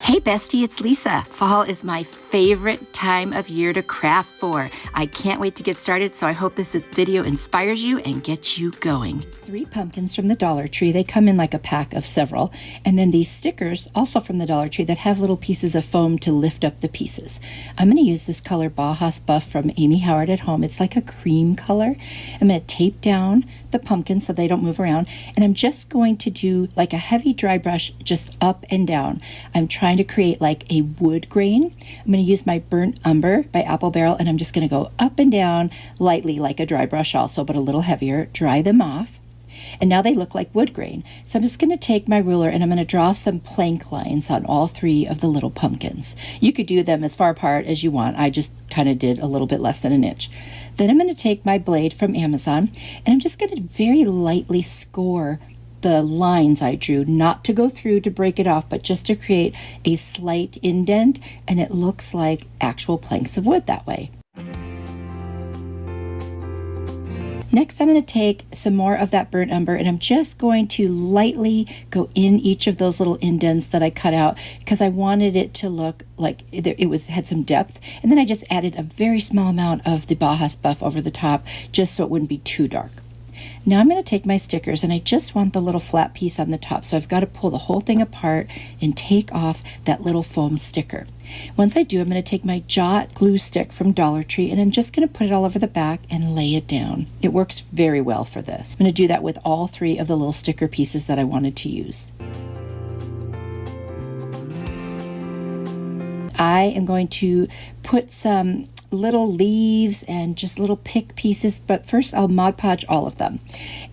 Hey Bestie, it's Lisa. Fall is my favorite time of year to craft for. I can't wait to get started, so I hope this video inspires you and gets you going. 3 pumpkins from the Dollar Tree. They come in like a pack of several. And then these stickers, also from the Dollar Tree, that have little pieces of foam to lift up the pieces. I'm going to use this color Bajas Buff from Amy Howard at Home. It's like a cream color. I'm going to tape down the pumpkins so they don't move around. And I'm just going to do like a heavy dry brush just up and down. I'm trying to create like a wood grain. I'm going to use my Burnt Umber by Apple Barrel, and I'm just going to go up and down lightly like a dry brush also, but a little heavier. Dry them off. And now they look like wood grain. So I'm just going to take my ruler and I'm going to draw some plank lines on all 3 of the little pumpkins. You could do them as far apart as you want. I just kind of did a little bit less than an inch. Then I'm going to take my blade from Amazon and I'm just going to very lightly score the lines I drew, not to go through to break it off, but just to create a slight indent, and it looks like actual planks of wood that way. Next, I'm going to take some more of that burnt umber and I'm just going to lightly go in each of those little indents that I cut out because I wanted it to look like it had some depth. And then I just added a very small amount of the Bajas Buff over the top just so it wouldn't be too dark. Now I'm going to take my stickers and I just want the little flat piece on the top. So I've got to pull the whole thing apart and take off that little foam sticker. Once I do, I'm going to take my Jot glue stick from Dollar Tree and I'm just going to put it all over the back and lay it down. It works very well for this. I'm going to do that with all 3 of the little sticker pieces that I wanted to use. I am going to put some little leaves and just little pick pieces, but first I'll Mod Podge all of them.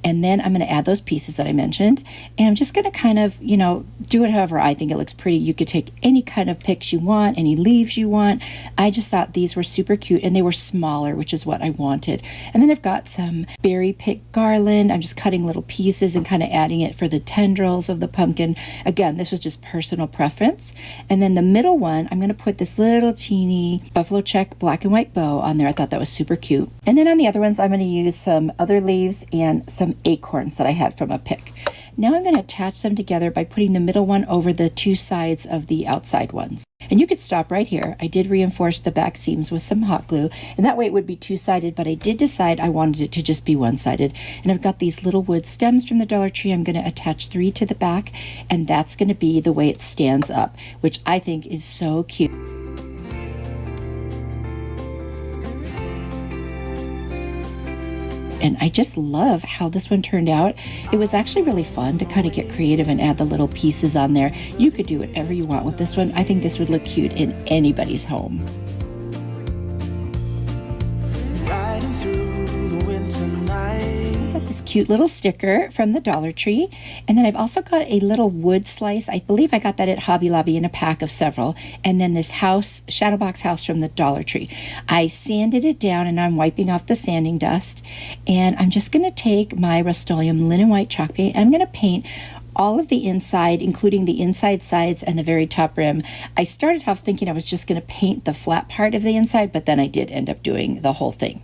And then I'm going to add those pieces that I mentioned. And I'm just going to kind of, do it however I think it looks pretty. You could take any kind of picks you want, any leaves you want. I just thought these were super cute and they were smaller, which is what I wanted. And then I've got some berry pick garland. I'm just cutting little pieces and kind of adding it for the tendrils of the pumpkin. Again, this was just personal preference. And then the middle one, I'm going to put this little teeny buffalo check black and white bow on there. I thought that was super cute. And then on the other ones, I'm going to use some other leaves and some acorns that I had from a pick. Now I'm going to attach them together by putting the middle one over the 2 sides of the outside ones. And you could stop right here. I did reinforce the back seams with some hot glue, and that way it would be 2-sided, but I did decide I wanted it to just be 1-sided. And I've got these little wood stems from the Dollar Tree. I'm going to attach 3 to the back, and that's going to be the way it stands up, which I think is so cute. And I just love how this one turned out. It was actually really fun to kind of get creative and add the little pieces on there. You could do whatever you want with this one. I think this would look cute in anybody's home. Riding through the winter night. Got this cute little sticker from the Dollar Tree. And then I've also got a little wood slice. I believe I got that at Hobby Lobby in a pack of several. And then this shadow box house from the Dollar Tree. I sanded it down and I'm wiping off the sanding dust. And I'm just going to take my Rust-Oleum linen white chalk paint. I'm going to paint all of the inside, including the inside sides and the very top rim. I started off thinking I was just going to paint the flat part of the inside, but then I did end up doing the whole thing.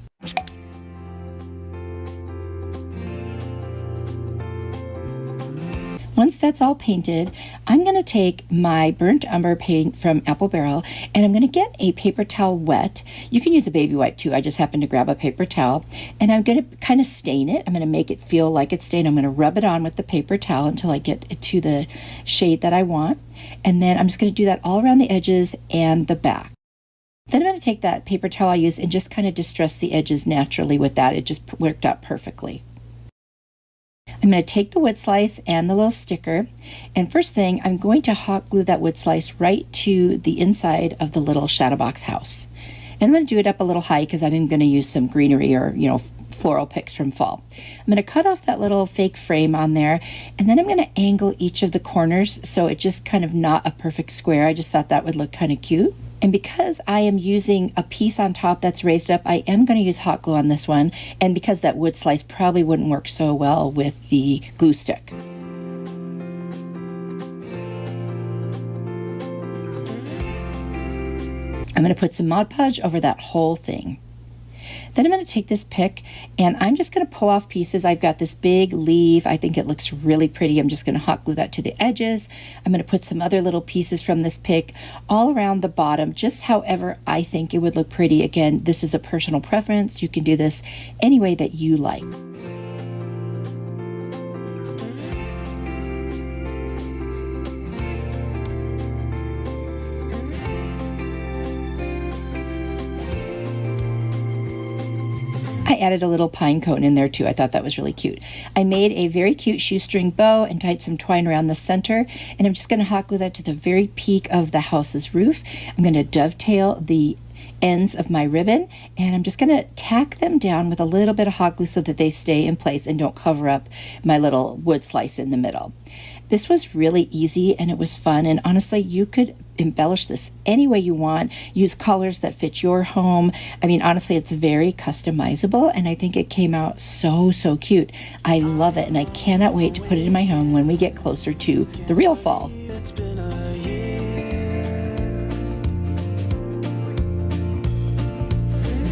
Once that's all painted, I'm going to take my Burnt Umber paint from Apple Barrel and I'm going to get a paper towel wet. You can use a baby wipe too. I just happened to grab a paper towel and I'm going to kind of stain it. I'm going to make it feel like it's stained. I'm going to rub it on with the paper towel until I get it to the shade that I want. And then I'm just going to do that all around the edges and the back. Then I'm going to take that paper towel I used and just kind of distress the edges naturally with that. It just worked out perfectly. I'm going to take the wood slice and the little sticker, and first thing, I'm going to hot glue that wood slice right to the inside of the little shadow box house. And I'm going to do it up a little high because I'm going to use some greenery or, floral picks from fall. I'm going to cut off that little fake frame on there, and then I'm going to angle each of the corners so it just kind of not a perfect square. I just thought that would look kind of cute. And because I am using a piece on top that's raised up, I am going to use hot glue on this one. And because that wood slice probably wouldn't work so well with the glue stick. I'm going to put some Mod Podge over that whole thing. Then I'm going to take this pick and I'm just going to pull off pieces. I've got this big leaf. I think it looks really pretty. I'm just going to hot glue that to the edges. I'm going to put some other little pieces from this pick all around the bottom, just however I think it would look pretty. Again, this is a personal preference. You can do this any way that you like. I added a little pine cone in there too. I thought that was really cute. I made a very cute shoestring bow and tied some twine around the center, and I'm just going to hot glue that to the very peak of the house's roof. I'm going to dovetail the ends of my ribbon, and I'm just going to tack them down with a little bit of hot glue so that they stay in place and don't cover up my little wood slice in the middle. This was really easy and it was fun, and honestly you could embellish this any way you want. Use colors that fit your home. I mean, honestly, it's very customizable and I think it came out so cute. I love it and I cannot wait to put it in my home when we get closer to the real fall. It's been a year,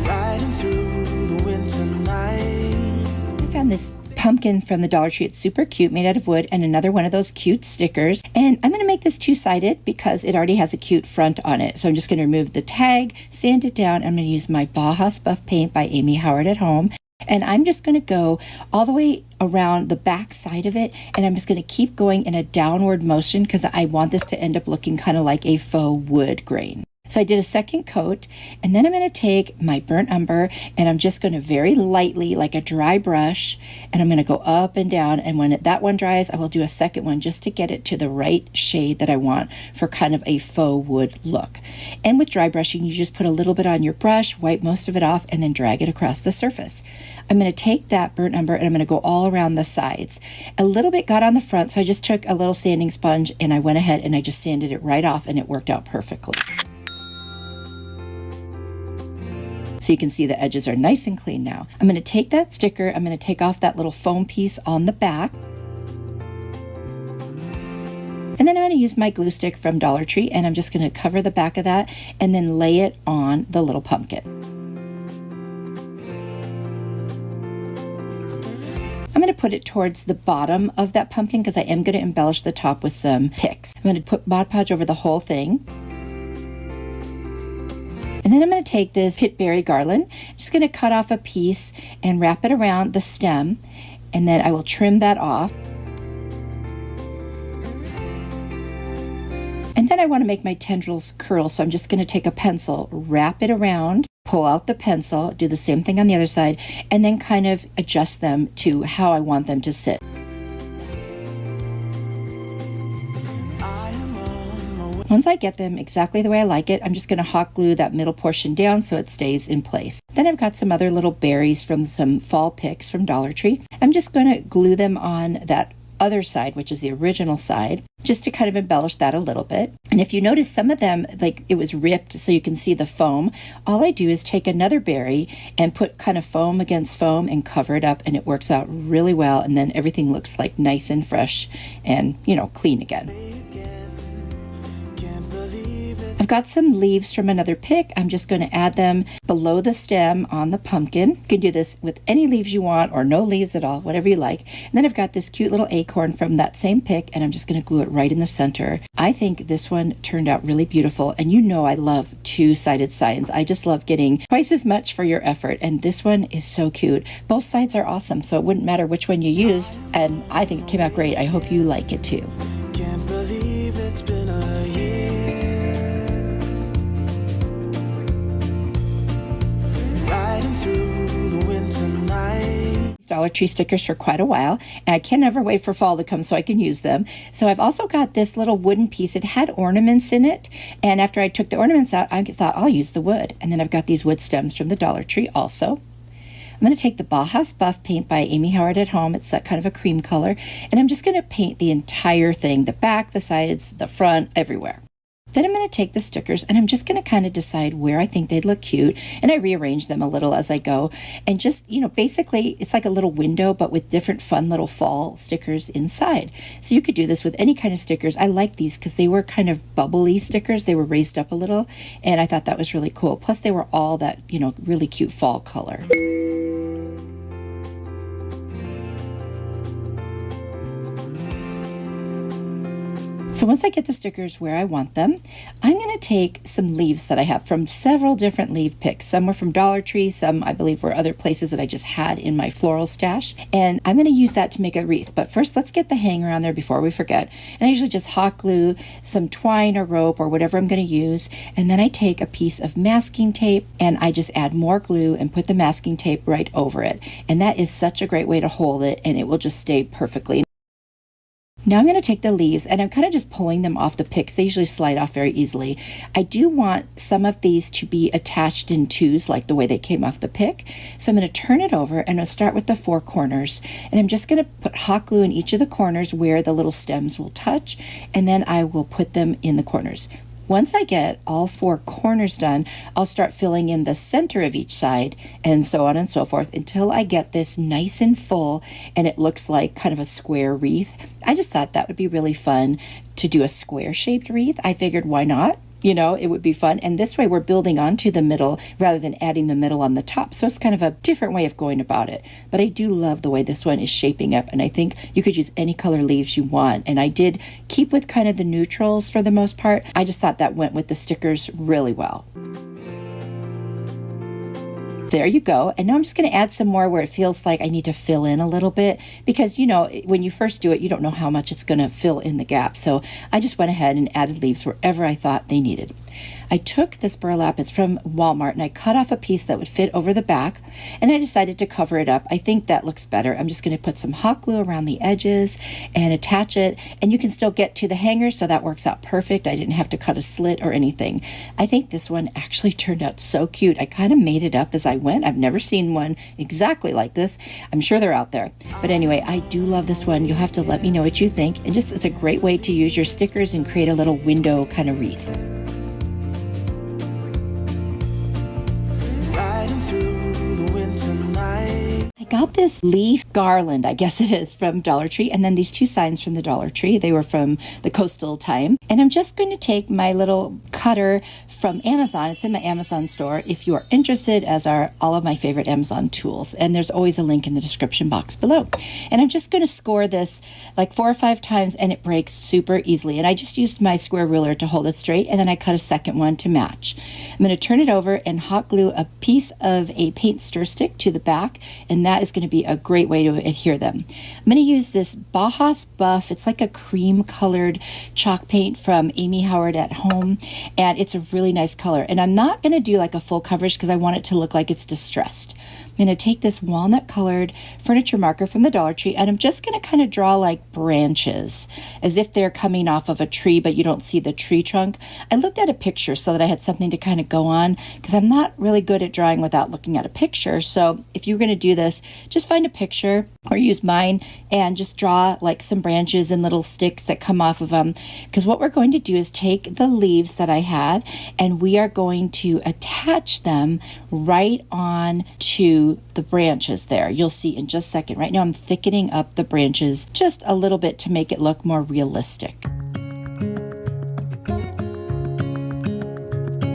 riding through the winter night. I found this pumpkin from the Dollar Tree. It's super cute, made out of wood, and another one of those cute stickers. And I'm going to make this two-sided because it already has a cute front on it. So I'm just going to remove the tag, sand it down. I'm going to use my Baja Buff paint by Amy Howard at Home. And I'm just going to go all the way around the back side of it, and I'm just going to keep going in a downward motion because I want this to end up looking kind of like a faux wood grain. So I did a second coat, and then I'm going to take my burnt umber and I'm just going to very lightly, like a dry brush, and I'm going to go up and down, and when that one dries I will do a second one just to get it to the right shade that I want for kind of a faux wood look. And with dry brushing you just put a little bit on your brush, wipe most of it off, and then drag it across the surface. I'm going to take that burnt umber and I'm going to go all around the sides. A little bit got on the front, so I just took a little sanding sponge and I went ahead and I just sanded it right off, and it worked out perfectly. So you can see the edges are nice and clean now. I'm going to take that sticker, I'm going to take off that little foam piece on the back. And then I'm going to use my glue stick from Dollar Tree, and I'm just going to cover the back of that and then lay it on the little pumpkin. I'm going to put it towards the bottom of that pumpkin because I am going to embellish the top with some picks. I'm going to put Mod Podge over the whole thing. And then I'm going to take this pitberry garland, I'm just going to cut off a piece and wrap it around the stem, and then I will trim that off. And then I want to make my tendrils curl, so I'm just going to take a pencil, wrap it around, pull out the pencil, do the same thing on the other side, and then kind of adjust them to how I want them to sit. Once I get them exactly the way I like it, I'm just going to hot glue that middle portion down so it stays in place. Then I've got some other little berries from some fall picks from Dollar Tree. I'm just going to glue them on that other side, which is the original side, just to kind of embellish that a little bit. And if you notice, some of them, like it was ripped so you can see the foam. All I do is take another berry and put kind of foam against foam and cover it up, and it works out really well, and then everything looks like nice and fresh and, you know, clean again. I've got some leaves from another pick. I'm just going to add them below the stem on the pumpkin. You can do this with any leaves you want or no leaves at all, whatever you like. And then I've got this cute little acorn from that same pick, and I'm just going to glue it right in the center. I think this one turned out really beautiful, and you know I love two-sided signs. I just love getting twice as much for your effort, and this one is so cute. Both sides are awesome, so it wouldn't matter which one you used, and I think it came out great. I hope you like it too. Can't believe it's been a year. Riding through the winter night. Dollar Tree stickers for quite a while, and I can never wait for fall to come so I can use them. So I've also got this little wooden piece. It had ornaments in it, and after I took the ornaments out, I thought I'll use the wood. And then I've got these wood stems from the Dollar Tree also. I'm going to take the Baja Buff paint by Amy Howard at Home. It's that kind of a cream color, and I'm just going to paint the entire thing, the back, the sides, the front, everywhere. Then I'm going to take the stickers and I'm just going to kind of decide where I think they'd look cute. And I rearrange them a little as I go. And just, basically it's like a little window, but with different fun little fall stickers inside. So you could do this with any kind of stickers. I like these because they were kind of bubbly stickers. They were raised up a little. And I thought that was really cool. Plus they were all that, really cute fall color. So once I get the stickers where I want them, I'm going to take some leaves that I have from several different leaf picks. Some were from Dollar Tree, some I believe were other places that I just had in my floral stash. And I'm going to use that to make a wreath. But first, let's get the hanger on there before we forget. And I usually just hot glue some twine or rope or whatever I'm going to use. And then I take a piece of masking tape and I just add more glue and put the masking tape right over it. And that is such a great way to hold it, and it will just stay perfectly. Now I'm going to take the leaves and I'm kind of just pulling them off the picks. They usually slide off very easily. I do want some of these to be attached in twos like the way they came off the pick. So I'm going to turn it over and I'll start with the four corners. And I'm just going to put hot glue in each of the corners where the little stems will touch. And then I will put them in the corners. Once I get all four corners done, I'll start filling in the center of each side and so on and so forth until I get this nice and full and it looks like kind of a square wreath. I just thought that would be really fun to do a square shaped wreath. I figured why not? It would be fun. And this way we're building onto the middle rather than adding the middle on the top. So it's kind of a different way of going about it. But I do love the way this one is shaping up. And I think you could use any color leaves you want. And I did keep with kind of the neutrals for the most part. I just thought that went with the stickers really well. There you go. And now I'm just going to add some more where it feels like I need to fill in a little bit because, when you first do it, you don't know how much it's going to fill in the gap. So I just went ahead and added leaves wherever I thought they needed. I took this burlap, it's from Walmart, and I cut off a piece that would fit over the back, and I decided to cover it up. I think that looks better. I'm just going to put some hot glue around the edges and attach it, and you can still get to the hanger, so that works out perfect. I didn't have to cut a slit or anything. I think this one actually turned out so cute. I kind of made it up as I went. I've never seen one exactly like this. I'm sure they're out there. But anyway, I do love this one. You'll have to let me know what you think. And just it's a great way to use your stickers and create a little window kind of wreath. I got this leaf garland, I guess it is, from Dollar Tree, and then these two signs from the Dollar Tree. They were from the coastal time. And I'm just going to take my little cutter from Amazon. It's in my Amazon store if you are interested, as are all of my favorite Amazon tools. And there's always a link in the description box below. And I'm just going to score this like 4 or 5 times, and it breaks super easily. And I just used my square ruler to hold it straight, and then I cut a second one to match. I'm going to turn it over and hot glue a piece of a paint stir stick to the back, and that is going to be a great way to adhere them. I'm going to use this Bajas Buff. It's like a cream colored chalk paint from Amy Howard at Home, and it's a really nice color. And I'm not going to do like a full coverage because I want it to look like it's distressed. I'm going to take this walnut colored furniture marker from the Dollar Tree, and I'm just going to kind of draw like branches as if they're coming off of a tree, but you don't see the tree trunk. I looked at a picture so that I had something to kind of go on because I'm not really good at drawing without looking at a picture. So if you're going to do this, just find a picture or use mine and just draw like some branches and little sticks that come off of them. Because what we're going to do is take the leaves that I had and we are going to attach them right on to the branches there. You'll see in just a second. Right now I'm thickening up the branches just a little bit to make it look more realistic.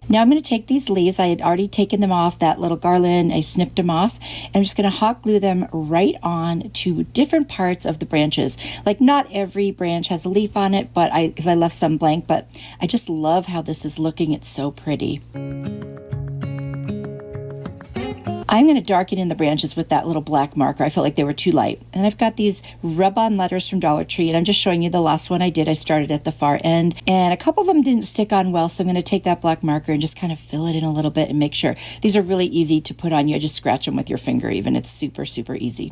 Now I'm going to take these leaves. I had already taken them off that little garland. I snipped them off. And I'm just going to hot glue them right on to different parts of the branches. Like not every branch has a leaf on it, but because I left some blank, but I just love how this is looking. It's so pretty. I'm going to darken in the branches with that little black marker. I felt like they were too light. And I've got these rub-on letters from Dollar Tree, and I'm just showing you the last one I did. I started at the far end, and a couple of them didn't stick on well, so I'm going to take that black marker and just kind of fill it in a little bit and make sure. These are really easy to put on. You just scratch them with your finger even. It's super, super easy.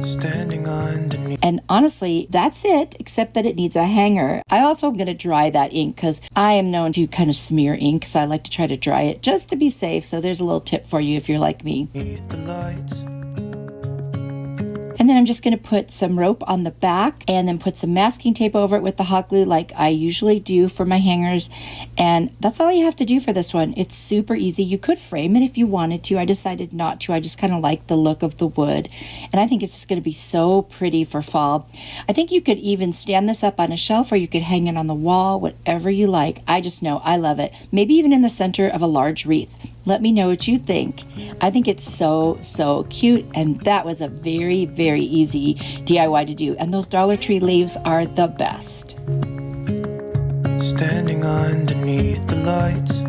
Standing underneath. And honestly, that's it, except that it needs a hanger. I also am going to dry that ink because I am known to kind of smear ink, so I like to try to dry it just to be safe. So there's a little tip for you if you're like me. And then I'm just going to put some rope on the back and then put some masking tape over it with the hot glue like I usually do for my hangers. And that's all you have to do for this one. It's super easy. You could frame it if you wanted to. I decided not to. I just kind of like the look of the wood. And I think it's just going to be so pretty for fall. I think you could even stand this up on a shelf or you could hang it on the wall, whatever you like. I just know I love it. Maybe even in the center of a large wreath. Let me know what you think. I think it's so cute, and that was a very easy DIY to do. And those Dollar Tree leaves are the best. Standing underneath the lights.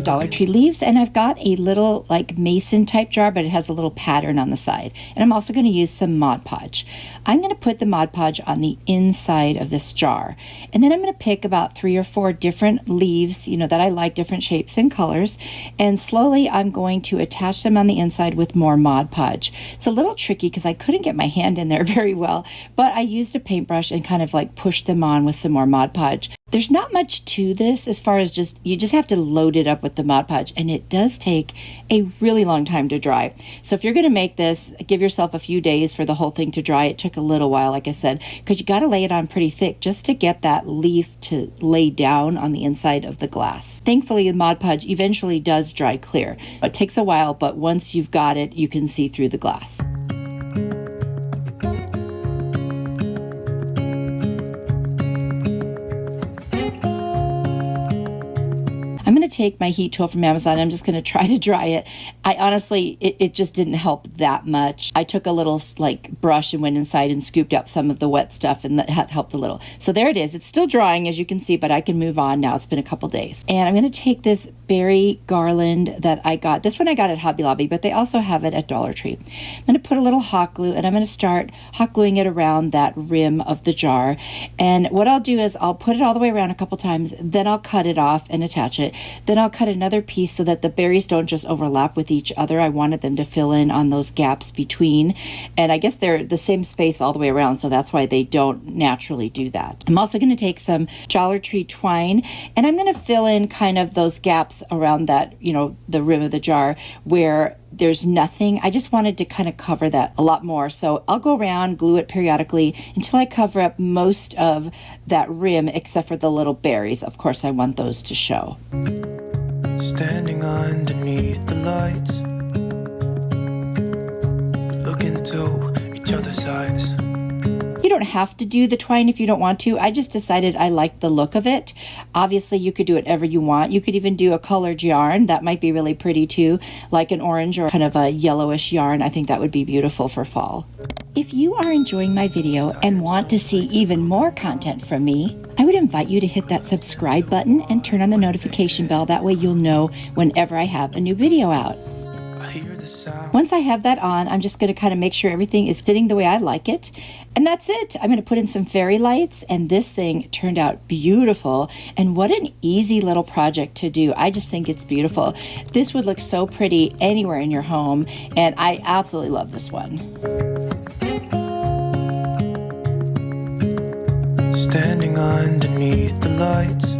The Dollar Tree leaves, and I've got a little like mason type jar, but it has a little pattern on the side. And I'm also going to use some Mod Podge. I'm going to put the Mod Podge on the inside of this jar, and then I'm going to pick about 3 or 4 different leaves, you know, that I like, different shapes and colors, and slowly I'm going to attach them on the inside with more Mod Podge. It's a little tricky because I couldn't get my hand in there very well, but I used a paintbrush and kind of like pushed them on with some more Mod Podge. There's not much to this as far as you just have to load it up with the Mod Podge, and it does take a really long time to dry. So if you're going to make this, give yourself a few days for the whole thing to dry. It took a little while, like I said, because you got to lay it on pretty thick just to get that leaf to lay down on the inside of the glass. Thankfully, the Mod Podge eventually does dry clear. It takes a while, but once you've got it, you can see through the glass. I'm going to take my heat tool from Amazon. I'm just going to try to dry it. I honestly, it just didn't help that much. I took a little like brush and went inside and scooped out some of the wet stuff, and that helped a little. So there it is. It's still drying, as you can see, but I can move on now. It's been a couple days. And I'm going to take this berry garland that I got. This one I got at Hobby Lobby, but they also have it at Dollar Tree. I'm going to put a little hot glue, and I'm going to start hot gluing it around that rim of the jar. And what I'll do is I'll put it all the way around a couple times, then I'll cut it off and attach it. Then I'll cut another piece so that the berries don't just overlap with each other. I wanted them to fill in on those gaps between. And I guess they're the same space all the way around, so that's why they don't naturally do that. I'm also going to take some Dollar Tree twine, and I'm going to fill in kind of those gaps around that, you know, the rim of the jar where there's nothing. I just wanted to kind of cover that a lot more. So I'll go around, glue it periodically until I cover up most of that rim except for the little berries. Of course, I want those to show. Standing underneath the lights, looking into each other's eyes. You don't have to do the twine if you don't want to. I just decided I liked the look of it. Obviously, you could do whatever you want. You could even do a colored yarn. That might be really pretty too, like an orange or kind of a yellowish yarn. I think that would be beautiful for fall. If you are enjoying my video and want to see even more content from me, I would invite you to hit that subscribe button and turn on the notification bell. That way you'll know whenever I have a new video out. Once I have that on, I'm just going to kind of make sure everything is sitting the way I like it. And that's it. I'm going to put in some fairy lights, and this thing turned out beautiful. And what an easy little project to do. I just think it's beautiful. This would look so pretty anywhere in your home, and I absolutely love this one. Standing underneath the lights.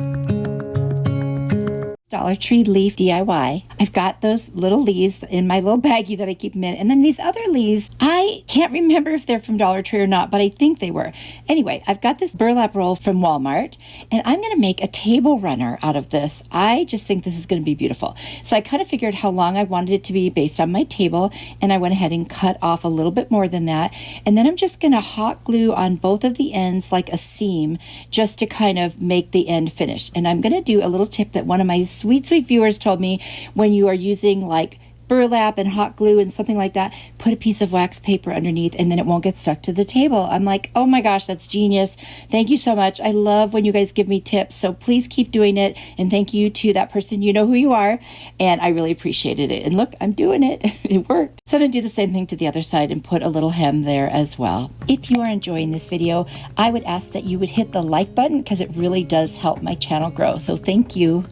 Dollar Tree leaf DIY. I've got those little leaves in my little baggie that I keep them in. And then these other leaves, I can't remember if they're from Dollar Tree or not, but I think they were. Anyway, I've got this burlap roll from Walmart, and I'm going to make a table runner out of this. I just think this is going to be beautiful. So I kind of figured how long I wanted it to be based on my table, and I went ahead and cut off a little bit more than that. And then I'm just going to hot glue on both of the ends like a seam just to kind of make the end finish. And I'm going to do a little tip that one of my sweet viewers told me: when you are using like burlap and hot glue and something like that, put a piece of wax paper underneath and then it won't get stuck to the table. I'm like, oh my gosh, that's genius. Thank you so much. I love when you guys give me tips, so please keep doing it. And thank you to that person. You know who you are, and I really appreciated it. And look, I'm doing it. It worked. So I'm going to do the same thing to the other side and put a little hem there as well. If you are enjoying this video, I would ask that you would hit the like button because it really does help my channel grow. So thank you.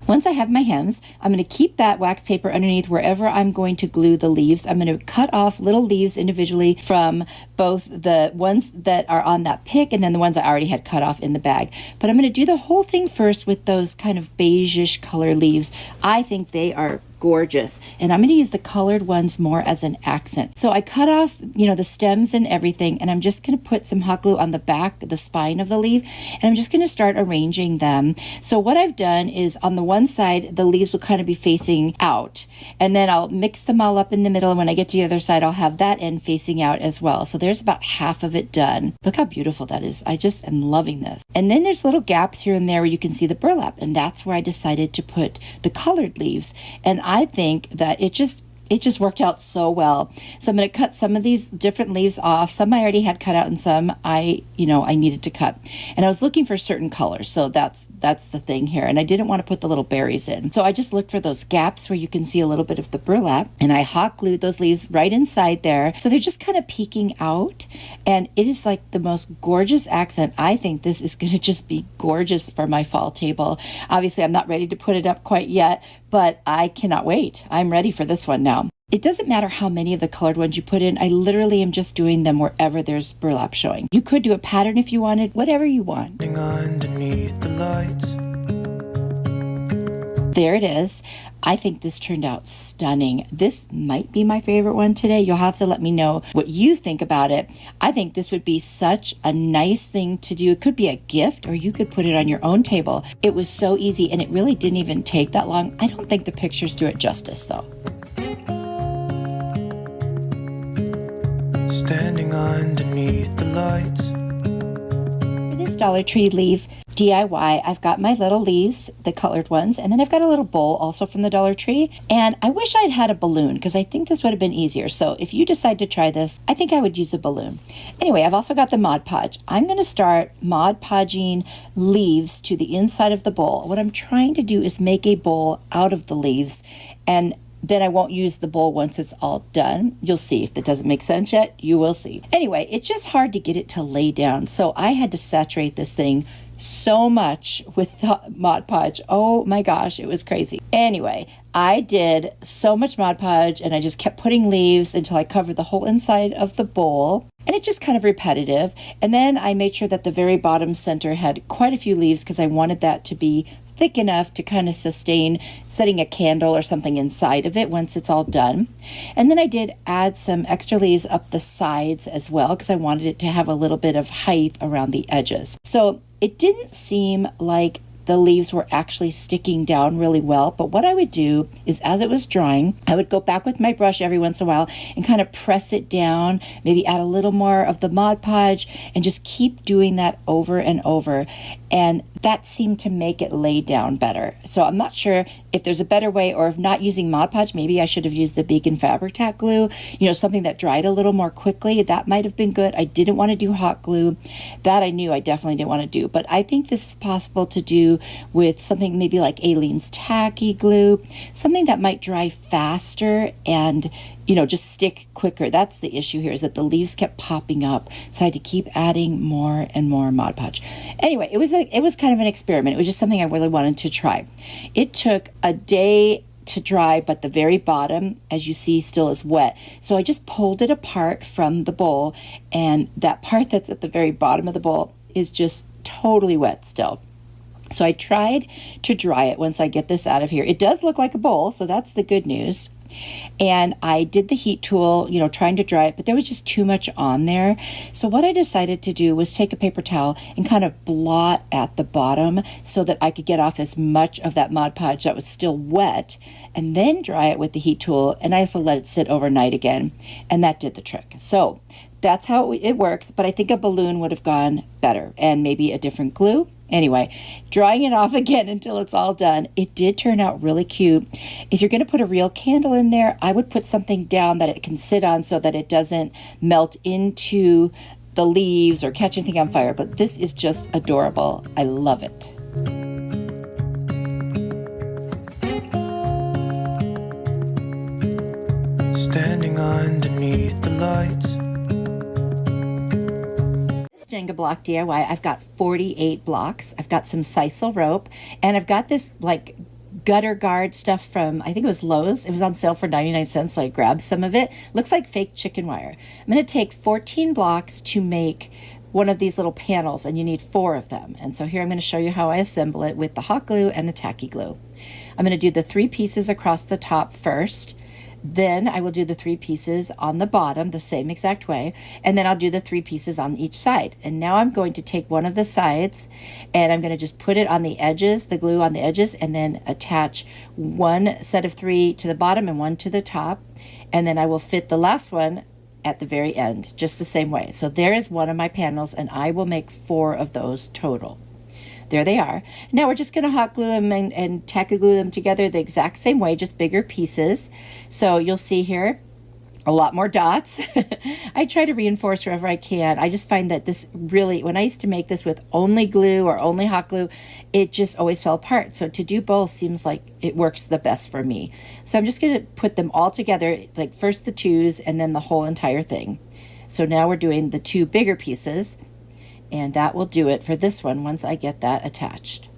Once I have my hems. I'm going to keep that wax paper underneath wherever I'm going to glue the leaves. I'm going to cut off little leaves individually from both the ones that are on that pick and then the ones I already had cut off in the bag. But I'm going to do the whole thing first with those kind of beigeish color leaves. I think they are gorgeous, and I'm going to use the colored ones more as an accent. So I cut off, the stems and everything, and I'm just going to put some hot glue on the back, the spine of the leaf, and I'm just going to start arranging them. So what I've done is on the one side, the leaves will kind of be facing out, and then I'll mix them all up in the middle, and when I get to the other side, I'll have that end facing out as well. So there's about half of it done. Look how beautiful that is. I just am loving this. And then there's little gaps here and there where you can see the burlap, and that's where I decided to put the colored leaves. And I think that it just worked out so well. So I'm going to cut some of these different leaves off. Some I already had cut out and some I needed to cut. And I was looking for certain colors. So that's the thing here. And I didn't want to put the little berries in. So I just looked for those gaps where you can see a little bit of the burlap. And I hot glued those leaves right inside there. So they're just kind of peeking out. And it is like the most gorgeous accent. I think this is going to just be gorgeous for my fall table. Obviously, I'm not ready to put it up quite yet, but I cannot wait. I'm ready for this one now. It doesn't matter how many of the colored ones you put in. I literally am just doing them wherever there's burlap showing. You could do a pattern if you wanted, whatever you want. Underneath the lights. There it is. I think this turned out stunning. This might be my favorite one today. You'll have to let me know what you think about it. I think this would be such a nice thing to do. It could be a gift, or you could put it on your own table. It was so easy, and it really didn't even take that long. I don't think the pictures do it justice, though. Standing underneath the lights. For this Dollar Tree leaf DIY, I've got my little leaves, the colored ones, and then I've got a little bowl also from the Dollar Tree. And I wish I'd had a balloon because I think this would have been easier. So if you decide to try this, I think I would use a balloon. Anyway, I've also got the Mod Podge. I'm going to start Mod Podging leaves to the inside of the bowl. What I'm trying to do is make a bowl out of the leaves, and then I won't use the bowl once it's all done. You'll see. If that doesn't make sense yet, you will see. Anyway, it's just hard to get it to lay down. So I had to saturate this thing so much with the Mod Podge. Oh my gosh, it was crazy. Anyway, I did so much Mod Podge, and I just kept putting leaves until I covered the whole inside of the bowl. And it's just kind of repetitive. And then I made sure that the very bottom center had quite a few leaves because I wanted that to be thick enough to kind of sustain setting a candle or something inside of it once it's all done. And then I did add some extra leaves up the sides as well because I wanted it to have a little bit of height around the edges. So it didn't seem like the leaves were actually sticking down really well, but what I would do is as it was drying, I would go back with my brush every once in a while and kind of press it down, maybe add a little more of the Mod Podge, and just keep doing that over and over. And that seemed to make it lay down better. So I'm not sure if there's a better way, or if not using Mod Podge, maybe I should have used the Beacon Fabric Tack glue, something that dried a little more quickly. That might have been good. I didn't want to do hot glue. That I knew I definitely didn't want to do. But I think this is possible to do with something maybe like Aleene's Tacky glue, something that might dry faster and just stick quicker. That's the issue here, is that the leaves kept popping up. So I had to keep adding more and more Mod Podge. Anyway, it was kind of an experiment. It was just something I really wanted to try. It took a day to dry, but the very bottom, as you see, still is wet. So I just pulled it apart from the bowl, and that part that's at the very bottom of the bowl is just totally wet still. So I tried to dry it once I get this out of here. It does look like a bowl, so that's the good news. And I did the heat tool, trying to dry it, but there was just too much on there. So what I decided to do was take a paper towel and kind of blot at the bottom so that I could get off as much of that Mod Podge that was still wet, and then dry it with the heat tool. And I also let it sit overnight again, and that did the trick. So that's how it works, but I think a balloon would have gone better, and maybe a different glue. Anyway, drying it off again until it's all done. It did turn out really cute. If you're going to put a real candle in there, I would put something down that it can sit on so that it doesn't melt into the leaves or catch anything on fire. But this is just adorable. I love it. Standing underneath the lights. Jenga block DIY, I've got 48 blocks. I've got some sisal rope, and I've got this like gutter guard stuff from, I think it was Lowe's. It was on sale for 99 cents, so I grabbed some of it. Looks like fake chicken wire. I'm going to take 14 blocks to make one of these little panels, and you need 4 of them. And so here I'm going to show you how I assemble it with the hot glue and the tacky glue. I'm going to do the 3 pieces across the top first. Then I will do the 3 pieces on the bottom the same exact way, and then I'll do the 3 pieces on each side. And now I'm going to take one of the sides and I'm going to just put it on the edges, the glue on the edges, and then attach 1 set of 3 to the bottom and 1 to the top. And then I will fit the last one at the very end, just the same way. So there is one of my panels, and I will make 4 of those total. There they are. Now we're just going to hot glue them and tacky glue them together the exact same way, just bigger pieces. So you'll see here a lot more dots. I try to reinforce wherever I can. I just find that this really, when I used to make this with only glue or only hot glue, it just always fell apart. So to do both seems like it works the best for me. So I'm just going to put them all together, like first the 2s and then the whole entire thing. So now we're doing the 2 bigger pieces. And that will do it for this one once I get that attached.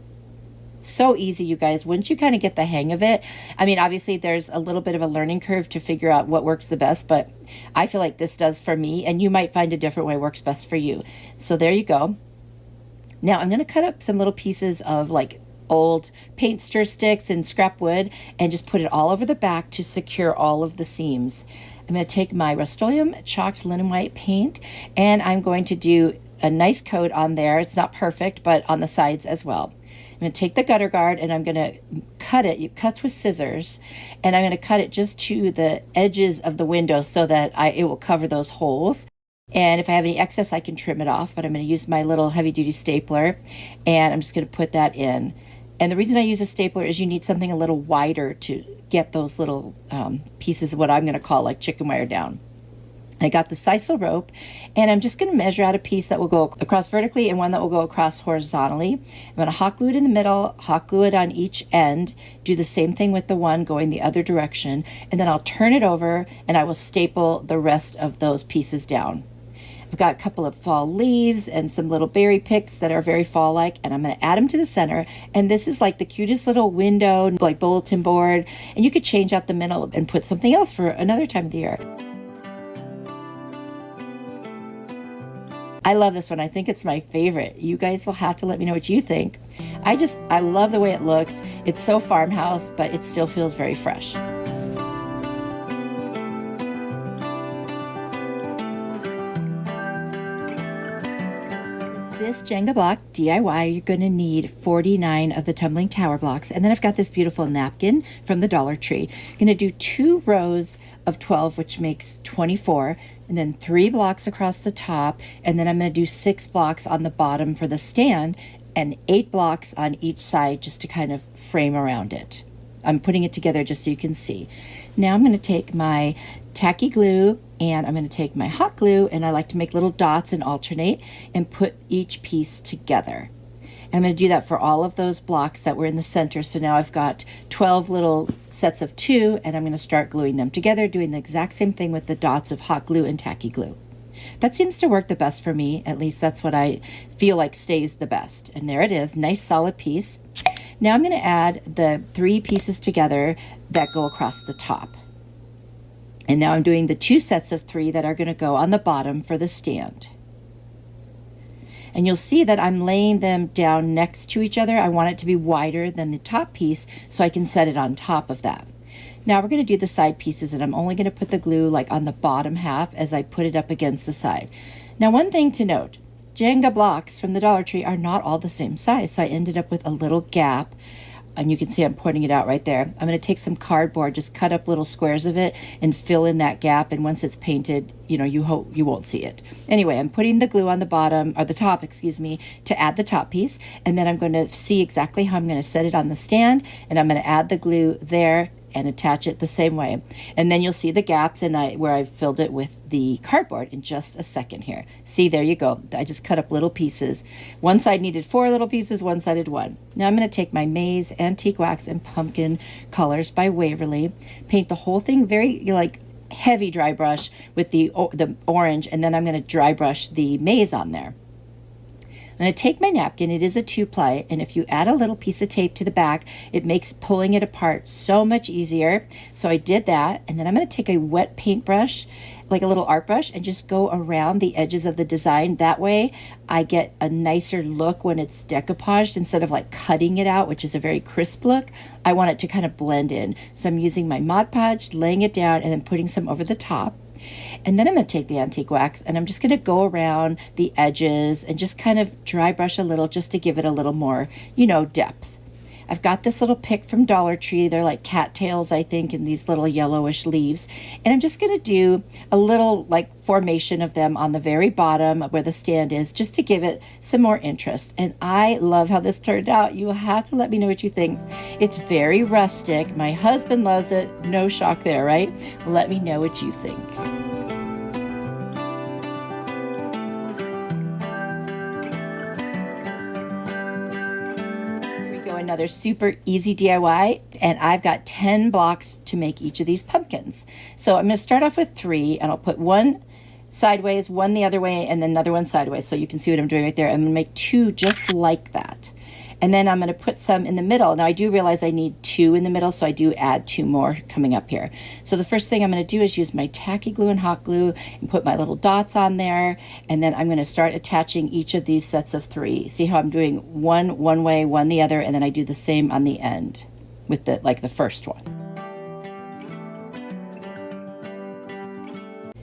So easy, you guys. Once you kind of get the hang of it, I mean, obviously there's a little bit of a learning curve to figure out what works the best, but I feel like this does for me, and you might find a different way works best for you. So there you go. Now I'm going to cut up some little pieces of like old paint stir sticks and scrap wood and just put it all over the back to secure all of the seams. I'm going to take my Rust-Oleum chalked linen white paint, and I'm going to do a nice coat on there. It's not perfect, but on the sides as well. I'm going to take the gutter guard and I'm going to cut it. You cut with scissors, and I'm going to cut it just to the edges of the window so that it will cover those holes. And if I have any excess, I can trim it off, but I'm going to use my little heavy duty stapler, and I'm just going to put that in. And the reason I use a stapler is you need something a little wider to get those little pieces of what I'm going to call like chicken wire down. I got the sisal rope, and I'm just going to measure out a piece that will go across vertically and one that will go across horizontally. I'm going to hot glue it in the middle, hot glue it on each end, do the same thing with the one going the other direction, and then I'll turn it over and I will staple the rest of those pieces down. I've got a couple of fall leaves and some little berry picks that are very fall-like, and I'm going to add them to the center. And this is like the cutest little window, like bulletin board, and you could change out the middle and put something else for another time of the year. I love this one. I think it's my favorite. You guys will have to let me know what you think. I love the way it looks. It's so farmhouse, but it still feels very fresh. This Jenga block DIY, you're going to need 49 of the tumbling tower blocks. And then I've got this beautiful napkin from the Dollar Tree. I'm going to do 2 rows of 12, which makes 24, and then 3 blocks across the top. And then I'm going to do 6 blocks on the bottom for the stand and 8 blocks on each side just to kind of frame around it. I'm putting it together just so you can see. Now I'm going to take my tacky glue and I'm going to take my hot glue, and I like to make little dots and alternate and put each piece together. I'm going to do that for all of those blocks that were in the center. So now I've got 12 little sets of 2, and I'm going to start gluing them together, doing the exact same thing with the dots of hot glue and tacky glue. That seems to work the best for me. At least that's what I feel like stays the best. And there it is, nice solid piece. Now I'm going to add the 3 pieces together that go across the top. And now I'm doing the 2 sets of 3 that are going to go on the bottom for the stand. And you'll see that I'm laying them down next to each other. I want it to be wider than the top piece so I can set it on top of that. Now we're going to do the side pieces, and I'm only going to put the glue like on the bottom half as I put it up against the side. Now one thing to note, Jenga blocks from the Dollar Tree are not all the same size, so I ended up with a little gap. And you can see I'm pointing it out right there. I'm going to take some cardboard, just cut up little squares of it and fill in that gap. And once it's painted, you hope you won't see it. Anyway, I'm putting the glue on the bottom, or the top, excuse me, to add the top piece. And then I'm going to see exactly how I'm going to set it on the stand. And I'm going to add the glue there and attach it the same way. And then you'll see the gaps where I've filled it with the cardboard in just a second here. See, there you go. I just cut up little pieces. One side needed 4 little pieces, one side had 1. Now I'm going to take my Maize Antique Wax and Pumpkin colors by Waverly, paint the whole thing very like heavy dry brush with the orange, and then I'm going to dry brush the maize on there. I'm going to take my napkin, it is a 2-ply, and if you add a little piece of tape to the back, it makes pulling it apart so much easier. So I did that, and then I'm going to take a wet paintbrush, like a little art brush, and just go around the edges of the design. That way I get a nicer look when it's decoupaged instead of like cutting it out, which is a very crisp look. I want it to kind of blend in. So I'm using my Mod Podge, laying it down, and then putting some over the top. And then I'm going to take the antique wax and I'm just going to go around the edges and just kind of dry brush a little just to give it a little more, you know, depth. I've got this little pick from Dollar Tree. They're like cattails, I think, in these little yellowish leaves. And I'm just going to do a little like formation of them on the very bottom where the stand is, just to give it some more interest. And I love how this turned out. You will have to let me know what you think. It's very rustic. My husband loves it. No shock there, right? Let me know what you think. Another super easy DIY, and I've got 10 blocks to make each of these pumpkins. So I'm going to start off with 3, and I'll put one sideways, one the other way, and then another one sideways, so you can see what I'm doing right there. I'm going to make 2 just like that. And then I'm going to put some in the middle. Now I do realize I need 2 in the middle, so I do add 2 more coming up here. So the first thing I'm going to do is use my tacky glue and hot glue and put my little dots on there. And then I'm going to start attaching each of these sets of 3. See how I'm doing one way, one the other, and then I do the same on the end with the first one.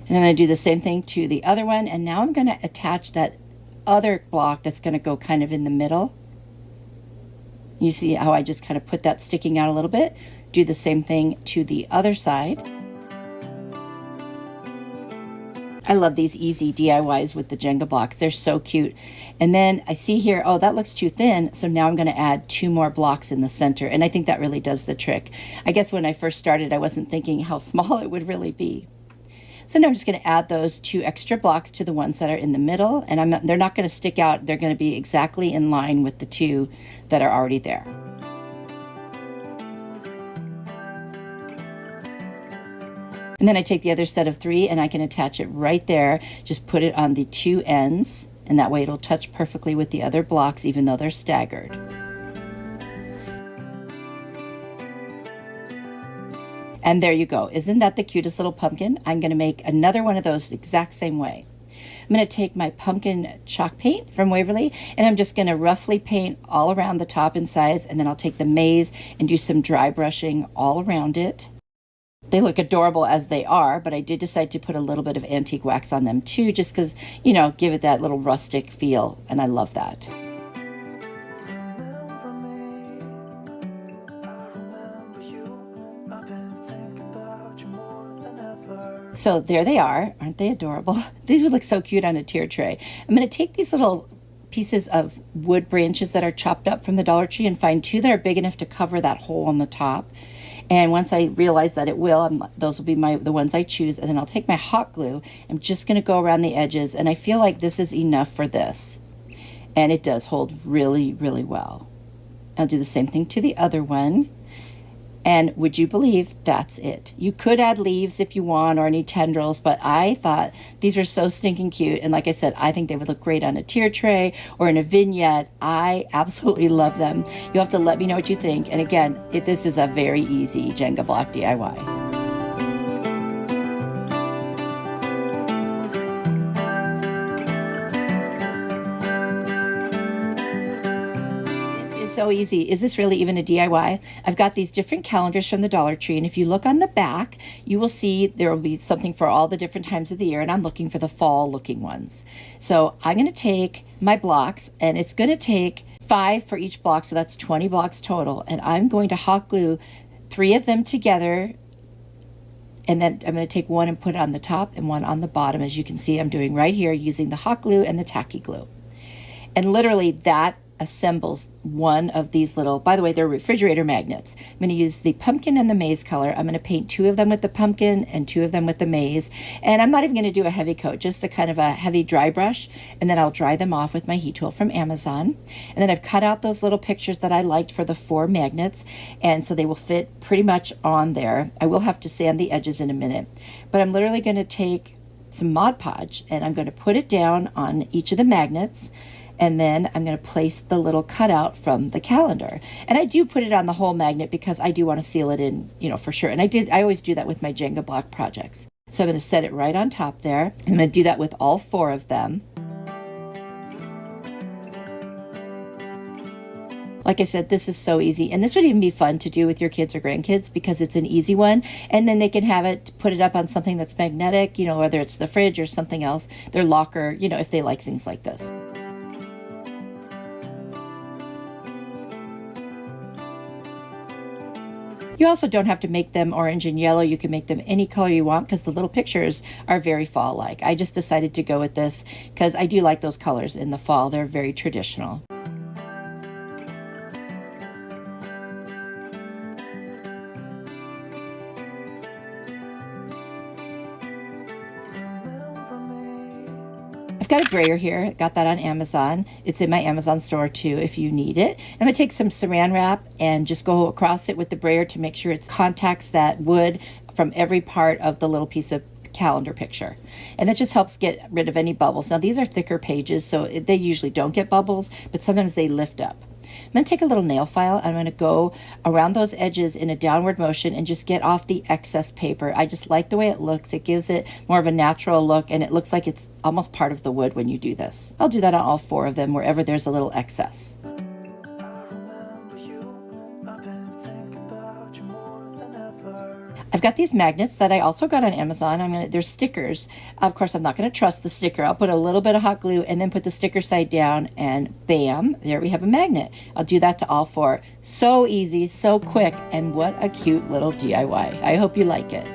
And then I do the same thing to the other one. And now I'm going to attach that other block that's going to go kind of in the middle. You see how I just kind of put that sticking out a little bit? Do the same thing to the other side. I love these easy DIYs with the Jenga blocks. They're so cute. And then I see here, oh, that looks too thin. So now I'm going to add 2 more blocks in the center. And I think that really does the trick. I guess when I first started, I wasn't thinking how small it would really be. So now I'm just going to add those 2 extra blocks to the ones that are in the middle, and they're not going to stick out. They're going to be exactly in line with the 2 that are already there. And then I take the other set of 3 and I can attach it right there. Just put it on the 2 ends, and that way it'll touch perfectly with the other blocks even though they're staggered. And there you go. Isn't that the cutest little pumpkin? I'm going to make another one of those the exact same way. I'm going to take my pumpkin chalk paint from Waverly, and I'm just going to roughly paint all around the top and sides, and then I'll take the maze and do some dry brushing all around it. They look adorable as they are, but I did decide to put a little bit of antique wax on them too, just because, you know, give it that little rustic feel, and I love that. So there they are. Aren't they adorable? These would look so cute on a tier tray. I'm going to take these little pieces of wood branches that are chopped up from the Dollar Tree and find 2 that are big enough to cover that hole on the top. And once I realize that it will, those will be the ones I choose. And then I'll take my hot glue. I'm just going to go around the edges. And I feel like this is enough for this. And it does hold really, really well. I'll do the same thing to the other one. And would you believe that's it? You could add leaves if you want or any tendrils, but I thought these were so stinking cute. And like I said, I think they would look great on a tier tray or in a vignette. I absolutely love them. You'll have to let me know what you think. And again, this is a very easy Jenga block DIY. So easy. Is this really even a DIY? I've got these different calendars from the Dollar Tree, and if you look on the back, you will see there will be something for all the different times of the year, and I'm looking for the fall looking ones. So I'm going to take my blocks, and it's going to take 5 for each block, so that's 20 blocks total, and I'm going to hot glue 3 of them together, and then I'm going to take one and put it on the top and one on the bottom, as you can see I'm doing right here using the hot glue and the tacky glue. And literally that assembles one of these little, by the way, they're refrigerator magnets. I'm going to use the pumpkin and the maze color. I'm going to paint 2 of them with the pumpkin and 2 of them with the maze. And I'm not even going to do a heavy coat, just a kind of a heavy dry brush. And then I'll dry them off with my heat tool from Amazon. And then I've cut out those little pictures that I liked for the 4 magnets. And so they will fit pretty much on there. I will have to sand the edges in a minute. But I'm literally going to take some Mod Podge and I'm going to put it down on each of the magnets. And then I'm going to place the little cutout from the calendar. And I do put it on the whole magnet because I do want to seal it in, you know, for sure. And I always do that with my Jenga block projects. So I'm going to set it right on top there. I'm going to do that with all 4 of them. Like I said, this is so easy. And this would even be fun to do with your kids or grandkids because it's an easy one. And then they can have it, put it up on something that's magnetic, you know, whether it's the fridge or something else, their locker, you know, if they like things like this. You also don't have to make them orange and yellow. You can make them any color you want because the little pictures are very fall-like. I just decided to go with this because I do like those colors in the fall. They're very traditional. I've got a brayer here, got that on Amazon. It's in my Amazon store too if you need it. I'm gonna take some saran wrap and just go across it with the brayer to make sure it contacts that wood from every part of the little piece of calendar picture. And that just helps get rid of any bubbles. Now these are thicker pages, so they usually don't get bubbles, but sometimes they lift up. I'm going to take a little nail file. I'm going to go around those edges in a downward motion and just get off the excess paper. I just like the way it looks. It gives it more of a natural look, and it looks like it's almost part of the wood when you do this. I'll do that on all 4 of them wherever there's a little excess. I've got these magnets that I also got on Amazon. They're stickers. Of course, I'm not going to trust the sticker. I'll put a little bit of hot glue and then put the sticker side down, and bam, there we have a magnet. I'll do that to all 4. So easy, so quick, and what a cute little DIY. I hope you like it.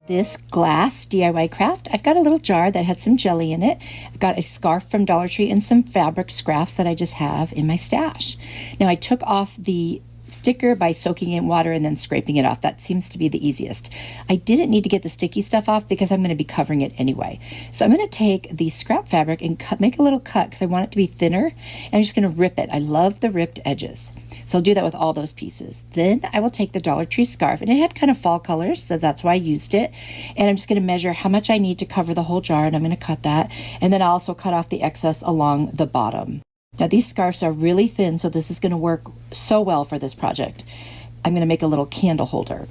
This glass DIY craft, I've got a little jar that had some jelly in it. I've got a scarf from Dollar Tree and some fabric scraps that I just have in my stash. Now I took off the sticker by soaking it in water and then scraping it off. That seems to be the easiest. I didn't need to get the sticky stuff off because I'm going to be covering it anyway. So I'm going to take the scrap fabric and make a little cut because I want it to be thinner. And I'm just going to rip it. I love the ripped edges. So I'll do that with all those pieces. Then I will take the Dollar Tree scarf, and it had kind of fall colors, so that's why I used it. And I'm just going to measure how much I need to cover the whole jar, and I'm going to cut that. And then I'll also cut off the excess along the bottom. Now these scarves are really thin, so this is going to work so well for this project. I'm going to make a little candle holder.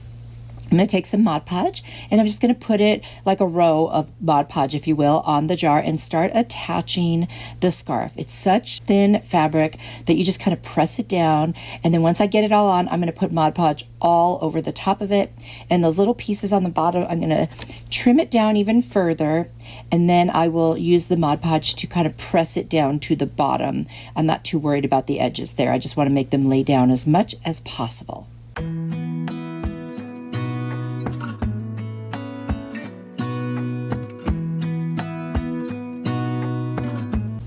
I'm going to take some Mod Podge, and I'm just going to put it like a row of Mod Podge, if you will, on the jar and start attaching the scarf. It's such thin fabric that you just kind of press it down, and then once I get it all on, I'm going to put Mod Podge all over the top of it, and those little pieces on the bottom, I'm going to trim it down even further, and then I will use the Mod Podge to kind of press it down to the bottom. I'm not too worried about the edges there. I just want to make them lay down as much as possible.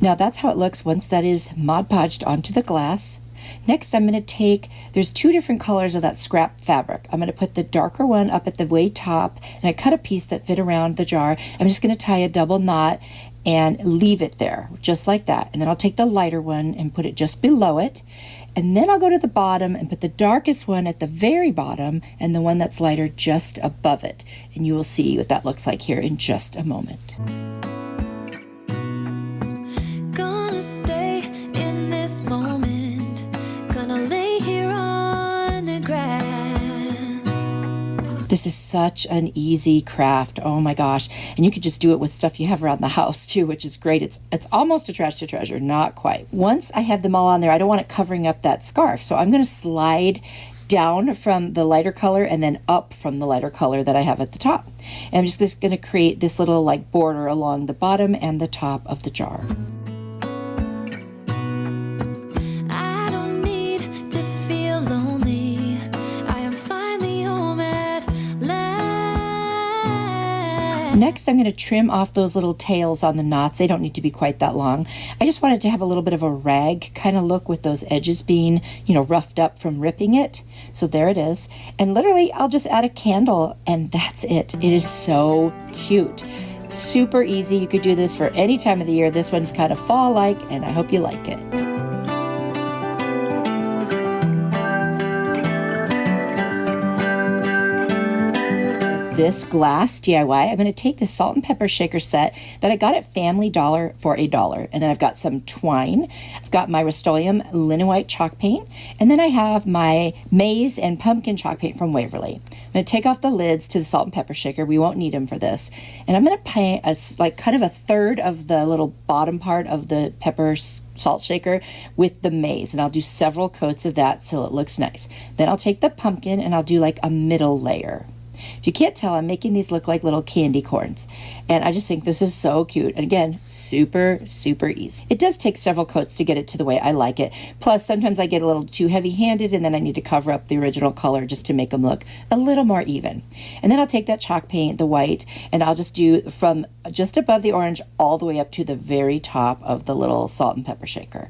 Now that's how it looks once that is Mod Podged onto the glass. Next I'm going to take, there's 2 different colors of that scrap fabric. I'm going to put the darker one up at the way top, and I cut a piece that fit around the jar. I'm just going to tie a double knot and leave it there, just like that. And then I'll take the lighter one and put it just below it. And then I'll go to the bottom and put the darkest one at the very bottom and the one that's lighter just above it. And you will see what that looks like here in just a moment. This is such an easy craft. Oh my gosh. And you could just do it with stuff you have around the house too, which is great. It's almost a trash to treasure, not quite. Once I have them all on there, I don't want it covering up that scarf. So I'm going to slide down from the lighter color and then up from the lighter color that I have at the top. And I'm just going to create this little like border along the bottom and the top of the jar. Next, I'm going to trim off those little tails on the knots. They don't need to be quite that long. I just wanted to have a little bit of a rag kind of look with those edges being, you know, roughed up from ripping it. So there it is. And literally, I'll just add a candle and that's it. It is so cute. Super easy. You could do this for any time of the year. This one's kind of fall-like, and I hope you like it. this glass DIY. I'm going to take this salt and pepper shaker set that I got at Family Dollar for $1. And then I've got some twine. I've got my Rust-Oleum linen white chalk paint. And then I have my maize and pumpkin chalk paint from Waverly. I'm going to take off the lids to the salt and pepper shaker. We won't need them for this. And I'm going to paint like kind of a third of the little bottom part of the pepper salt shaker with the maize, and I'll do several coats of that so it looks nice. Then I'll take the pumpkin and I'll do like a middle layer. If you can't tell, I'm making these look like little candy corns, and I just think this is so cute. And again, super easy. It does take several coats to get it to the way I like it. Plus, sometimes I get a little too heavy-handed and then I need to cover up the original color just to make them look a little more even. And then I'll take that chalk paint, the white, and I'll just do from just above the orange all the way up to the very top of the little salt and pepper shaker.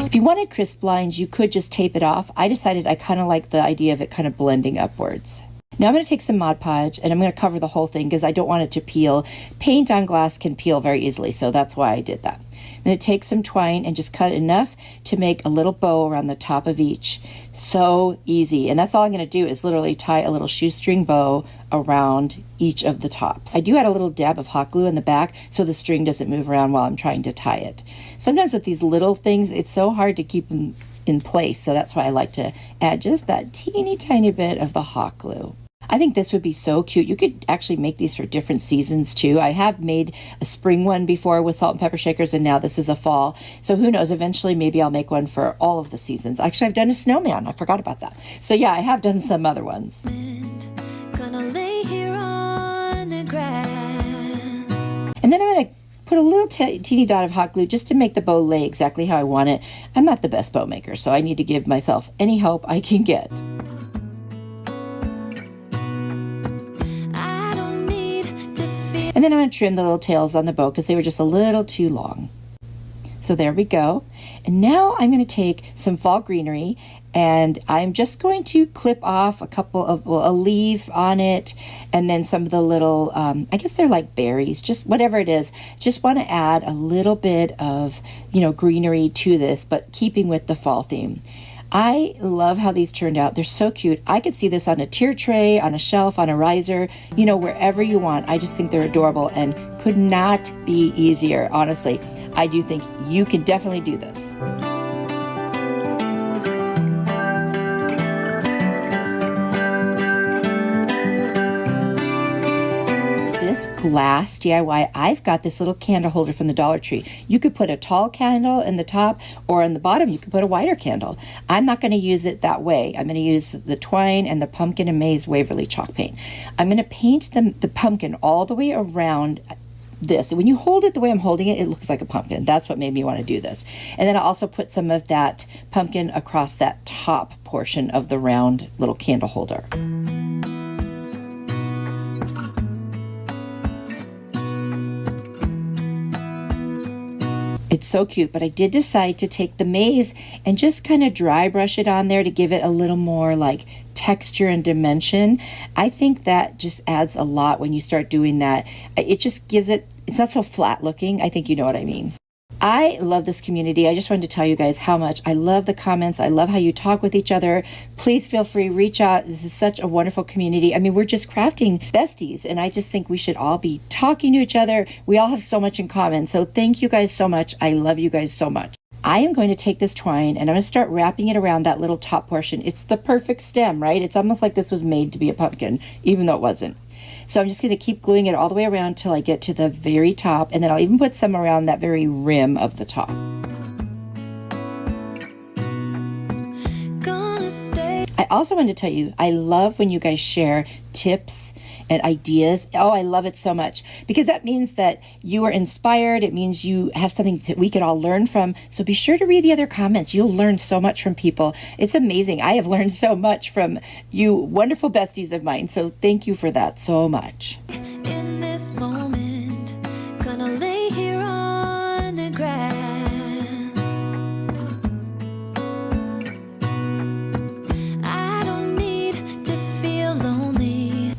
If you wanted crisp lines, you could just tape it off. I decided I kind of like the idea of it kind of blending upwards. Now I'm going to take some Mod Podge and I'm going to cover the whole thing because I don't want it to peel. Paint on glass can peel very easily, so that's why I did that. I'm going to take some twine and just cut enough to make a little bow around the top of each. So easy. And that's all I'm going to do is literally tie a little shoestring bow around each of the tops. I do add a little dab of hot glue in the back so the string doesn't move around while I'm trying to tie it. Sometimes with these little things, it's so hard to keep them in place, so that's why I like to add just that teeny tiny bit of the hot glue. I think this would be so cute. You could actually make these for different seasons too. I have made a spring one before with salt and pepper shakers, and now this is a fall. So who knows, eventually maybe I'll make one for all of the seasons. Actually, I've done a snowman. I forgot about that. So yeah, I have done some other ones. Gonna lay here on the grass. And then I'm going to put a little teeny dot of hot glue just to make the bow lay exactly how I want it. I'm not the best bow maker, so I need to give myself any help I can get. And then I'm going to trim the little tails on the bow because they were just a little too long. So there we go. And now I'm going to take some fall greenery and I'm just going to clip off a couple of, well, a leaf on it, and then some of the little, I guess they're like berries, just whatever it is. Just want to add a little bit of, greenery to this, but keeping with the fall theme. I love how these turned out. They're so cute. I could see this on a tier tray, on a shelf, on a riser, wherever you want. I just think they're adorable and could not be easier, honestly. I do think you can definitely do this. This glass DIY, I've got this little candle holder from the Dollar Tree. You could put a tall candle in the top, or on the bottom you could put a wider candle. I'm not going to use it that way. I'm going to use the twine and the pumpkin and maize Waverly chalk paint. I'm going to paint the pumpkin all the way around this. When you hold it the way I'm holding it, it looks like a pumpkin. That's what made me want to do this. And then I also put some of that pumpkin across that top portion of the round little candle holder. It's so cute, but I did decide to take the maize and just kind of dry brush it on there to give it a little more like texture and dimension. I think that just adds a lot when you start doing that. It just gives it's not so flat looking. I think you know what I mean. I love this community. I just wanted to tell you guys how much I love the comments. I love how you talk with each other. Please feel free, reach out. This is such a wonderful community. I mean, we're just crafting besties, and I just think we should all be talking to each other. We all have so much in common. So thank you guys so much. I love you guys so much. I am going to take this twine and I'm going to start wrapping it around that little top portion. It's the perfect stem, right? It's almost like this was made to be a pumpkin, even though it wasn't. So I'm just going to keep gluing it all the way around till I get to the very top, and then I'll even put some around that very rim of the top. I also wanted to tell you, I love when you guys share tips and ideas. Oh, I love it so much, because that means that you are inspired. It means you have something that we could all learn from. So be sure to read the other comments. You'll learn so much from people. It's amazing. I have learned so much from you wonderful besties of mine. So thank you for that so much. In this moment, gonna lay here on the grass.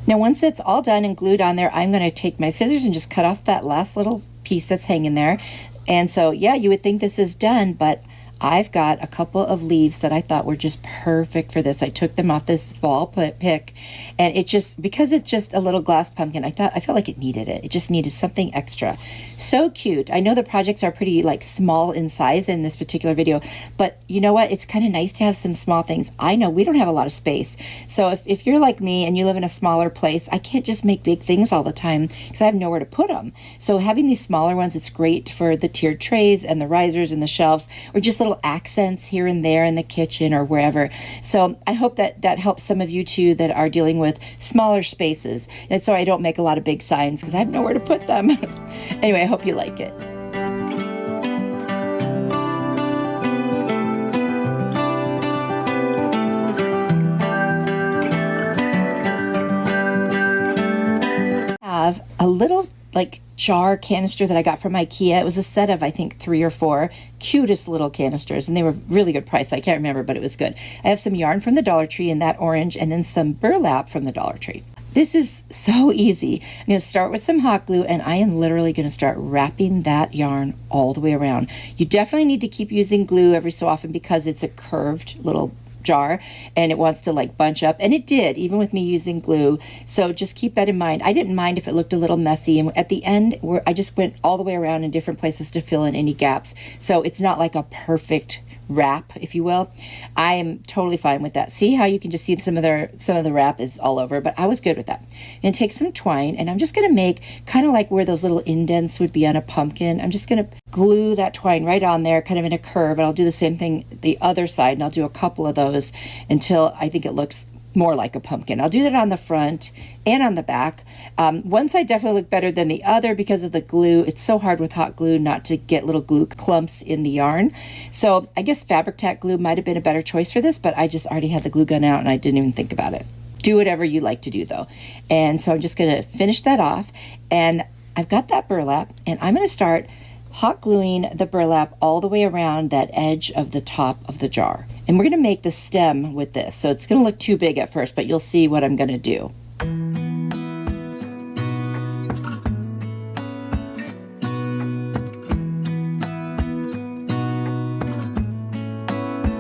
Now, once it's all done and glued on there, I'm going to take my scissors and just cut off that last little piece that's hanging there. And so, yeah, you would think this is done, but I've got a couple of leaves that I thought were just perfect for this. I took them off this fall pick, and it just, because it's just a little glass pumpkin, I felt like it needed it. It just needed something extra. So cute. I know the projects are pretty like small in size in this particular video, but you know what? It's kind of nice to have some small things. I know we don't have a lot of space. So if you're like me and you live in a smaller place, I can't just make big things all the time because I have nowhere to put them. So having these smaller ones, it's great for the tiered trays and the risers and the shelves, or just little accents here and there in the kitchen or wherever. So I hope that helps some of you too that are dealing with smaller spaces. And so I don't make a lot of big signs because I have nowhere to put them. Anyway, I hope you like it. Have a little like jar canister that I got from IKEA. It was a set of, I think, 3 or 4 cutest little canisters, and they were really good price. I can't remember, but it was good. I have some yarn from the Dollar Tree in that orange, and then some burlap from the Dollar Tree. This is so easy. I'm going to start with some hot glue, and I am literally going to start wrapping that yarn all the way around. You definitely need to keep using glue every so often because it's a curved little jar and it wants to like bunch up, and it did even with me using glue. So just keep that in mind. I didn't mind if it looked a little messy, and at the end I just went all the way around in different places to fill in any gaps, so it's not like a perfect wrap, if you will. I am totally fine with that. See how you can just see some of the wrap is all over, but I was good with that. I'm going to take some twine, and I'm just going to make kind of like where those little indents would be on a pumpkin. I'm just going to glue that twine right on there, kind of in a curve, and I'll do the same thing the other side, and I'll do a couple of those until I think it looks more like a pumpkin. I'll do that on the front and on the back. One side definitely looked better than the other because of the glue. It's so hard with hot glue not to get little glue clumps in the yarn. So I guess fabric tack glue might have been a better choice for this, but I just already had the glue gun out and I didn't even think about it. Do whatever you like to do though. And so I'm just going to finish that off, and I've got that burlap, and I'm going to start hot gluing the burlap all the way around that edge of the top of the jar. And we're going to make the stem with this. So it's going to look too big at first, but you'll see what I'm going to do.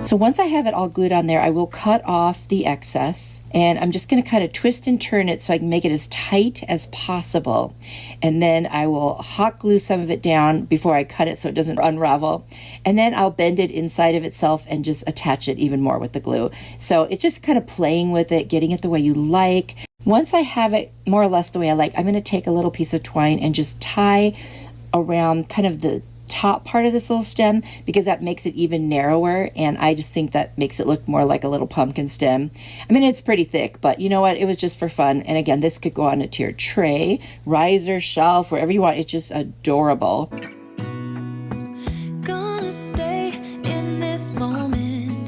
So once I have it all glued on there, I will cut off the excess, and I'm just going to kind of twist and turn it so I can make it as tight as possible. And then I will hot glue some of it down before I cut it so it doesn't unravel. And then I'll bend it inside of itself and just attach it even more with the glue. So it's just kind of playing with it, getting it the way you like. Once I have it more or less the way I like, I'm going to take a little piece of twine and just tie around kind of the top part of this little stem, because that makes it even narrower, and I just think that makes it look more like a little pumpkin stem. I mean, it's pretty thick, but you know what, it was just for fun. And again, this could go on a tiered tray, riser, shelf, wherever you want. It's just adorable. Gonna stay in this moment.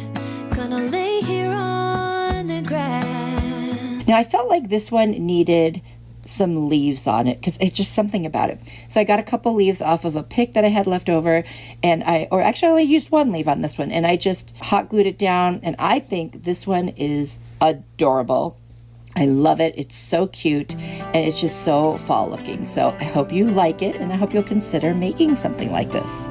Gonna lay here on the grass. Now I felt like this one needed some leaves on it because it's just something about it. So I got a couple leaves off of a pick that I had left over, and I only used one leaf on this one, and I just hot glued it down, and I think this one is adorable. I love it. It's so cute, and it's just so fall looking. So I hope you like it, and I hope you'll consider making something like this.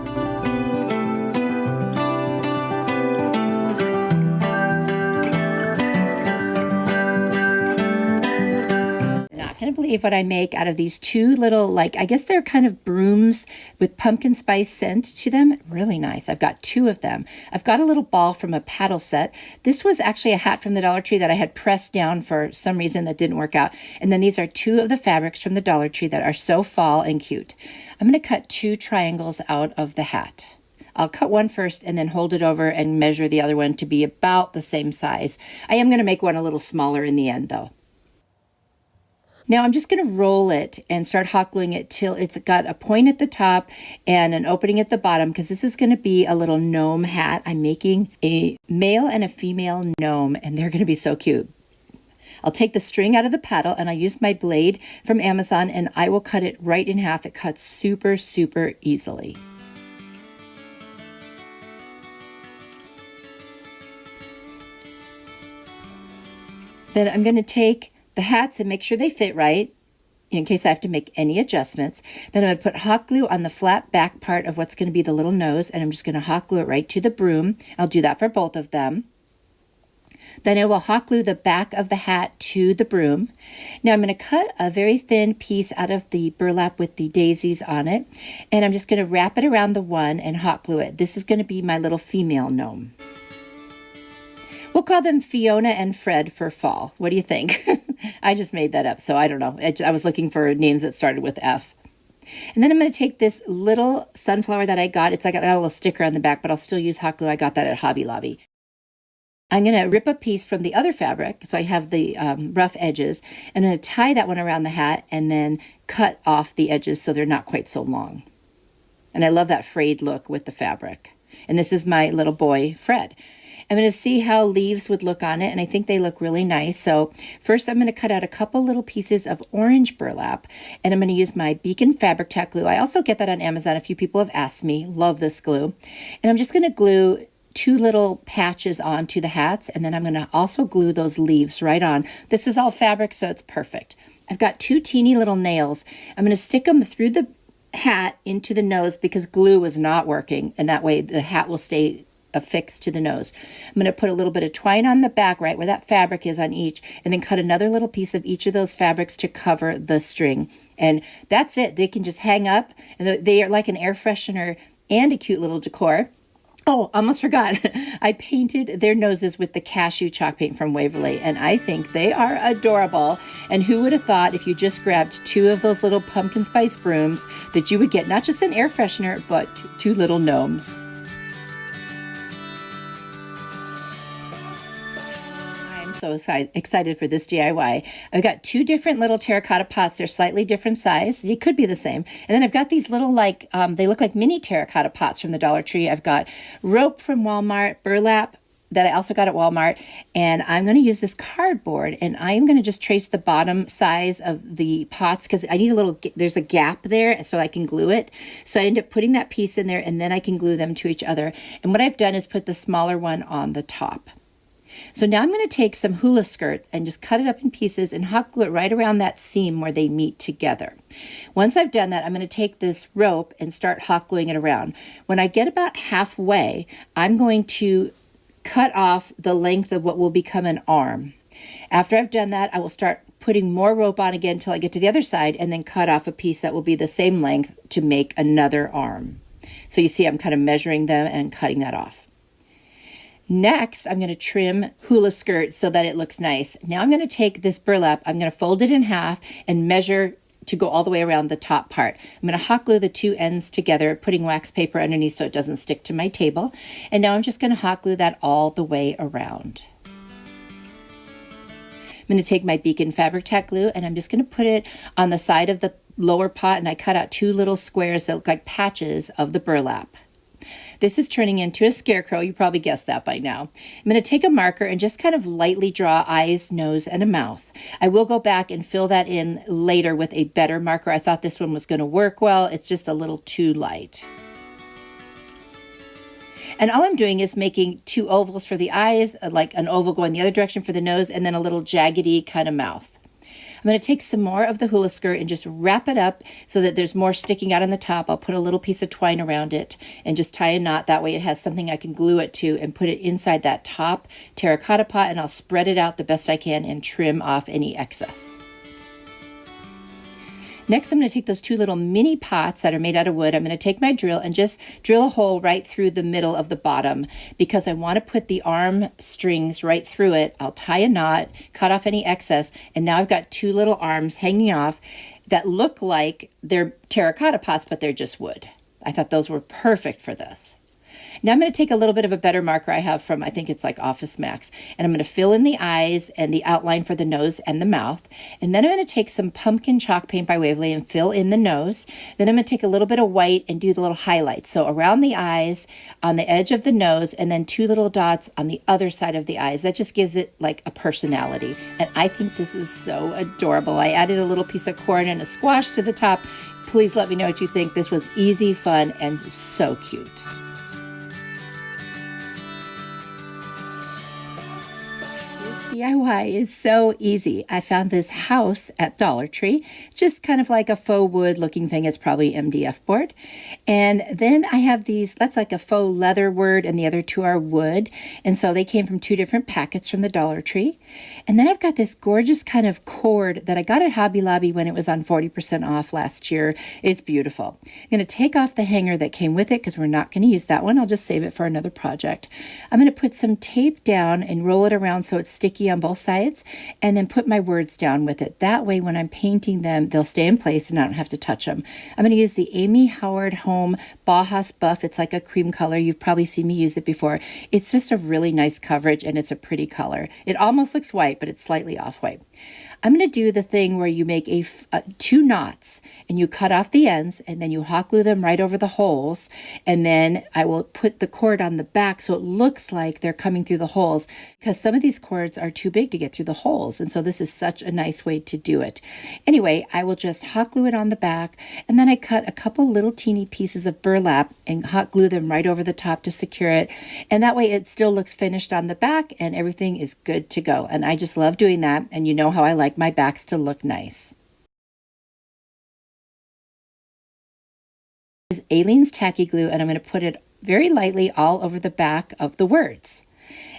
Can't believe what I make out of these two little, like, I guess they're kind of brooms with pumpkin spice scent to them. Really nice. I've got 2 of them. I've got a little ball from a paddle set. This was actually a hat from the Dollar Tree that I had pressed down for some reason that didn't work out. And then these are 2 of the fabrics from the Dollar Tree that are so fall and cute. I'm going to cut 2 triangles out of the hat. I'll cut one first and then hold it over and measure the other one to be about the same size. I am going to make one a little smaller in the end though. Now I'm just going to roll it and start hot gluing it till it's got a point at the top and an opening at the bottom, because this is going to be a little gnome hat. I'm making a male and a female gnome, and they're going to be so cute. I'll take the string out of the paddle, and I use my blade from Amazon, and I will cut it right in half. It cuts super, super easily. Then I'm going to take the hats and make sure they fit right in case I have to make any adjustments. Then I'm going to put hot glue on the flat back part of what's going to be the little nose, and I'm just going to hot glue it right to the broom. I'll do that for both of them. Then I will hot glue the back of the hat to the broom. Now I'm going to cut a very thin piece out of the burlap with the daisies on it, and I'm just going to wrap it around the one and hot glue it. This is going to be my little female gnome. We'll call them Fiona and Fred for fall. What do you think? I just made that up, so I don't know. I was looking for names that started with F. And then I'm going to take this little sunflower that I got. It's like I got a little sticker on the back, but I'll still use hot glue. I got that at Hobby Lobby. I'm going to rip a piece from the other fabric, so I have the rough edges, and I'm going to tie that one around the hat and then cut off the edges so they're not quite so long. And I love that frayed look with the fabric. And this is my little boy, Fred. I'm going to see how leaves would look on it, and I think they look really nice. So first I'm going to cut out a couple little pieces of orange burlap, and I'm going to use my Beacon Fabric Tack glue. I also get that on Amazon. A few people have asked me. Love this glue. And I'm just going to glue 2 little patches onto the hats, and then I'm going to also glue those leaves right on. This is all fabric, so it's perfect. I've got 2 teeny little nails. I'm going to stick them through the hat into the nose because glue was not working, and that way the hat will stay affixed to the nose. I'm going to put a little bit of twine on the back right where that fabric is on each, and then cut another little piece of each of those fabrics to cover the string. And that's it. They can just hang up, and they are like an air freshener and a cute little decor. Oh, almost forgot. I painted their noses with the cashew chalk paint from Waverly, and I think they are adorable. And who would have thought if you just grabbed 2 of those little pumpkin spice brooms that you would get not just an air freshener, but 2 little gnomes. So excited for this DIY. I've got 2 different little terracotta pots. They're slightly different size. They could be the same. And then I've got these little they look like mini terracotta pots from the Dollar Tree. I've got rope from Walmart, burlap that I also got at Walmart, and I'm going to use this cardboard, and I'm going to just trace the bottom size of the pots because I need there's a gap there so I can glue it. So I end up putting that piece in there, and then I can glue them to each other. And what I've done is put the smaller one on the top. So now I'm going to take some hula skirts and just cut it up in pieces and hot glue it right around that seam where they meet together. Once I've done that, I'm going to take this rope and start hot gluing it around. When I get about halfway, I'm going to cut off the length of what will become an arm. After I've done that, I will start putting more rope on again until I get to the other side and then cut off a piece that will be the same length to make another arm. So you see I'm kind of measuring them and cutting that off. Next, I'm going to trim hula skirt so that it looks nice. Now I'm going to take this burlap, I'm going to fold it in half and measure to go all the way around the top part. I'm going to hot glue the 2 ends together, putting wax paper underneath so it doesn't stick to my table. And now I'm just going to hot glue that all the way around. I'm going to take my Beacon Fabric Tack glue and I'm just going to put it on the side of the lower pot, and I cut out 2 little squares that look like patches of the burlap. This is turning into a scarecrow. You probably guessed that by now. I'm going to take a marker and just kind of lightly draw eyes, nose, and a mouth. I will go back and fill that in later with a better marker. I thought this one was going to work well. It's just a little too light. And all I'm doing is making 2 ovals for the eyes, like an oval going the other direction for the nose, and then a little jaggedy kind of mouth. I'm going to take some more of the hula skirt and just wrap it up so that there's more sticking out on the top. I'll put a little piece of twine around it and just tie a knot. That way it has something I can glue it to and put it inside that top terracotta pot, and I'll spread it out the best I can and trim off any excess. Next, I'm going to take those 2 little mini pots that are made out of wood. I'm going to take my drill and just drill a hole right through the middle of the bottom because I want to put the arm strings right through it. I'll tie a knot, cut off any excess, and now I've got 2 little arms hanging off that look like they're terracotta pots, but they're just wood. I thought those were perfect for this. Now I'm going to take a little bit of a better marker I have from, I think it's like Office Max, and I'm going to fill in the eyes and the outline for the nose and the mouth. And then I'm going to take some pumpkin chalk paint by Waverly and fill in the nose. Then I'm going to take a little bit of white and do the little highlights. So around the eyes, on the edge of the nose, and then 2 little dots on the other side of the eyes. That just gives it like a personality. And I think this is so adorable. I added a little piece of corn and a squash to the top. Please let me know what you think. This was easy, fun, and so cute. DIY is so easy. I found this house at Dollar Tree, just kind of like a faux wood looking thing. It's probably MDF board. And then I have these, that's like a faux leather word, and the other two are wood. And so they came from two different packets from the Dollar Tree. And then I've got this gorgeous kind of cord that I got at Hobby Lobby when it was on 40% off last year. It's beautiful. I'm going to take off the hanger that came with it because we're not going to use that one. I'll just save it for another project. I'm going to put some tape down and roll it around so it's sticky on both sides, and then put my words down with it. That way when I'm painting them, they'll stay in place and I don't have to touch them. I'm going to use the Amy Howard Home Bauhaus Buff. It's like a cream color. You've probably seen me use it before. It's just a really nice coverage and it's a pretty color. It almost looks white, but it's slightly off-white. I'm going to do the thing where you make two knots and you cut off the ends and then you hot glue them right over the holes. And then I will put the cord on the back so it looks like they're coming through the holes, because some of these cords are too big to get through the holes. And so this is such a nice way to do it. Anyway, I will just hot glue it on the back, and then I cut a couple little teeny pieces of burlap and hot glue them right over the top to secure it. And that way it still looks finished on the back and everything is good to go. And I just love doing that. And you know how I like my backs to look nice. This is Aleene's tacky glue, and I'm going to put it very lightly all over the back of the words.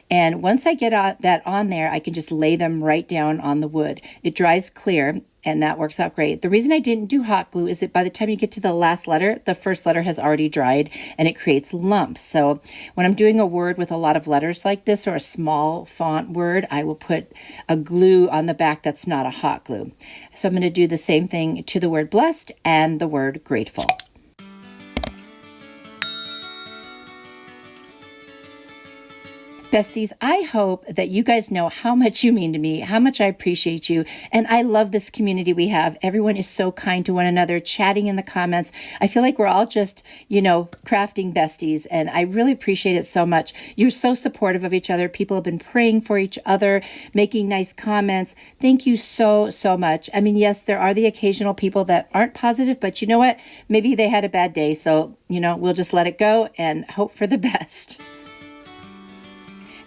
And once I get that on there, I can just lay them right down on the wood. It dries clear, and that works out great. The reason I didn't do hot glue is that by the time you get to the last letter, the first letter has already dried and it creates lumps. So when I'm doing a word with a lot of letters like this, or a small font word, I will put a glue on the back that's not a hot glue. So I'm going to do the same thing to the word blessed and the word grateful. Besties, I hope that you guys know how much you mean to me, how much I appreciate you, and I love this community we have. Everyone is so kind to one another, chatting in the comments. I feel like we're all just, crafting besties, and I really appreciate it so much. You're so supportive of each other. People have been praying for each other, making nice comments. Thank you so, so much. I mean, yes, there are the occasional people that aren't positive, but you know what? Maybe they had a bad day, so, we'll just let it go and hope for the best.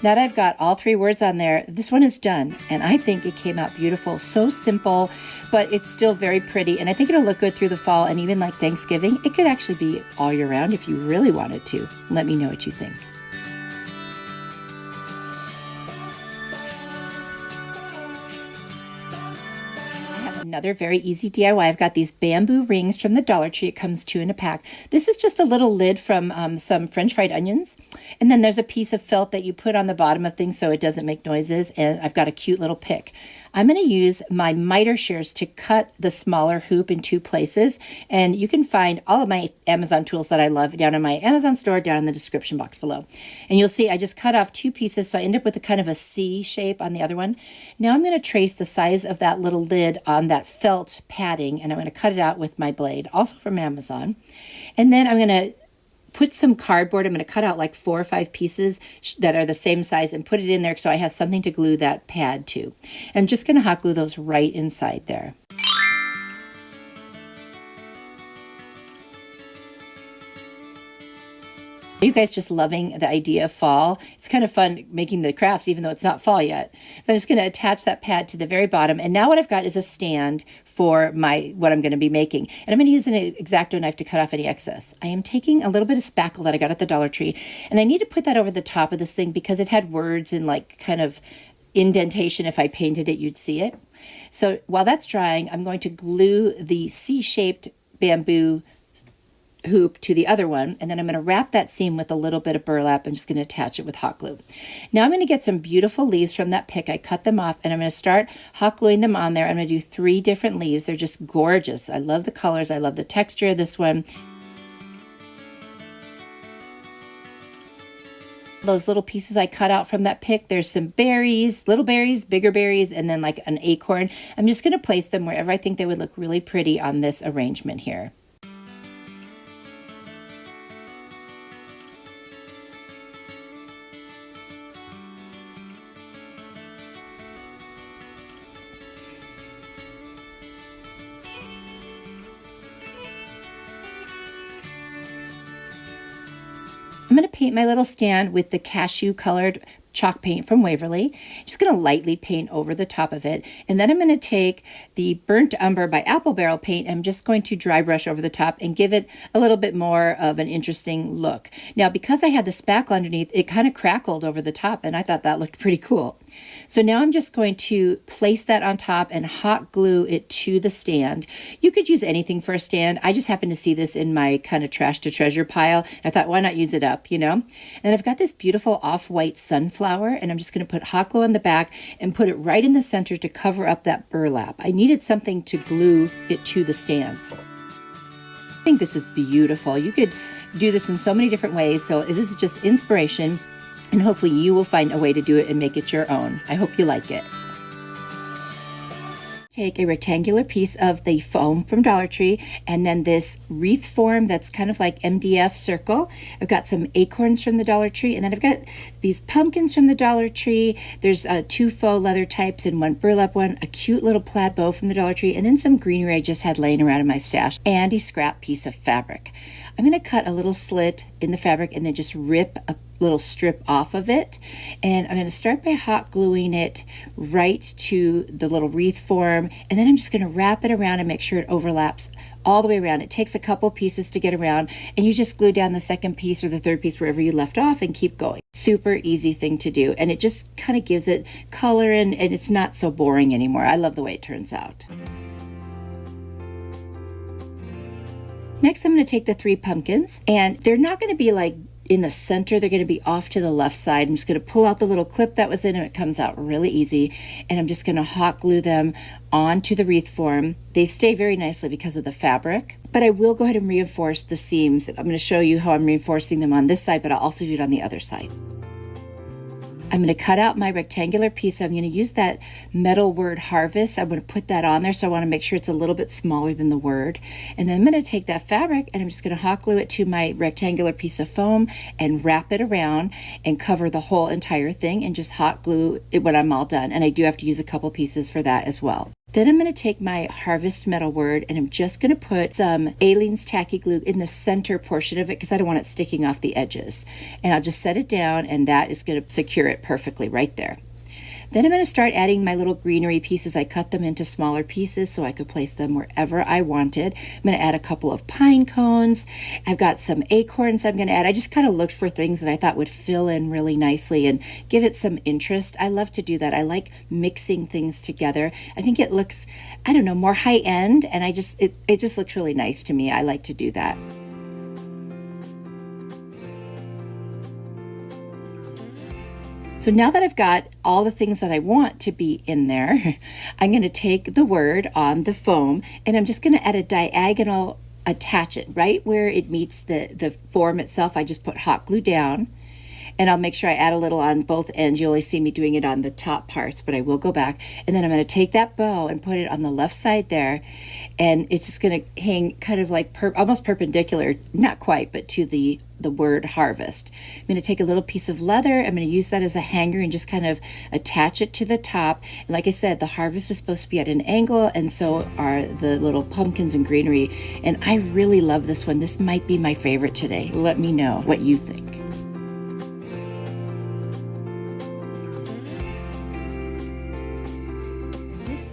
Now that I've got all three words on there, this one is done, and I think it came out beautiful. So simple, but it's still very pretty, and I think it'll look good through the fall, and even like Thanksgiving. It could actually be all year round if you really wanted to. Let me know what you think. Another very easy DIY. I've got these bamboo rings from the Dollar Tree. It comes two in a pack. This is just a little lid from some French fried onions. And then there's a piece of felt that you put on the bottom of things so it doesn't make noises. And I've got a cute little pick. I'm going to use my miter shears to cut the smaller hoop in two places. And you can find all of my Amazon tools that I love down in my Amazon store, down in the description box below. And you'll see I just cut off two pieces, so I end up with a kind of a C shape on the other one. Now I'm going to trace the size of that little lid on that felt padding, and I'm going to cut it out with my blade, also from Amazon. And then I'm going to put some cardboard. I'm going to cut out like 4 or 5 pieces that are the same size and put it in there so I have something to glue that pad to. I'm just going to hot glue those right inside there. Are you guys just loving the idea of fall? It's kind of fun making the crafts even though it's not fall yet. So I'm just going to attach that pad to the very bottom. And now what I've got is a stand for what I'm going to be making. And I'm going to use an X-Acto knife to cut off any excess. I am taking a little bit of spackle that I got at the Dollar Tree, and I need to put that over the top of this thing because it had words and like kind of indentation. If I painted it, you'd see it. So while that's drying, I'm going to glue the C-shaped bamboo hoop to the other one, and then I'm going to wrap that seam with a little bit of burlap. I'm just going to attach it with hot glue. Now I'm going to get some beautiful leaves from that pick. I cut them off, and I'm going to start hot gluing them on there. I'm going to do 3 different leaves. They're just gorgeous. I love the colors. I love the texture of this one. Those little pieces I cut out from that pick, there's some berries, little berries, bigger berries, and then like an acorn. I'm just going to place them wherever I think they would look really pretty on this arrangement here. I'm going to paint my little stand with the cashew colored chalk paint from Waverly. Just going to lightly paint over the top of it. And then I'm going to take the Burnt Umber by Apple Barrel paint. I'm just going to dry brush over the top and give it a little bit more of an interesting look. Now, because I had the spackle underneath, it kind of crackled over the top, and I thought that looked pretty cool. So now I'm just going to place that on top and hot glue it to the stand. You could use anything for a stand. I just happened to see this in my kind of trash to treasure pile. I thought, why not use it up, you know? And I've got this beautiful off-white sunflower, and I'm just going to put hot glue on the back and put it right in the center to cover up that burlap. I needed something to glue it to the stand. I think this is beautiful. You could do this in so many different ways. So this is just inspiration. And hopefully you will find a way to do it and make it your own. I hope you like it. Take a rectangular piece of the foam from Dollar Tree and then this wreath form that's kind of like MDF circle. I've got some acorns from the Dollar Tree, and then I've got these pumpkins from the Dollar Tree. There's 2 faux leather types and 1 burlap one, a cute little plaid bow from the Dollar Tree, and then some greenery I just had laying around in my stash, and a scrap piece of fabric. I'm going to cut a little slit in the fabric and then just rip a little strip off of it. And I'm going to start by hot gluing it right to the little wreath form. And then I'm just going to wrap it around and make sure it overlaps all the way around. It takes a couple pieces to get around, and you just glue down the second piece or the third piece wherever you left off and keep going. Super easy thing to do. And it just kind of gives it color, and it's not so boring anymore. I love the way it turns out. Next, I'm going to take the 3 pumpkins, and they're not going to be like in the center. They're going to be off to the left side. I'm just going to pull out the little clip that was in it. It comes out really easy, and I'm just going to hot glue them onto the wreath form. They stay very nicely because of the fabric, but I will go ahead and reinforce the seams. I'm going to show you how I'm reinforcing them on this side, but I'll also do it on the other side. I'm going to cut out my rectangular piece. I'm going to use that metal word harvest. I'm going to put that on there, so I want to make sure it's a little bit smaller than the word. And then I'm going to take that fabric and I'm just going to hot glue it to my rectangular piece of foam and wrap it around and cover the whole entire thing and just hot glue it when I'm all done. And I do have to use a couple pieces for that as well. Then I'm going to take my harvest metal word and I'm just going to put some Aleene's tacky glue in the center portion of it because I don't want it sticking off the edges. And I'll just set it down, and that is going to secure it perfectly right there. Then I'm going to start adding my little greenery pieces. I cut them into smaller pieces so I could place them wherever I wanted. I'm going to add a couple of pine cones. I've got some acorns I'm going to add. I just kind of looked for things that I thought would fill in really nicely and give it some interest. I love to do that. I like mixing things together. I think it looks, I don't know, more high end, and it just looks really nice to me. I like to do that. So now that I've got all the things that I want to be in there, I'm going to take the word on the foam and I'm just going to add a diagonal, attach it right where it meets the form itself. I just put hot glue down, and I'll make sure I add a little on both ends. You only see me doing it on the top parts, but I will go back. And then I'm going to take that bow and put it on the left side there, and it's just going to hang kind of like almost perpendicular, not quite, but to the word harvest. I'm going to take a little piece of leather. I'm going to use that as a hanger and just kind of attach it to the top. And like I said, the harvest is supposed to be at an angle, and so are the little pumpkins and greenery. And I really love this one. This might be my favorite today. Let me know what you think.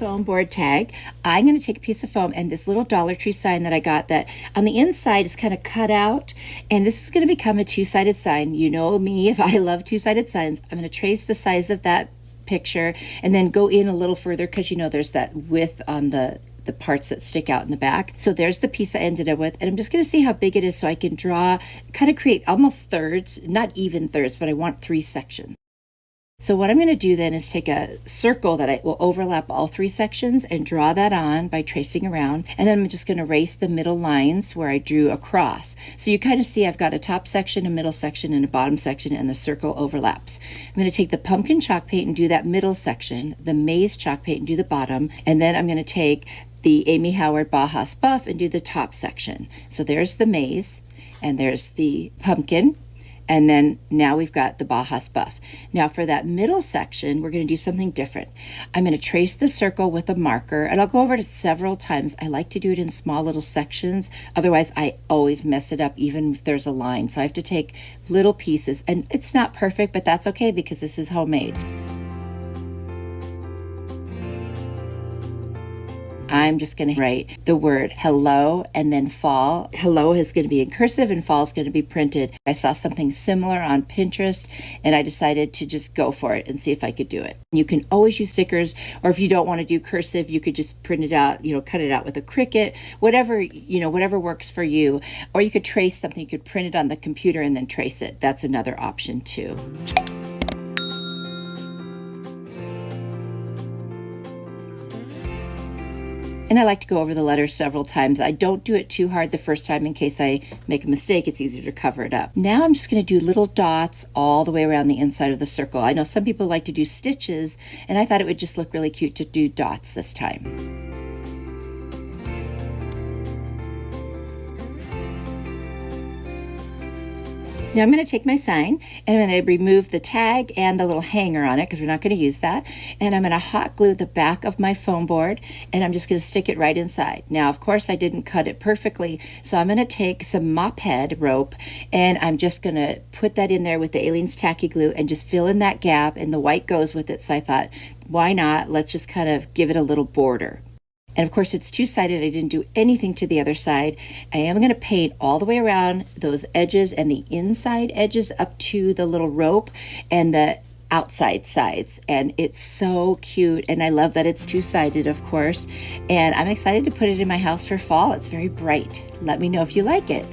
Foam board tag, I'm going to take a piece of foam and this little Dollar Tree sign that I got that on the inside is kind of cut out, and this is going to become a 2-sided sign. You know me, if I love 2-sided signs. I'm going to trace the size of that picture and then go in a little further because you know there's that width on the parts that stick out in the back. So there's the piece I ended up with, and I'm just going to see how big it is so I can draw, kind of create almost thirds, not even thirds, but I want 3 sections. So what I'm going to do then is take a circle that I will overlap all 3 sections and draw that on by tracing around. And then I'm just going to erase the middle lines where I drew across. So you kind of see I've got a top section, a middle section, and a bottom section, and the circle overlaps. I'm going to take the pumpkin chalk paint and do that middle section, the maize chalk paint and do the bottom, and then I'm going to take the Amy Howard Bajas buff and do the top section. So there's the maize, and there's the pumpkin, And then now we've got the Bajas buff. Now for that middle section, we're going to do something different. I'm going to trace the circle with a marker, and I'll go over it several times. I like to do it in small little sections. Otherwise, I always mess it up, even if there's a line. So I have to take little pieces, and it's not perfect, but that's okay because this is homemade. I'm just going to write the word hello and then fall. Hello is going to be in cursive and fall is going to be printed. I saw something similar on Pinterest and I decided to just go for it and see if I could do it. You can always use stickers, or if you don't want to do cursive, you could just print it out, cut it out with a Cricut, whatever works for you. Or you could trace something, you could print it on the computer and then trace it. That's another option too. And I like to go over the letters several times. I don't do it too hard the first time in case I make a mistake. It's easier to cover it up. Now I'm just going to do little dots all the way around the inside of the circle. I know some people like to do stitches, and I thought it would just look really cute to do dots this time. Now I'm going to take my sign and I'm going to remove the tag and the little hanger on it because we're not going to use that. And I'm going to hot glue the back of my foam board and I'm just going to stick it right inside. Now, of course, I didn't cut it perfectly, so I'm going to take some mop head rope and I'm just going to put that in there with the Aleene's tacky glue and just fill in that gap, and the white goes with it. So I thought, why not? Let's just kind of give it a little border. And of course, it's two-sided. I didn't do anything to the other side. I am going to paint all the way around those edges and the inside edges up to the little rope and the outside sides. And it's so cute. And I love that it's two-sided, of course. And I'm excited to put it in my house for fall. It's very bright. Let me know if you like it.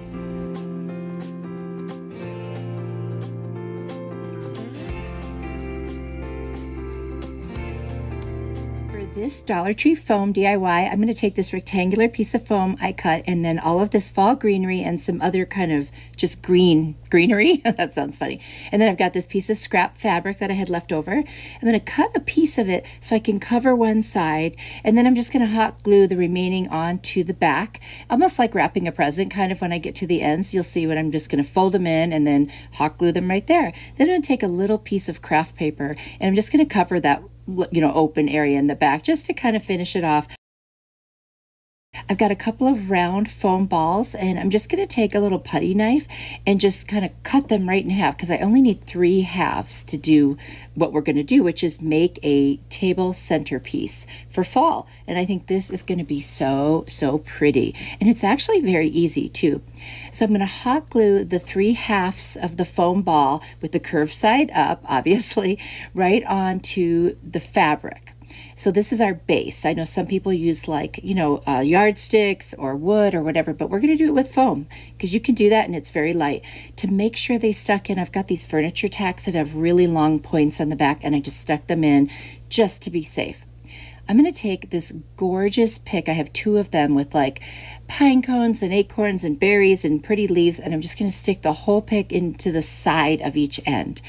This Dollar Tree foam DIY, I'm going to take this rectangular piece of foam I cut and then all of this fall greenery and some other kind of just greenery. That sounds funny. And then I've got this piece of scrap fabric that I had left over. I'm going to cut a piece of it so I can cover one side, and then I'm just going to hot glue the remaining onto the back, almost like wrapping a present kind of. When I get to the ends, you'll see what I'm just going to fold them in and then hot glue them right there. Then I'm going to take a little piece of craft paper and I'm just going to cover that open area in the back just to kind of finish it off. I've got a couple of round foam balls and I'm just going to take a little putty knife and just kind of cut them right in half because I only need 3 halves to do what we're going to do, which is make a table centerpiece for fall. And I think this is going to be so pretty. And it's actually very easy too. So I'm going to hot glue the 3 halves of the foam ball with the curved side up, obviously, right onto the fabric. So this is our base. I know some people use yardsticks or wood or whatever, but we're going to do it with foam because you can do that and it's very light. To make sure they stuck in, I've got these furniture tacks that have really long points on the back and I just stuck them in just to be safe. I'm going to take this gorgeous pick. I have 2 of them with like pine cones and acorns and berries and pretty leaves, and I'm just going to stick the whole pick into the side of each end.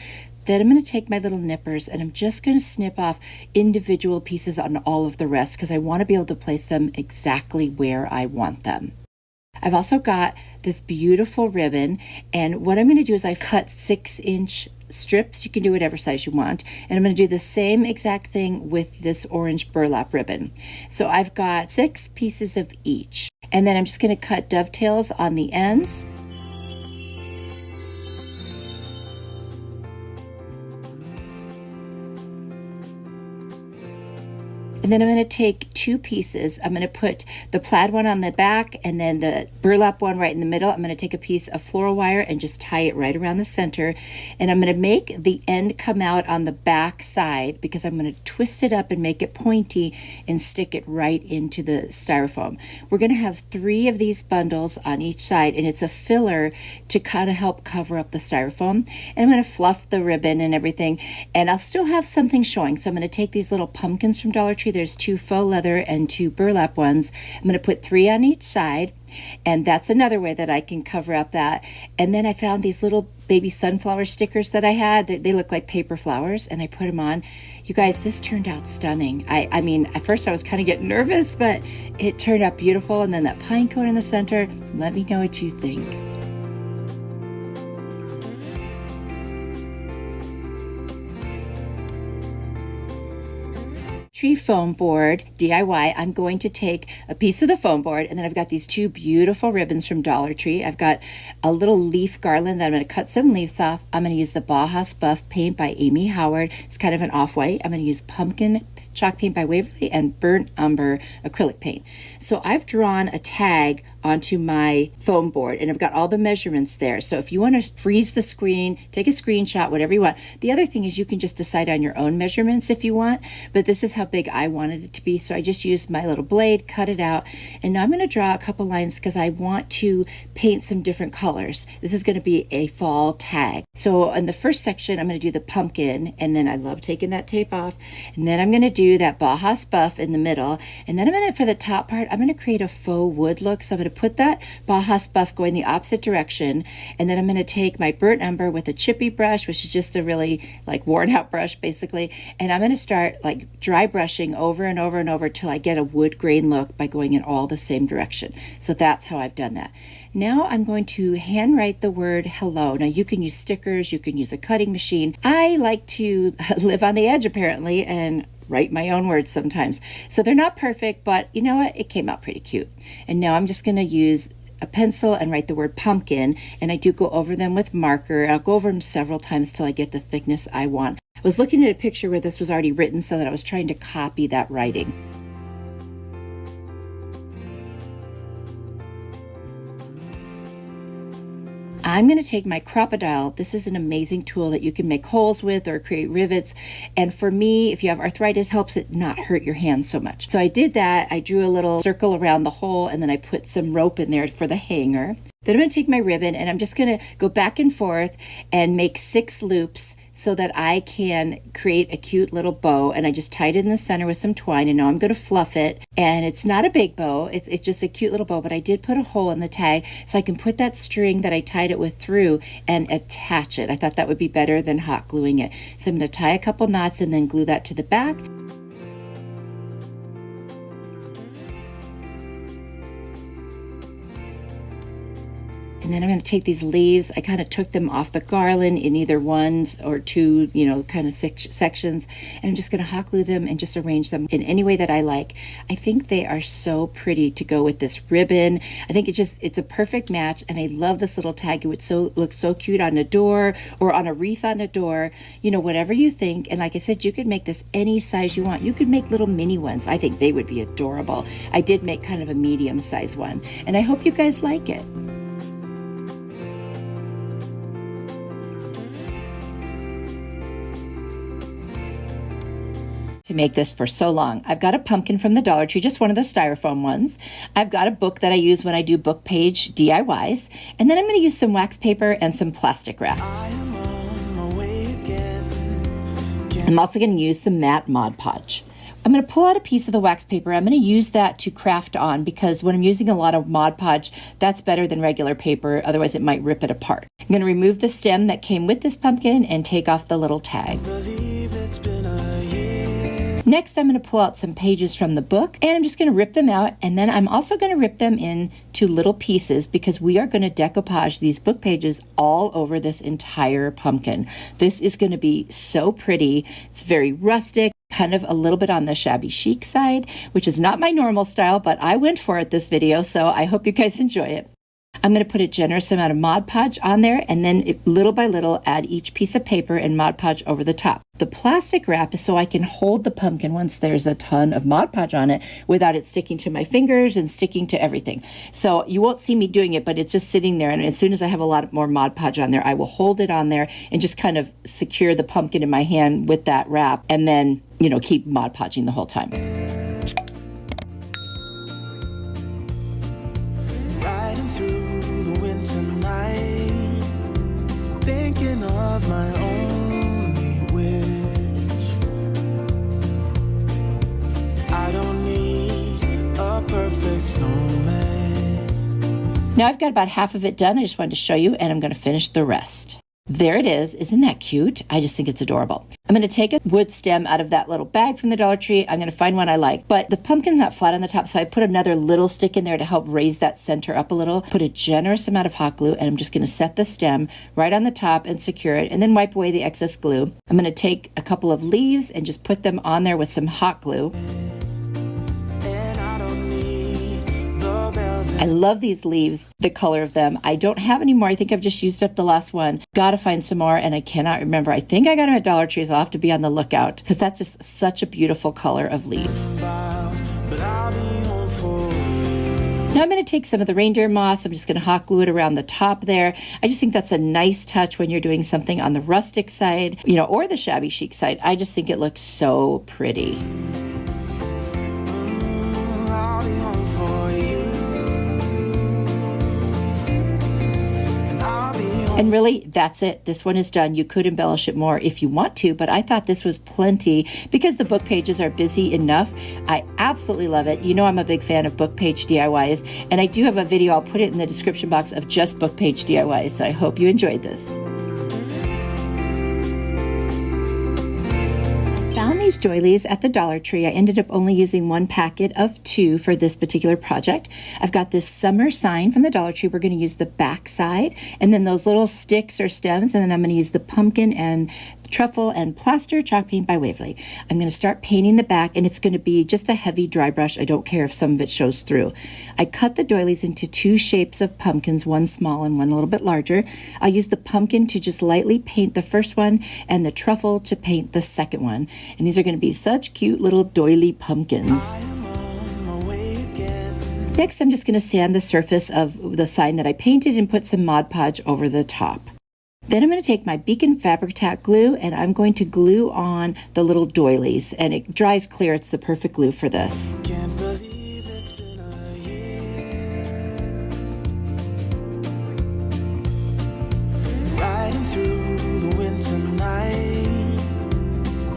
Then I'm going to take my little nippers and I'm just going to snip off individual pieces on all of the rest because I want to be able to place them exactly where I want them. I've also got this beautiful ribbon, and what I'm going to do is I've cut 6-inch strips. You can do whatever size you want, and I'm going to do the same exact thing with this orange burlap ribbon. So I've got 6 pieces of each, and then I'm just going to cut dovetails on the ends. And then I'm going to take 2 pieces. I'm going to put the plaid one on the back and then the burlap one right in the middle. I'm going to take a piece of floral wire and just tie it right around the center. And I'm going to make the end come out on the back side because I'm going to twist it up and make it pointy and stick it right into the styrofoam. We're going to have 3 of these bundles on each side, and it's a filler to kind of help cover up the styrofoam. And I'm going to fluff the ribbon and everything, and I'll still have something showing. So I'm going to take these little pumpkins from Dollar Tree. There's 2 faux leather and 2 burlap ones. I'm going to put 3 on each side, and that's another way that I can cover up that. And then I found these little baby sunflower stickers that I had. They look like paper flowers, and I put them on. You guys, this turned out stunning. I mean, at first I was kind of getting nervous, but it turned out beautiful. And then that pine cone in the center. Let me know what you think. tree foam board DIY. I'm going to take a piece of the foam board, and then I've got these two beautiful ribbons from Dollar Tree. I've got a little leaf garland that I'm going to cut some leaves off. I'm going to use the Baja Buff paint by Amy Howard. It's kind of an off-white. I'm going to use pumpkin chalk paint by Waverly and burnt umber acrylic paint. So I've drawn a tag onto my foam board, and I've got all the measurements there. So if you want to freeze the screen, take a screenshot, whatever you want. The other thing is you can just decide on your own measurements if you want, but this is how big I wanted it to be. So I just used my little blade, cut it out, and now I'm going to draw a couple lines because I want to paint some different colors. This is going to be a fall tag. So in the first section, I'm going to do the pumpkin, and then I love taking that tape off, and then I'm going to do that Baja Buff in the middle, and then I'm going to, for the top part, I'm going to create a faux wood look. So I'm going to put that Baja Buff going the opposite direction, and then I'm going to take my burnt umber with a chippy brush, which is just a really like worn out brush basically, and I'm going to start like dry brushing over and over and over till I get a wood grain look by going in all the same direction. So that's how I've done that. Now I'm going to handwrite the word hello. Now you can use stickers, you can use a cutting machine. I like to live on the edge apparently and write my own words sometimes. So they're not perfect, but you know what? It came out pretty cute. And now I'm just going to use a pencil and write the word pumpkin, and I do go over them with marker. I'll go over them several times till I get the thickness I want. I was looking at a picture where this was already written, so that I was trying to copy that writing. I'm going to take my crocodile. This is an amazing tool that you can make holes with or create rivets. And for me, if you have arthritis, helps it not hurt your hands so much. So I did that. I drew a little circle around the hole, and then I put some rope in there for the hanger. Then I'm going to take my ribbon, and I'm just going to go back and forth and make 6 loops so that I can create a cute little bow. And I just tied it in the center with some twine, and now I'm going to fluff it. And it's not a big bow, it's just a cute little bow, but I did put a hole in the tag so I can put that string that I tied it with through and attach it. I thought that would be better than hot gluing it. So I'm going to tie a couple knots and then glue that to the back. And then I'm going to take these leaves. I kind of took them off the garland in either ones or two, kind of sections. And I'm just going to hot glue them and just arrange them in any way that I like. I think they are so pretty to go with this ribbon. I think it's a perfect match. And I love this little tag. It would look so cute on a door or on a wreath on a door, whatever you think. And like I said, you could make this any size you want. You could make little mini ones. I think they would be adorable. I did make kind of a medium size one. And I hope you guys like it. To make this for so long. I've got a pumpkin from the Dollar Tree, just one of the styrofoam ones. I've got a book that I use when I do book page DIYs. And then I'm going to use some wax paper and some plastic wrap. I'm also going to use some matte Mod Podge. I'm going to pull out a piece of the wax paper. I'm going to use that to craft on because when I'm using a lot of Mod Podge, that's better than regular paper. Otherwise, it might rip it apart. I'm going to remove the stem that came with this pumpkin and take off the little tag. Next, I'm going to pull out some pages from the book, and I'm just going to rip them out, and then I'm also going to rip them into little pieces because we are going to decoupage these book pages all over this entire pumpkin. This is going to be so pretty. It's very rustic, kind of a little bit on the shabby chic side, which is not my normal style, but I went for it this video, so I hope you guys enjoy it. I'm going to put a generous amount of Mod Podge on there, and then little by little add each piece of paper and Mod Podge over the top. The plastic wrap is so I can hold the pumpkin once there's a ton of Mod Podge on it without it sticking to my fingers and sticking to everything. So you won't see me doing it, but it's just sitting there, and as soon as I have a lot more Mod Podge on there, I will hold it on there and just kind of secure the pumpkin in my hand with that wrap, and then, keep Mod Podging the whole time. Thinking of my only wish. I don't need a perfect snowman. Now I've got about half of it done. I just wanted to show you, and I'm going to finish the rest. There it is. Isn't that cute? I just think it's adorable. I'm going to take a wood stem out of that little bag from the Dollar Tree. I'm going to find one I like, but the pumpkin's not flat on the top, so I put another little stick in there to help raise that center up a little. Put a generous amount of hot glue, and I'm just going to set the stem right on the top and secure it, and then wipe away the excess glue. I'm going to take a couple of leaves and just put them on there with some hot glue. I love these leaves, the color of them. I don't have any more. I think I've just used up the last one. Gotta find some more, and I cannot remember. I think I got them at Dollar Tree, so I'll have to be on the lookout because that's just such a beautiful color of leaves. Now I'm going to take some of the reindeer moss. I'm just going to hot glue it around the top there. I just think that's a nice touch when you're doing something on the rustic side, you know, or the shabby chic side. I just think it looks so pretty. And really, that's it. This one is done. You could embellish it more if you want to, but I thought this was plenty because the book pages are busy enough. I absolutely love it. You know I'm a big fan of book page DIYs, and I do have a video, I'll put it in the description box, of just book page DIYs, so I hope you enjoyed this. Found these doilies at the Dollar Tree. I ended up only using one packet of 2 for this particular project. I've got this summer sign from the Dollar Tree. We're going to use the back side, and then those little sticks or stems, and then I'm going to use the pumpkin and truffle and plaster chalk paint by Waverly. I'm going to start painting the back, and it's going to be just a heavy dry brush. I don't care if some of it shows through. I cut the doilies into 2 shapes of pumpkins, one small and one a little bit larger. I'll use the pumpkin to just lightly paint the first one and the truffle to paint the second one. And these are going to be such cute little doily pumpkins. Next, I'm just going to sand the surface of the sign that I painted and put some Mod Podge over the top. Then I'm going to take my Beacon Fabric Tack glue, and I'm going to glue on the little doilies, and it dries clear. It's the perfect glue for this. Can't believe it's been a year. Riding through the winter night.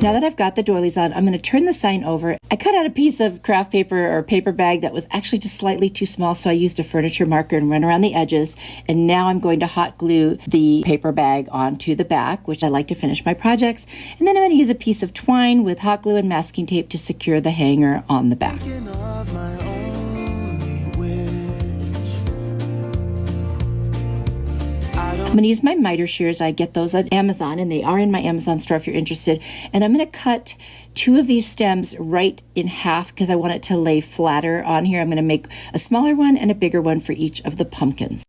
Now that I've got the doilies on, I'm going to turn the sign over. I cut out a piece of craft paper or paper bag that was actually just slightly too small, so I used a furniture marker and went around the edges. And now I'm going to hot glue the paper bag onto the back, which I like to finish my projects. And then I'm going to use a piece of twine with hot glue and masking tape to secure the hanger on the back. Thinking of my only wish. I'm going to use my miter shears. I get those at Amazon, and they are in my Amazon store if you're interested. And I'm going to cut 2 of these stems right in half because I want it to lay flatter on here. I'm going to make a smaller one and a bigger one for each of the pumpkins.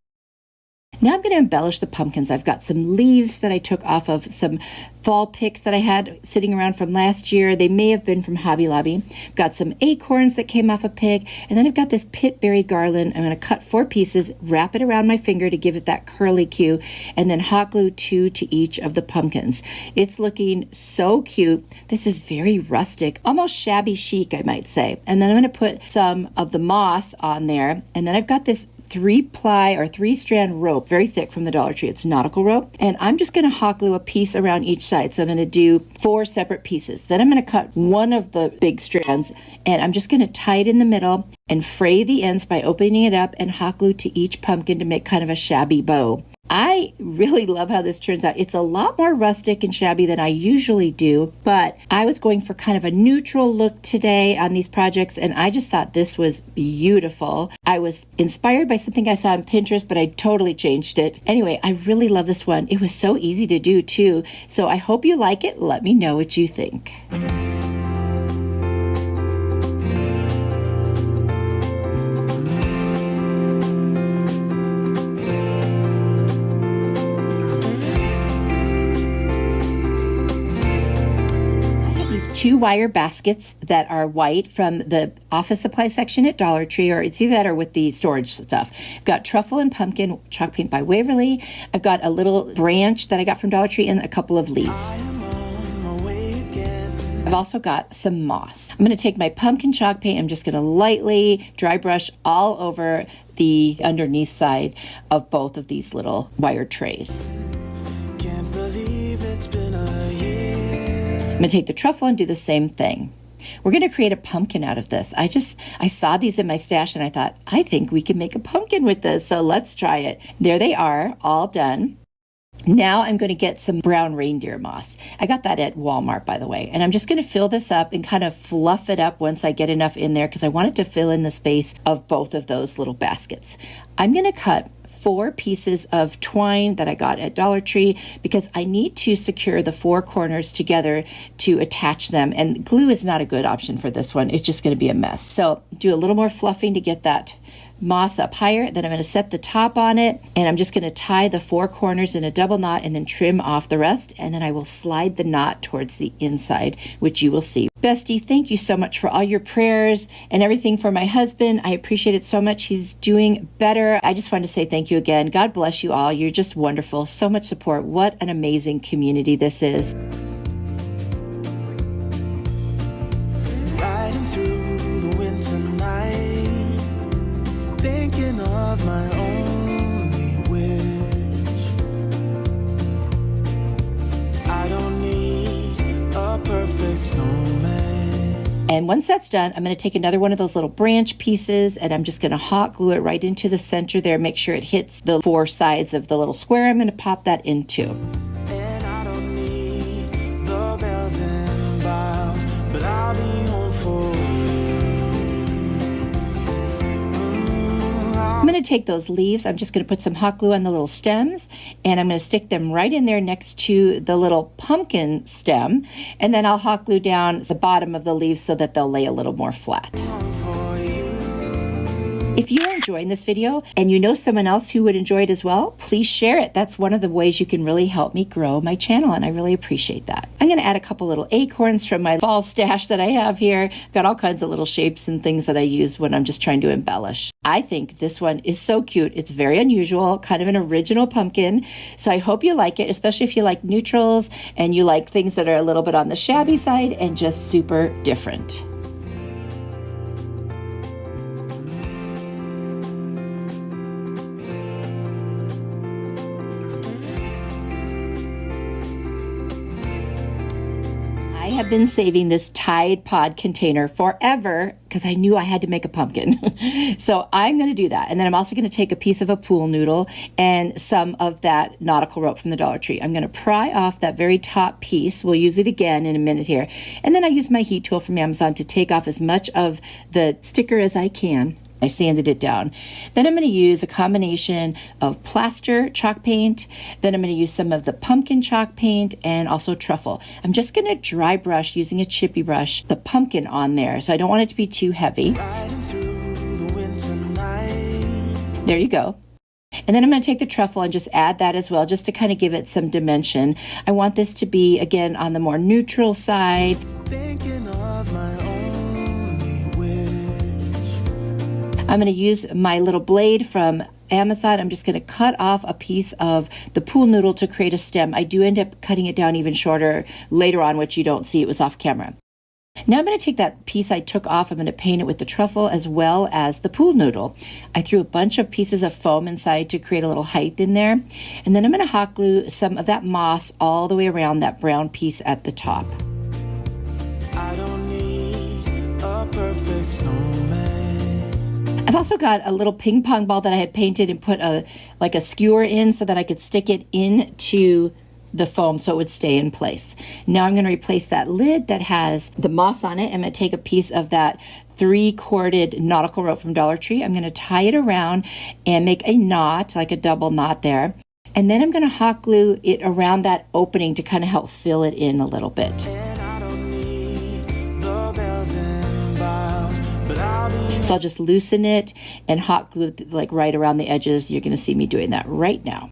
Now I'm going to embellish the pumpkins. I've got some leaves that I took off of some fall pics that I had sitting around from last year. They may have been from Hobby Lobby. I've got some acorns that came off a pig, and then I've got this pitberry garland. I'm going to cut 4 pieces, wrap it around my finger to give it that curly cue, and then hot glue 2 to each of the pumpkins. It's looking so cute. This is very rustic, almost shabby chic, I might say. And then I'm going to put some of the moss on there, and then I've got this 3-ply or 3-strand rope, very thick, from the Dollar Tree. It's nautical rope, and I'm just going to hot glue a piece around each side. So I'm going to do 4 separate pieces. Then I'm going to cut one of the big strands, and I'm just going to tie it in the middle and fray the ends by opening it up and hot glue to each pumpkin to make kind of a shabby bow. I really love how this turns out. It's a lot more rustic and shabby than I usually do, but I was going for kind of a neutral look today on these projects, and I just thought this was beautiful. I was inspired by something I saw on Pinterest, but I totally changed it. Anyway, I really love this one. It was so easy to do too, so I hope you like it. Let me know what you think. Two wire baskets that are white from the office supply section at Dollar Tree, or it's either that or with the storage stuff. I've got truffle and pumpkin chalk paint by Waverly. I've got a little branch that I got from Dollar Tree and a couple of leaves. I've also got some moss. I'm going to take my pumpkin chalk paint. I'm just going to lightly dry brush all over the underneath side of both of these little wire trays. Can't believe it's been a year. I'm going to take the truffle and do the same thing. We're going to create a pumpkin out of this. I saw these in my stash and I thought, I think we can make a pumpkin with this, so let's try it. There they are, all done. Now I'm going to get some brown reindeer moss. I got that at Walmart, by the way. And I'm just going to fill this up and kind of fluff it up once I get enough in there because I want it to fill in the space of both of those little baskets. I'm going to cut 4 pieces of twine that I got at Dollar Tree because I need to secure the 4 corners together to attach them. And glue is not a good option for this one. It's just going to be a mess. So do a little more fluffing to get that moss up higher. Then I'm going to set the top on it, and I'm just going to tie the 4 corners in a double knot and then trim off the rest, and then I will slide the knot towards the inside, which you will see. Bestie, thank you so much for all your prayers and everything for my husband. I appreciate it so much. He's doing better. I just wanted to say thank you again. God bless you all. You're just wonderful. So much support. What an amazing community this is. Riding through the winter night, thinking of my only wish. I don't need a perfect snowman. And once that's done, I'm going to take another one of those little branch pieces and I'm just going to hot glue it right into the center there. Make sure it hits the 4 sides of the little square I'm going to pop that into. And I don't need the bells and boughs, but I'll be home for you. I'm going to take those leaves, I'm just going to put some hot glue on the little stems, and I'm going to stick them right in there next to the little pumpkin stem, and then I'll hot glue down the bottom of the leaves so that they'll lay a little more flat. If you are enjoying this video and you know someone else who would enjoy it as well, please share it. That's one of the ways you can really help me grow my channel, and I really appreciate that. I'm going to add a couple little acorns from my fall stash that I have here. Got all kinds of little shapes and things that I use when I'm just trying to embellish. I think this one is so cute. It's very unusual, kind of an original pumpkin. So I hope you like it, especially if you like neutrals and you like things that are a little bit on the shabby side and just super different. I have been saving this Tide Pod container forever because I knew I had to make a pumpkin. So I'm going to do that. And then I'm also going to take a piece of a pool noodle and some of that nautical rope from the Dollar Tree. I'm going to pry off that very top piece. We'll use it again in a minute here. And then I use my heat tool from Amazon to take off as much of the sticker as I can. I sanded it down. Then I'm going to use a combination of plaster chalk paint. Then I'm going to use some of the pumpkin chalk paint and also truffle. I'm just going to dry brush using a chippy brush the pumpkin on there. So I don't want it to be too heavy. There you go. And then I'm going to take the truffle and just add that as well, just to kind of give it some dimension. I want this to be, again, on the more neutral side. Thinking of my I'm going to use my little blade from Amazon. I'm just going to cut off a piece of the pool noodle to create a stem. I do end up cutting it down even shorter later on, which you don't see. It was off camera. Now I'm going to take that piece I took off. I'm going to paint it with the truffle as well as the pool noodle. I threw a bunch of pieces of foam inside to create a little height in there. And then I'm going to hot glue some of that moss all the way around that brown piece at the top. I don't need a perfect snowman. I've also got a little ping pong ball that I had painted and put a skewer in so that I could stick it into the foam so it would stay in place. Now I'm going to replace that lid that has the moss on it. I'm going to take a piece of that 3-corded nautical rope from Dollar Tree. I'm going to tie it around and make a knot, like a double knot there. And then I'm going to hot glue it around that opening to kind of help fill it in a little bit. So I'll just loosen it and hot glue it like right around the edges. You're going to see me doing that right now.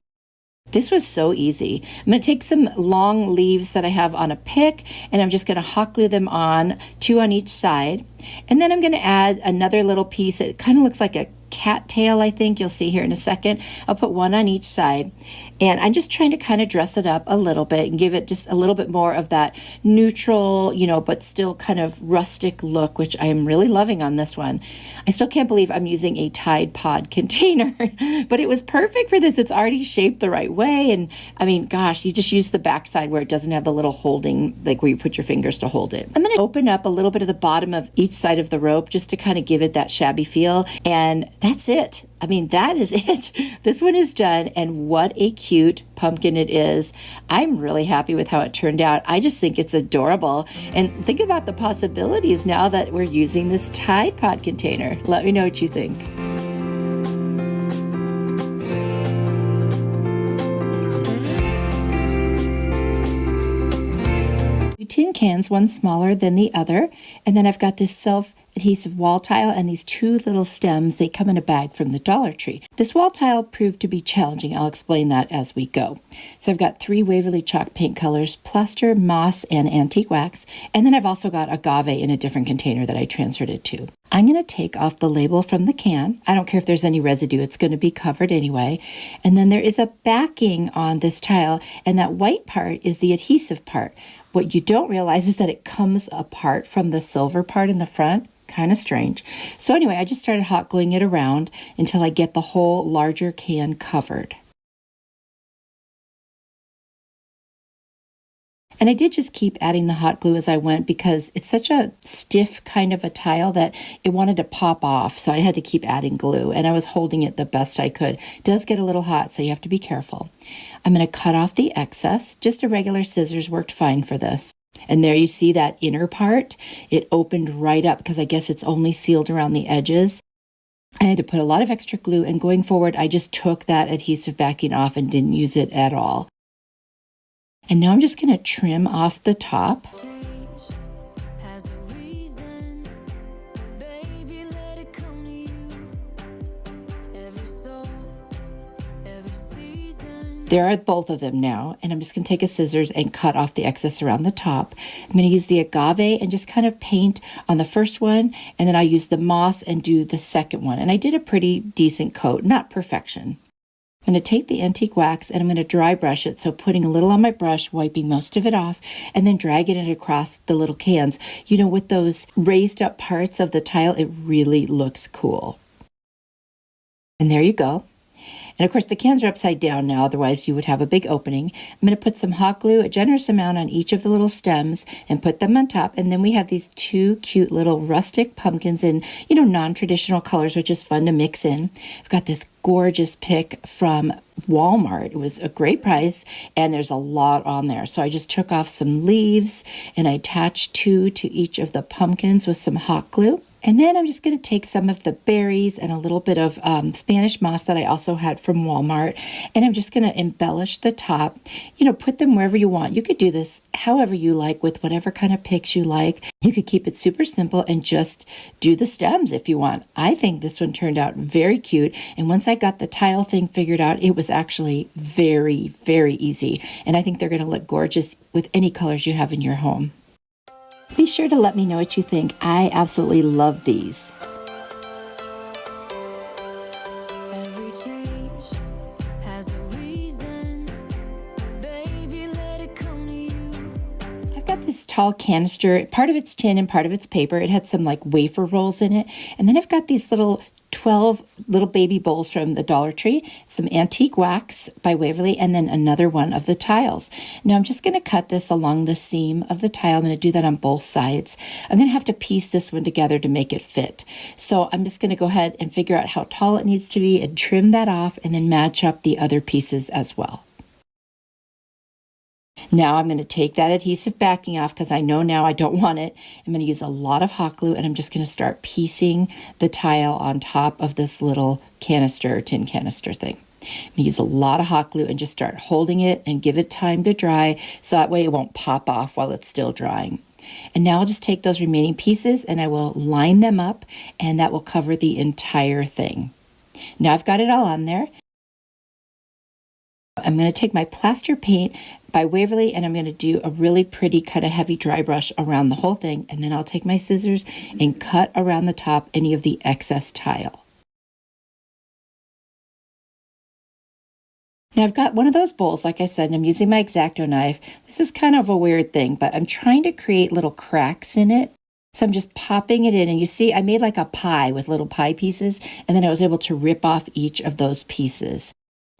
This was so easy. I'm going to take some long leaves that I have on a pick, and I'm just going to hot glue them on, 2 on each side. And then I'm going to add another little piece. It kind of looks like a cat tail, I think. You'll see here in a second. I'll put 1 on each side. And I'm just trying to kind of dress it up a little bit and give it just a little bit more of that neutral, but still kind of rustic look, which I am really loving on this one. I still can't believe I'm using a Tide Pod container, but it was perfect for this. It's already shaped the right way. And I mean, gosh, you just use the back side where it doesn't have the little holding, like where you put your fingers to hold it. I'm going to open up a little bit of the bottom of each side of the rope just to kind of give it that shabby feel. And That's it. I mean, that is it. This one is done, and what a cute pumpkin it is. I'm really happy with how it turned out. I just think it's adorable. And think about the possibilities now that we're using this Tide Pod container. Let me know what you think. Tin cans, one smaller than the other, and then I've got this self-adhesive wall tile and these two little stems. They come in a bag from the Dollar Tree. This wall tile proved to be challenging. I'll explain that as we go. So I've got 3 Waverly chalk paint colors, plaster, moss, and antique wax, and then I've also got agave in a different container that I transferred it to. I'm going to take off the label from the can. I don't care if there's any residue, it's going to be covered anyway. And then there is a backing on this tile, and that white part is the adhesive part. What you don't realize is that it comes apart from the silver part in the front. Kind of strange. So anyway, I just started hot gluing it around until I get the whole larger can covered. And I did just keep adding the hot glue as I went because it's such a stiff kind of a tile that it wanted to pop off. So I had to keep adding glue, and I was holding it the best I could. It does get a little hot, so you have to be careful. I'm going to cut off the excess. Just a regular scissors worked fine for this. And there you see that inner part. It opened right up because I guess it's only sealed around the edges. I had to put a lot of extra glue, and going forward, I just took that adhesive backing off and didn't use it at all. And now I'm just going to trim off the top. There are both of them now, and I'm just going to take a scissors and cut off the excess around the top. I'm going to use the agave and just kind of paint on the first one, and then I'll use the moss and do the second one. And I did a pretty decent coat, not perfection. I'm going to take the antique wax and I'm going to dry brush it, so putting a little on my brush, wiping most of it off, and then dragging it across the little cans. You know, with those raised up parts of the tile, it really looks cool. And there you go. And of course the cans are upside down now, otherwise you would have a big opening. I'm going to put some hot glue, a generous amount on each of the little stems, and put them on top. And then we have these 2 cute little rustic pumpkins in, you know, non-traditional colors, which is fun to mix in. I've got this gorgeous pick from Walmart. It was a great price, and there's a lot on there. So I just took off some leaves and I attached 2 to each of the pumpkins with some hot glue. And then I'm just going to take some of the berries and a little bit of Spanish moss that I also had from Walmart, and I'm just going to embellish the top. You know, put them wherever you want. You could do this however you like with whatever kind of picks you like. You could keep it super simple and just do the stems if you want. I think this one turned out very cute, and once I got the tile thing figured out, it was actually very, very easy. And I think they're going to look gorgeous with any colors you have in your home. Be sure to let me know what you think. I absolutely love these. Every change has a reason. Baby, let it come to you. I've got this tall canister. Part of it's tin and part of it's paper. It had some like wafer rolls in it. And then I've got these little 12 little baby bowls from the Dollar Tree, some antique wax by Waverly, and then another one of the tiles. Now I'm just going to cut this along the seam of the tile. I'm going to do that on both sides. I'm going to have to piece this one together to make it fit. So I'm just going to go ahead and figure out how tall it needs to be and trim that off, and then match up the other pieces as well. Now I'm going to take that adhesive backing off because I know now I don't want it. I'm going to use a lot of hot glue, and I'm just going to start piecing the tile on top of this little canister, tin canister thing. I'm going to use a lot of hot glue and just start holding it and give it time to dry, so that way it won't pop off while it's still drying. And now I'll just take those remaining pieces and I will line them up, and that will cover the entire thing. Now I've got it all on there. I'm going to take my plaster paint by Waverly, and I'm going to do a really pretty kind of heavy dry brush around the whole thing, and then I'll take my scissors and cut around the top any of the excess tile. Now I've got one of those bowls, like I said, and I'm using my X-Acto knife. This is kind of a weird thing, but I'm trying to create little cracks in it. So I'm just popping it in, and you see I made like a pie with little pie pieces, and then I was able to rip off each of those pieces.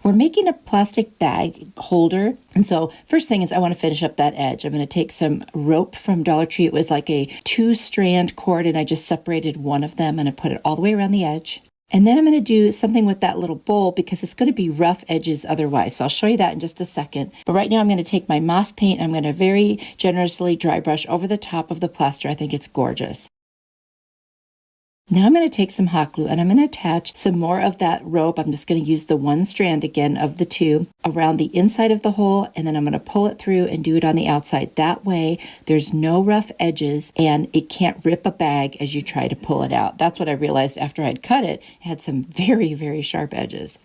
We're making a plastic bag holder, and so first thing is I want to finish up that edge. I'm going to take some rope from Dollar Tree. It was like a 2-strand cord, and I just separated one of them, and I put it all the way around the edge. And then I'm going to do something with that little bowl because it's going to be rough edges otherwise. So I'll show you that in just a second. But right now I'm going to take my moss paint. I'm going to very generously dry brush over the top of the plaster. I think it's gorgeous. Now I'm going to take some hot glue and I'm going to attach some more of that rope. I'm just going to use the one strand again of the two around the inside of the hole, and then I'm going to pull it through and do it on the outside. That way there's no rough edges and it can't rip a bag as you try to pull it out. That's what I realized after I'd cut it. It had some very, very sharp edges.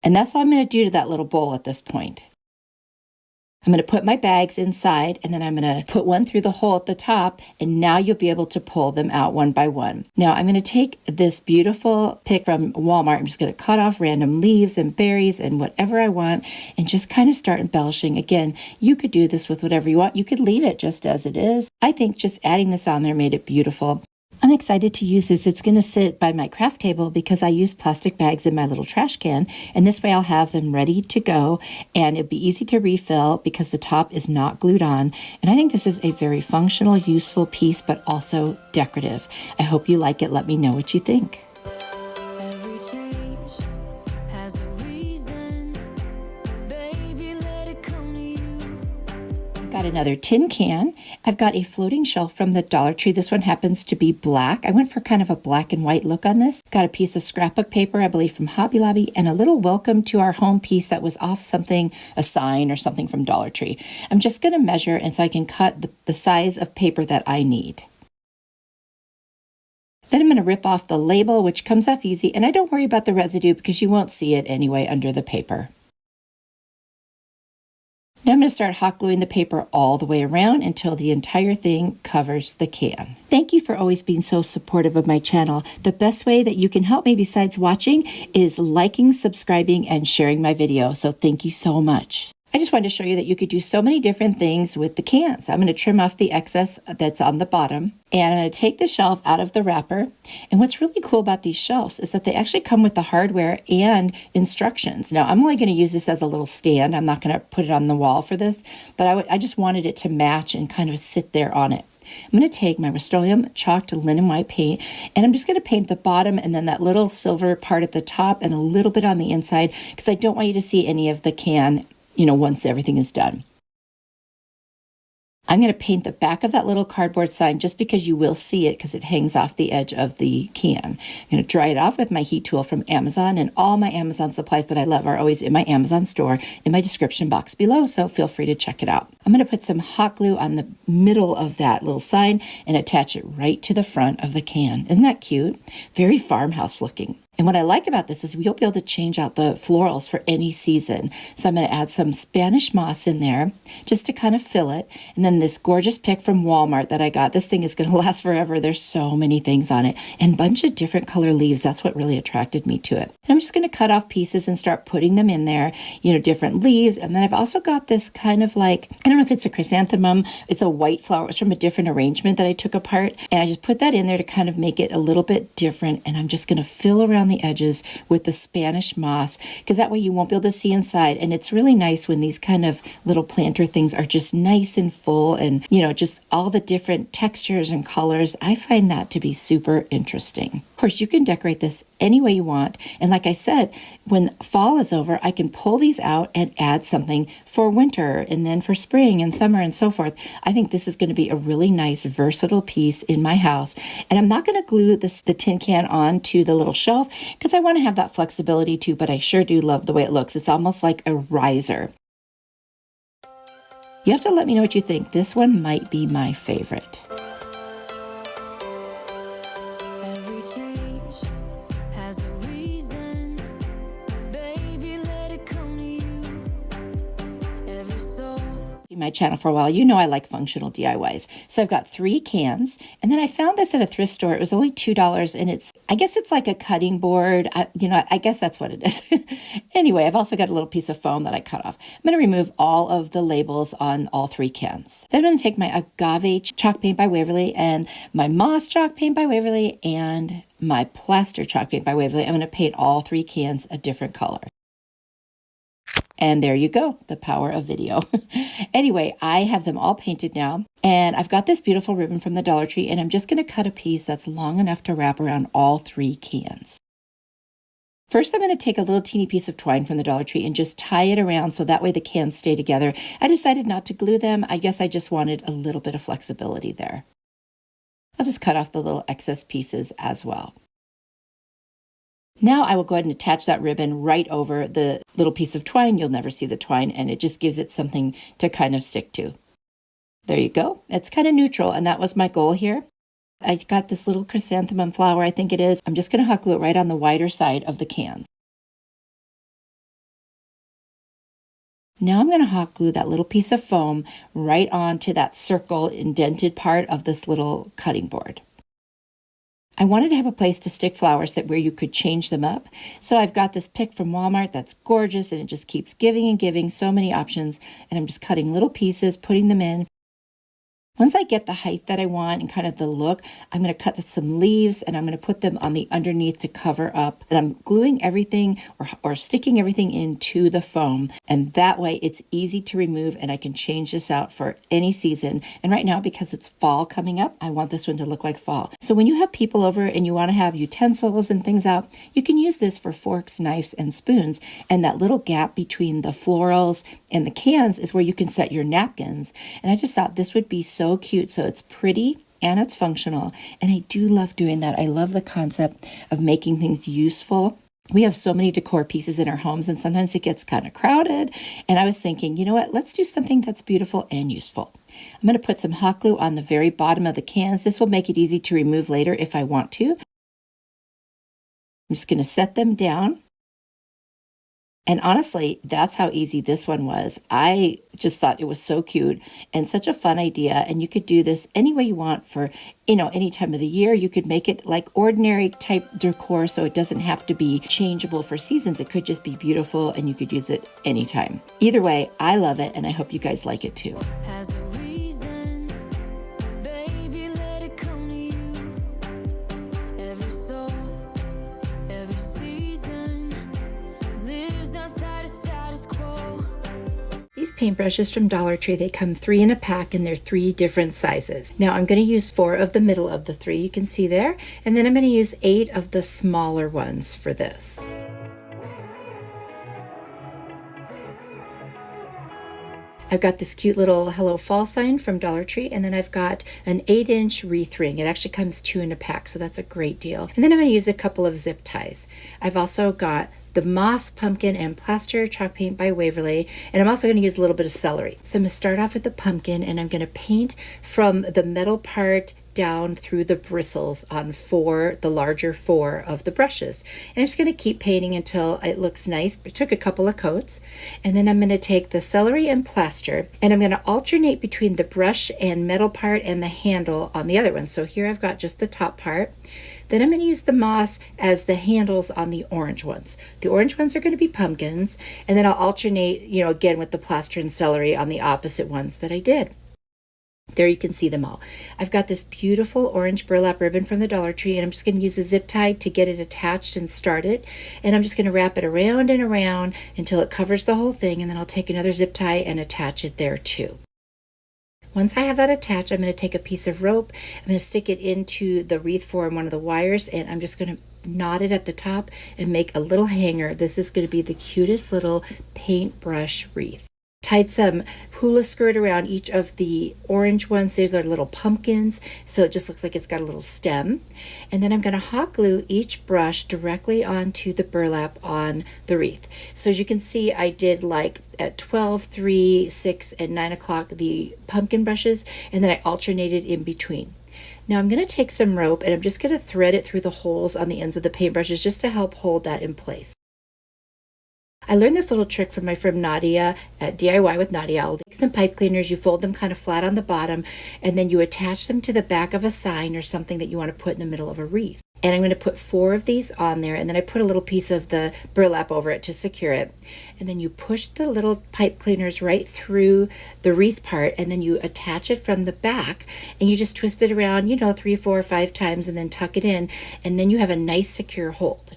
And that's what I'm going to do to that little bowl at this point. I'm going to put my bags inside, and then I'm going to put one through the hole at the top, and now you'll be able to pull them out one by one. Now I'm going to take this beautiful pick from Walmart. I'm just going to cut off random leaves and berries and whatever I want and just kind of start embellishing. Again, you could do this with whatever you want. You could leave it just as it is. I think just adding this on there made it beautiful. I'm excited to use this. It's going to sit by my craft table because I use plastic bags in my little trash can, and this way I'll have them ready to go, and it'll be easy to refill because the top is not glued on. And I think this is a very functional, useful piece, but also decorative. I hope you like it. Let me know what you think. Every change has a reason. Baby, let it come to you. Got another tin can. I've got a floating shelf from the Dollar Tree. This one happens to be black. I went for kind of a black and white look on this. Got a piece of scrapbook paper, I believe from Hobby Lobby, and a little welcome to our home piece that was off something, a sign or something from Dollar Tree. I'm just going to measure and so I can cut the size of paper that I need. Then I'm going to rip off the label, which comes off easy, and I don't worry about the residue because you won't see it anyway under the paper. Now I'm going to start hot gluing the paper all the way around until the entire thing covers the can. Thank you for always being so supportive of my channel. The best way that you can help me besides watching is liking, subscribing, and sharing my video. So thank you so much. I just wanted to show you that you could do so many different things with the cans. I'm going to trim off the excess that's on the bottom, and I'm going to take the shelf out of the wrapper. And what's really cool about these shelves is that they actually come with the hardware and instructions. Now, I'm only going to use this as a little stand. I'm not going to put it on the wall for this, but I just wanted it to match and kind of sit there on it. I'm going to take my Rust-Oleum chalked linen white paint, and I'm just going to paint the bottom and then that little silver part at the top and a little bit on the inside because I don't want you to see any of the can, once everything is done. I'm going to paint the back of that little cardboard sign just because you will see it because it hangs off the edge of the can. I'm going to dry it off with my heat tool from Amazon, and all my Amazon supplies that I love are always in my Amazon store in my description box below, so feel free to check it out. I'm going to put some hot glue on the middle of that little sign and attach it right to the front of the can. Isn't that cute? Very farmhouse looking. And what I like about this is you'll be able to change out the florals for any season. So I'm going to add some Spanish moss in there just to kind of fill it. And then this gorgeous pick from Walmart that I got. This thing is going to last forever. There's so many things on it and a bunch of different color leaves. That's what really attracted me to it. And I'm just going to cut off pieces and start putting them in there, different leaves. And then I've also got this kind of like, I don't know if it's a chrysanthemum. It's a white flower. It's from a different arrangement that I took apart. And I just put that in there to kind of make it a little bit different. And I'm just going to fill around the edges with the Spanish moss because that way you won't be able to see inside. And it's really nice when these kind of little planter things are just nice and full and just all the different textures and colors. I find that to be super interesting. Of course, you can decorate this any way you want, and like I said, when fall is over I can pull these out and add something for winter and then for spring and summer and so forth. I think this is going to be a really nice versatile piece in my house, and I'm not going to glue the tin can on to the little shelf because I want to have that flexibility too, but I sure do love the way it looks. It's almost like a riser. You have to let me know what you think. This one might be my favorite. Every change has a reason. Baby, let it come to you. Every soul. My channel for a while, you know I like functional DIYs. So I've got 3 cans, and then I found this at a thrift store. It was only $2, and I guess it's like a cutting board. I guess that's what it is. Anyway, I've also got a little piece of foam that I cut off. I'm going to remove all of the labels on all 3 cans. Then I'm going to take my agave chalk paint by Waverly and my moss chalk paint by Waverly and my plaster chalk paint by Waverly. I'm going to paint all 3 cans a different color. And there you go, the power of video. Anyway, I have them all painted now, and I've got this beautiful ribbon from the Dollar Tree, and I'm just going to cut a piece that's long enough to wrap around all 3 cans. First, I'm going to take a little teeny piece of twine from the Dollar Tree and just tie it around so that way the cans stay together. I decided not to glue them. I guess I just wanted a little bit of flexibility there. I'll just cut off the little excess pieces as well. Now I will go ahead and attach that ribbon right over the little piece of twine. You'll never see the twine, and it just gives it something to kind of stick to. There you go. It's kind of neutral, and that was my goal here. I got this little chrysanthemum flower, I think it is. I'm just going to hot glue it right on the wider side of the cans. Now I'm going to hot glue that little piece of foam right onto that circle indented part of this little cutting board. I wanted to have a place to stick flowers where you could change them up. So I've got this pick from Walmart that's gorgeous, and it just keeps giving and giving so many options. And I'm just cutting little pieces, putting them in. Once I get the height that I want and kind of the look, I'm going to cut some leaves and I'm going to put them on the underneath to cover up. And I'm gluing everything or sticking everything into the foam. And that way it's easy to remove, and I can change this out for any season. And right now, because it's fall coming up, I want this one to look like fall. So when you have people over and you want to have utensils and things out, you can use this for forks, knives, and spoons. And that little gap between the florals and the cans is where you can set your napkins. And I just thought this would be so cute. So it's pretty and it's functional. And I do love doing that. I love the concept of making things useful. We have so many decor pieces in our homes, and sometimes it gets kind of crowded. And I was thinking, you know what, let's do something that's beautiful and useful. I'm going to put some hot glue on the very bottom of the cans. This will make it easy to remove later if I want to. I'm just going to set them down. And honestly, that's how easy this one was. I just thought it was so cute and such a fun idea. And you could do this any way you want for, any time of the year. You could make it like ordinary type decor, so it doesn't have to be changeable for seasons. It could just be beautiful and you could use it anytime. Either way, I love it, and I hope you guys like it too. Has a reason, baby, let it come to you. Every soul, every season lives outside of status quo. These paintbrushes from Dollar Tree, they come 3 in a pack, and they're 3 different sizes. Now I'm going to use 4 of the middle of the 3, you can see there, and then I'm going to use 8 of the smaller ones for this. I've got this cute little Hello Fall sign from Dollar Tree, and then I've got an 8-inch wreath ring. It actually comes 2 in a pack, so that's a great deal. And then I'm going to use a couple of zip ties. I've also got the moss, pumpkin, and plaster chalk paint by Waverly, and I'm also going to use a little bit of celery. So I'm going to start off with the pumpkin, and I'm going to paint from the metal part down through the bristles on the larger 4 of the brushes. And I'm just going to keep painting until it looks nice. I took a couple of coats, and then I'm going to take the celery and plaster, and I'm going to alternate between the brush and metal part and the handle on the other one. So here I've got just the top part. Then I'm going to use the moss as the handles on the orange ones. The orange ones are going to be pumpkins, and then I'll alternate, again with the plaster and celery on the opposite ones that I did. There you can see them all. I've got this beautiful orange burlap ribbon from the Dollar Tree, and I'm just going to use a zip tie to get it attached and started. And I'm just going to wrap it around and around until it covers the whole thing, and then I'll take another zip tie and attach it there too. Once I have that attached, I'm going to take a piece of rope. I'm going to stick it into the wreath form, one of the wires, and I'm just going to knot it at the top and make a little hanger. This is going to be the cutest little paintbrush wreath. Tied some hula skirt around each of the orange ones. These are little pumpkins, so it just looks like it's got a little stem. And then I'm going to hot glue each brush directly onto the burlap on the wreath. So as you can see, I did like at 12, 3, 6, and 9 o'clock the pumpkin brushes, and then I alternated in between. Now I'm going to take some rope, and I'm just going to thread it through the holes on the ends of the paintbrushes just to help hold that in place. I learned this little trick from my friend Nadia at DIY with Nadia. I'll take some pipe cleaners, you fold them kind of flat on the bottom, and then you attach them to the back of a sign or something that you want to put in the middle of a wreath. And I'm going to put 4 of these on there, and then I put a little piece of the burlap over it to secure it. And then you push the little pipe cleaners right through the wreath part, and then you attach it from the back, and you just twist it around, 3, 4, 5 times, and then tuck it in, and then you have a nice secure hold.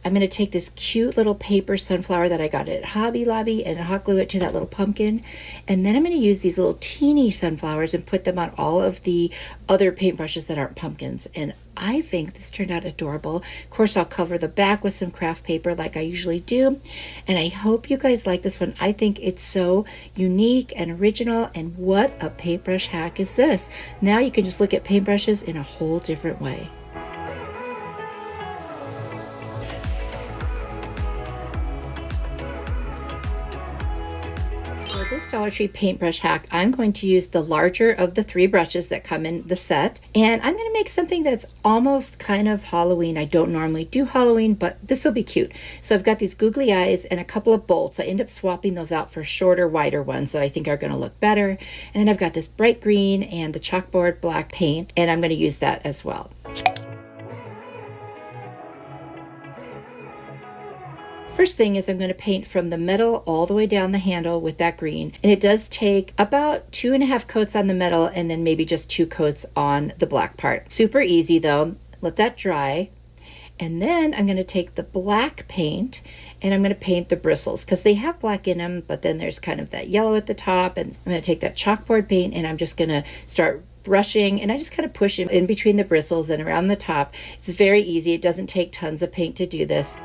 I'm going to take this cute little paper sunflower that I got at Hobby Lobby and hot glue it to that little pumpkin. And then I'm going to use these little teeny sunflowers and put them on all of the other paintbrushes that aren't pumpkins. And I think this turned out adorable. Of course, I'll cover the back with some craft paper like I usually do. And I hope you guys like this one. I think it's so unique and original. And what a paintbrush hack is this? Now you can just look at paintbrushes in a whole different way. For this Dollar Tree paintbrush hack, I'm going to use the larger of the 3 brushes that come in the set, and I'm going to make something that's almost kind of Halloween. I don't normally do Halloween, but this will be cute. So I've got these googly eyes and a couple of bolts. I end up swapping those out for shorter, wider ones that I think are going to look better. And then I've got this bright green and the chalkboard black paint, and I'm going to use that as well. First thing is I'm going to paint from the middle all the way down the handle with that green. And it does take about 2.5 coats on the metal and then maybe just 2 coats on the black part. Super easy though. Let that dry. And then I'm going to take the black paint and I'm going to paint the bristles because they have black in them, but then there's kind of that yellow at the top. And I'm going to take that chalkboard paint and I'm just going to start brushing, and I just kind of push in between the bristles and around the top. It's very easy. It doesn't take tons of paint to do this.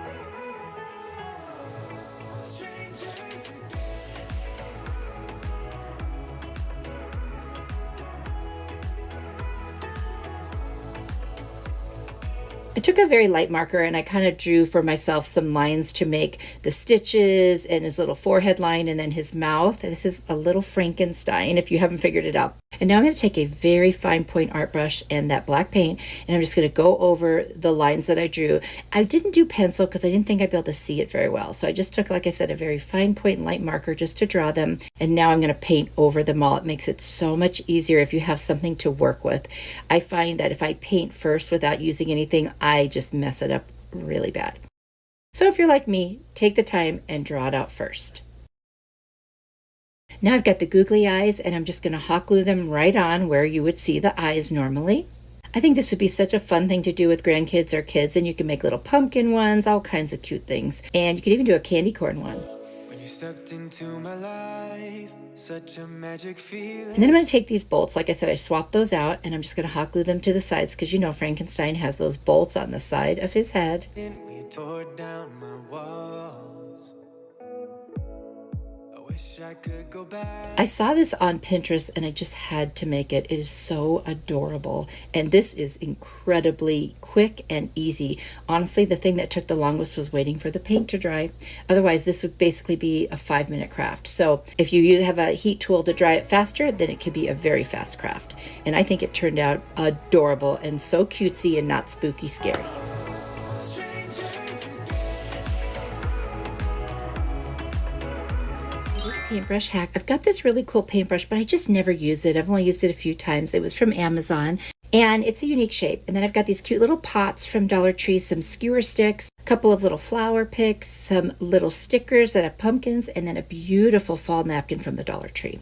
I took a very light marker and I kind of drew for myself some lines to make the stitches and his little forehead line and then his mouth. This is a little Frankenstein if you haven't figured it out. And now I'm going to take a very fine point art brush and that black paint, and I'm just going to go over the lines that I drew. I didn't do pencil because I didn't think I'd be able to see it very well. So I just took, like I said, a very fine point and light marker just to draw them. And now I'm going to paint over them all. It makes it so much easier if you have something to work with. I find that if I paint first without using anything, I just mess it up really bad. So if you're like me, take the time and draw it out first. Now I've got the googly eyes and I'm just going to hot glue them right on where you would see the eyes normally. I think this would be such a fun thing to do with grandkids or kids, and you can make little pumpkin ones, all kinds of cute things. And you can even do a candy corn one. When you stepped into my life, such a magic feeling. And then I'm going to take these bolts. Like I said, I swapped those out and I'm just going to hot glue them to the sides because you know Frankenstein has those bolts on the side of his head. We tore down my walls. I wish I could go back. I saw this on Pinterest and I just had to make it. It is so adorable. And this is incredibly quick and easy. Honestly, the thing that took the longest was waiting for the paint to dry. Otherwise, this would basically be a 5-minute craft. So if you have a heat tool to dry it faster, then it could be a very fast craft. And I think it turned out adorable and so cutesy and not spooky scary. Paintbrush hack. I've got this really cool paintbrush, but I just never use it. I've only used it a few times. It was from Amazon and it's a unique shape. And then I've got these cute little pots from Dollar Tree, some skewer sticks, a couple of little flower picks, some little stickers that have pumpkins, and then a beautiful fall napkin from the Dollar Tree.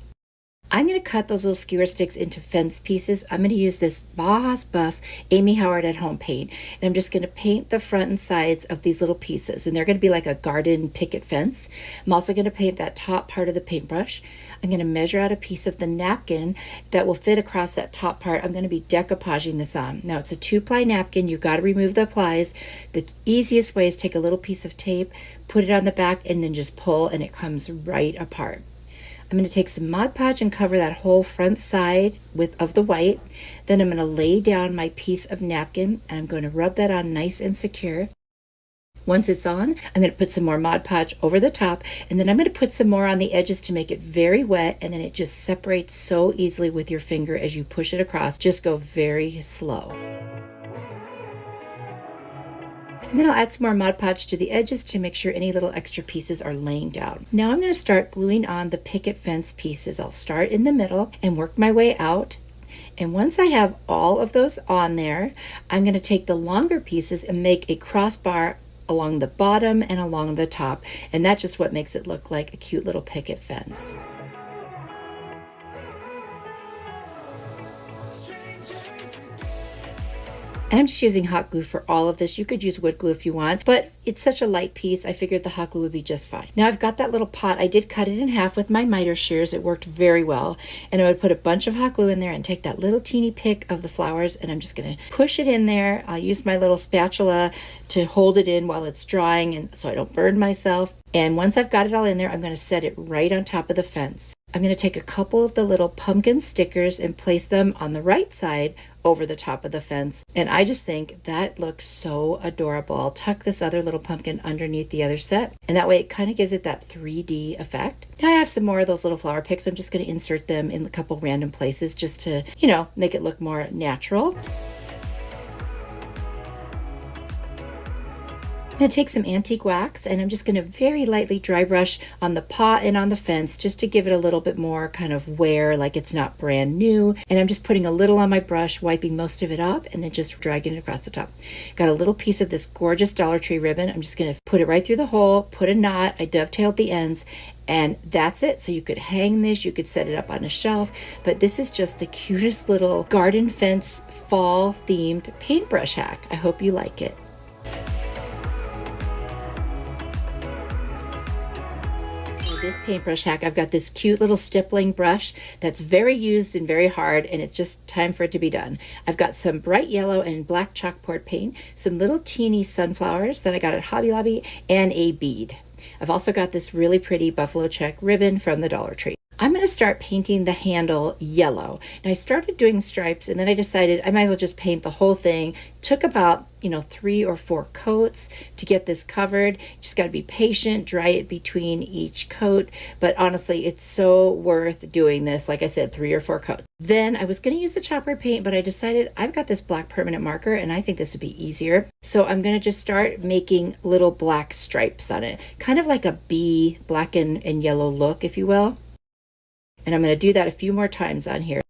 I'm going to cut those little skewer sticks into fence pieces. I'm going to use this Boss Buff Amy Howard at Home paint. And I'm just going to paint the front and sides of these little pieces. And they're going to be like a garden picket fence. I'm also going to paint that top part of the paintbrush. I'm going to measure out a piece of the napkin that will fit across that top part. I'm going to be decoupaging this on. Now it's a 2-ply napkin. You've got to remove the plies. The easiest way is take a little piece of tape, put it on the back, and then just pull, and it comes right apart. I'm going to take some Mod Podge and cover that whole front side of the white. Then I'm going to lay down my piece of napkin and I'm going to rub that on nice and secure. Once it's on, I'm going to put some more Mod Podge over the top, and then I'm going to put some more on the edges to make it very wet, and then it just separates so easily with your finger as you push it across. Just go very slow. And then I'll add some more Mod Podge to the edges to make sure any little extra pieces are laying down. Now I'm going to start gluing on the picket fence pieces. I'll start in the middle and work my way out. And once I have all of those on there, I'm going to take the longer pieces and make a crossbar along the bottom and along the top. And that's just what makes it look like a cute little picket fence. And I'm just using hot glue for all of this. You could use wood glue if you want, but it's such a light piece, I figured the hot glue would be just fine. Now I've got that little pot. I did cut it in half with my miter shears. It worked very well. And I would put a bunch of hot glue in there and take that little teeny pick of the flowers, and I'm just going to push it in there. I'll use my little spatula to hold it in while it's drying, and so I don't burn myself. And once I've got it all in there, I'm going to set it right on top of the fence. I'm going to take a couple of the little pumpkin stickers and place them on the right side over the top of the fence. And I just think that looks so adorable. I'll tuck this other little pumpkin underneath the other set, and that way it kind of gives it that 3D effect. Now I have some more of those little flower picks. I'm just going to insert them in a couple random places just to, you know, make it look more natural. I'm going to take some antique wax, and I'm just going to very lightly dry brush on the pot and on the fence just to give it a little bit more kind of wear, like it's not brand new. And I'm just putting a little on my brush, wiping most of it up, and then just dragging it across the top. Got a little piece of this gorgeous Dollar Tree ribbon. I'm just going to put it right through the hole, put a knot. I dovetailed the ends, and that's it. So you could hang this, you could set it up on a shelf, but this is just the cutest little garden fence fall themed paintbrush hack. I hope you like it. This paintbrush hack, I've got this cute little stippling brush that's very used and very hard, and it's just time for it to be done. I've got some bright yellow and black chalkboard paint, some little teeny sunflowers that I got at Hobby Lobby, and a bead. I've also got this really pretty buffalo check ribbon from the Dollar Tree. I'm going to start painting the handle yellow. Now I started doing stripes, and then I decided I might as well just paint the whole thing. Took about, 3 or 4 coats to get this covered. Just got to be patient, dry it between each coat. But honestly, it's so worth doing this. Like I said, 3 or 4 coats. Then I was going to use the chalkboard paint, but I decided I've got this black permanent marker, and I think this would be easier. So I'm going to just start making little black stripes on it. Kind of like a bee, black and yellow look, if you will. And I'm going to do that a few more times on here.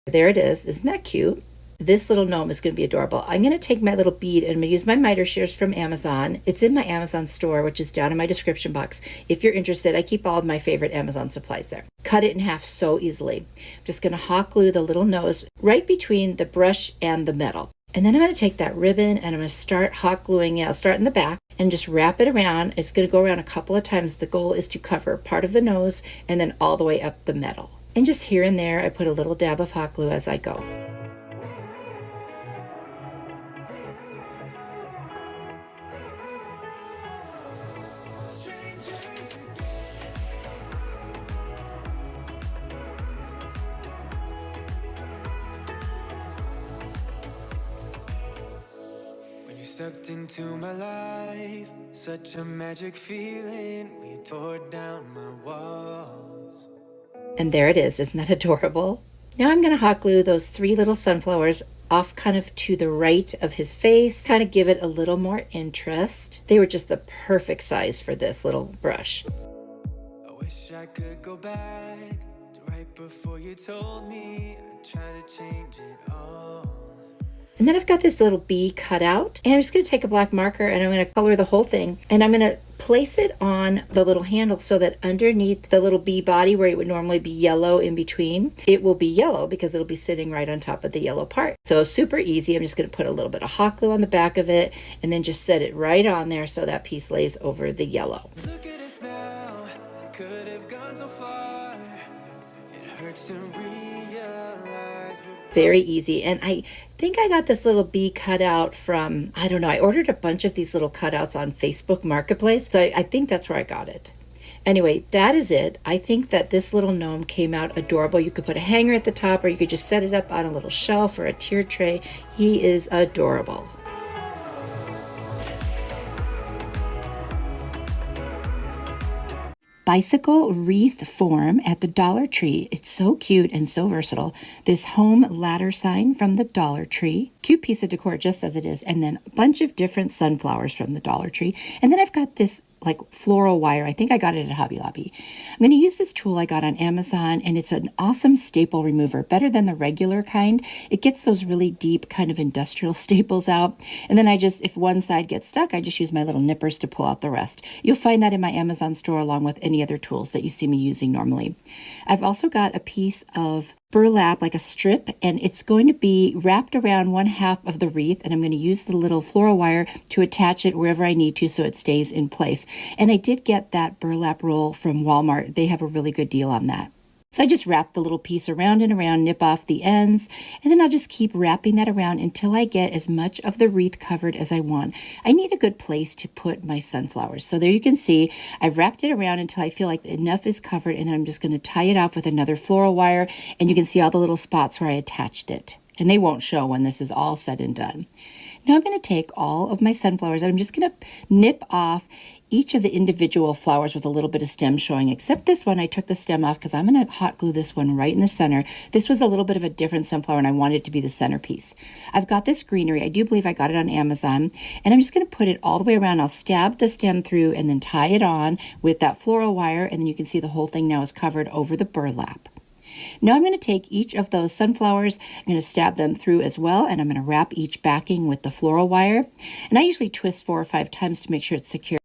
There it is. Isn't that cute? This little gnome is going to be adorable. I'm going to take my little bead and I'm going to use my miter shears from Amazon. It's in my Amazon store, which is down in my description box. If you're interested, I keep all of my favorite Amazon supplies there. Cut it in half so easily. I'm just going to hot glue the little nose right between the brush and the metal. And then I'm going to take that ribbon and I'm going to start hot gluing it. I'll start in the back and just wrap it around. It's going to go around a couple of times. The goal is to cover part of the nose and then all the way up the metal. And just here and there, I put a little dab of hot glue as I go. Stepped into my life, such a magic feeling when you tore down my walls. And there it is. Isn't that adorable? Now I'm going to hot glue those 3 little sunflowers off kind of to the right of his face, kind of give it a little more interest. They were just the perfect size for this little brush. I wish I could go back to right before you told me I'd try to change it all. And then I've got this little bee cut out, and I'm just going to take a black marker and I'm going to color the whole thing, and I'm going to place it on the little handle so that underneath the little bee body where it would normally be yellow in between, it will be yellow because it'll be sitting right on top of the yellow part. So super easy. I'm just going to put a little bit of hot glue on the back of it and then just set it right on there so that piece lays over the yellow. Look at us now, could have gone so far. It hurts to realize. Very easy. And I think I got this little bee cutout from, I don't know, I ordered a bunch of these little cutouts on Facebook Marketplace. So I think that's where I got it. Anyway, that is it. I think that this little gnome came out adorable. You could put a hanger at the top, or you could just set it up on a little shelf or a tier tray. He is adorable. Bicycle wreath form at the Dollar Tree. It's so cute and so versatile. This home ladder sign from the Dollar Tree. Cute piece of decor just as it is. And then a bunch of different sunflowers from the Dollar Tree. And then I've got this like floral wire. I think I got it at Hobby Lobby. I'm going to use this tool I got on Amazon, and it's an awesome staple remover, better than the regular kind. It gets those really deep kind of industrial staples out. And then if one side gets stuck, I just use my little nippers to pull out the rest. You'll find that in my Amazon store along with any other tools that you see me using normally. I've also got a piece of burlap, like a strip, and it's going to be wrapped around one half of the wreath, and I'm going to use the little floral wire to attach it wherever I need to so it stays in place. And I did get that burlap roll from Walmart. They have a really good deal on that. So I just wrap the little piece around and around, nip off the ends, and then I'll just keep wrapping that around until I get as much of the wreath covered as I want. I need a good place to put my sunflowers. So there you can see I've wrapped it around until I feel like enough is covered, and then I'm just going to tie it off with another floral wire, and you can see all the little spots where I attached it. And they won't show when this is all said and done. Now I'm going to take all of my sunflowers and I'm just going to nip off each of the individual flowers with a little bit of stem showing, except this one. I took the stem off because I'm going to hot glue this one right in the center. This was a little bit of a different sunflower and I wanted it to be the centerpiece. I've got this greenery. I do believe I got it on Amazon, and I'm just going to put it all the way around. I'll stab the stem through and then tie it on with that floral wire, and then you can see the whole thing now is covered over the burlap. Now I'm going to take each of those sunflowers, I'm going to stab them through as well, and I'm going to wrap each backing with the floral wire. And I usually twist 4 or 5 times to make sure it's secure.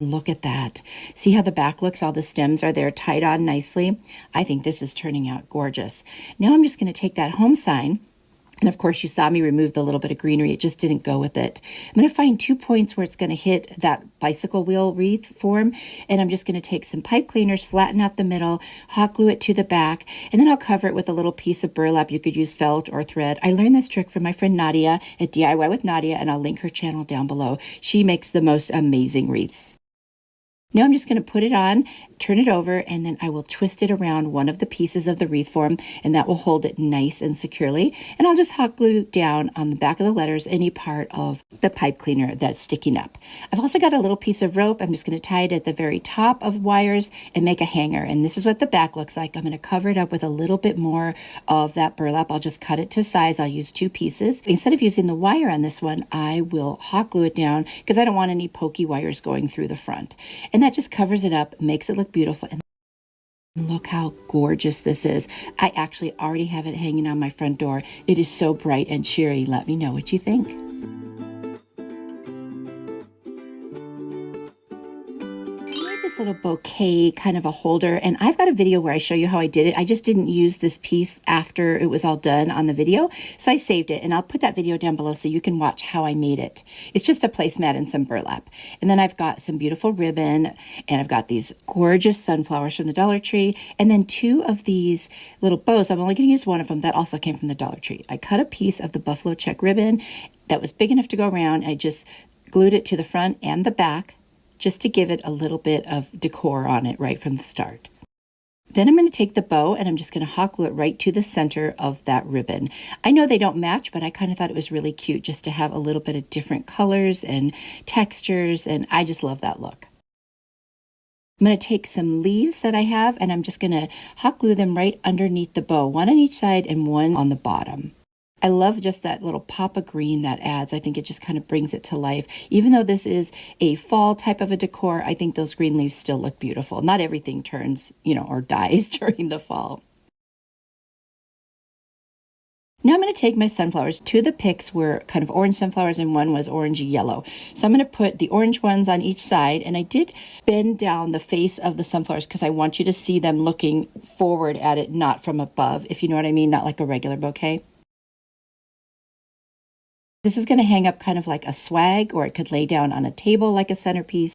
Look at that. See how the back looks? All the stems are there tied on nicely. I think this is turning out gorgeous. Now I'm just going to take that home sign. And of course, you saw me remove the little bit of greenery. It just didn't go with it. I'm going to find 2 points where it's going to hit that bicycle wheel wreath form. And I'm just going to take some pipe cleaners, flatten out the middle, hot glue it to the back, and then I'll cover it with a little piece of burlap. You could use felt or thread. I learned this trick from my friend Nadia at DIY with Nadia, and I'll link her channel down below. She makes the most amazing wreaths. Now I'm just going to put it on, turn it over, and then I will twist it around one of the pieces of the wreath form, and that will hold it nice and securely. And I'll just hot glue down on the back of the letters any part of the pipe cleaner that's sticking up. I've also got a little piece of rope. I'm just going to tie it at the very top of wires and make a hanger. And this is what the back looks like. I'm going to cover it up with a little bit more of that burlap. I'll just cut it to size. I'll use 2 pieces. Instead of using the wire on this one, I will hot glue it down because I don't want any pokey wires going through the front. And that just covers it up, makes it look beautiful. And look how gorgeous this is. I actually already have it hanging on my front door. It is so bright and cheery. Let me know what you think. Little bouquet kind of a holder, and I've got a video where I show you how I did it. I just didn't use this piece after it was all done on the video, so I saved it, and I'll put that video down below so you can watch how I made it. It's just a placemat and some burlap, and then I've got some beautiful ribbon, and I've got these gorgeous sunflowers from the Dollar Tree, and then 2 of these little bows. I'm only going to use one of them. That also came from the Dollar Tree. I cut a piece of the buffalo check ribbon that was big enough to go around. I just glued it to the front and the back, just to give it a little bit of decor on it right from the start. Then I'm going to take the bow and I'm just going to hot glue it right to the center of that ribbon. I know they don't match, but I kind of thought it was really cute just to have a little bit of different colors and textures, and I just love that look. I'm going to take some leaves that I have and I'm just going to hot glue them right underneath the bow, 1 on each side and 1 on the bottom. I love just that little pop of green that adds. I think it just kind of brings it to life. Even though this is a fall type of a decor, I think those green leaves still look beautiful. Not everything turns, or dies during the fall. Now I'm going to take my sunflowers. 2 of the pics were kind of orange sunflowers and 1 was orangey yellow. So I'm going to put the orange ones on each side, and I did bend down the face of the sunflowers because I want you to see them looking forward at it, not from above, if you know what I mean, not like a regular bouquet. This is going to hang up kind of like a swag, or it could lay down on a table like a centerpiece.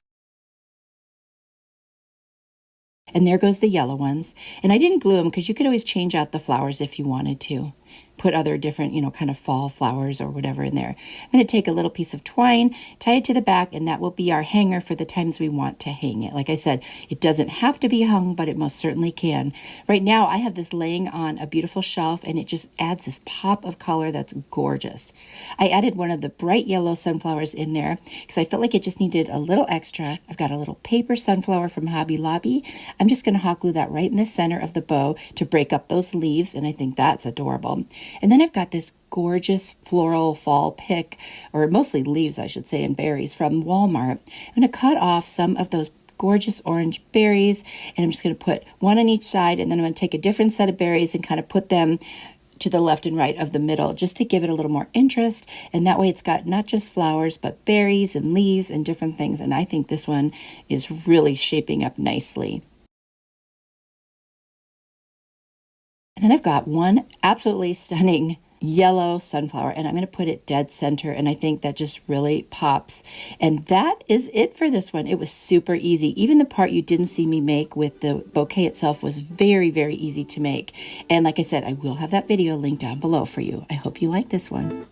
And there goes the yellow ones. And I didn't glue them because you could always change out the flowers if you wanted to. Put other different, kind of fall flowers or whatever in there. I'm going to take a little piece of twine, tie it to the back, and that will be our hanger for the times we want to hang it. Like I said, it doesn't have to be hung, but it most certainly can. Right now, I have this laying on a beautiful shelf, and it just adds this pop of color that's gorgeous. I added one of the bright yellow sunflowers in there because I felt like it just needed a little extra. I've got a little paper sunflower from Hobby Lobby. I'm just going to hot glue that right in the center of the bow to break up those leaves, and I think that's adorable. And then I've got this gorgeous floral fall pick, or mostly leaves, I should say, and berries from Walmart. I'm going to cut off some of those gorgeous orange berries, and I'm just going to put 1 on each side, and then I'm going to take a different set of berries and kind of put them to the left and right of the middle, just to give it a little more interest. And that way it's got not just flowers, but berries and leaves and different things. And I think this one is really shaping up nicely. And And then I've got one absolutely stunning yellow sunflower, and I'm going to put it dead center, and I think that just really pops. And that is it for this one. It was super easy. Even the part you didn't see me make with the bouquet itself was very, very easy to make. And like I said, I will have that video linked down below for you. I hope you like this one.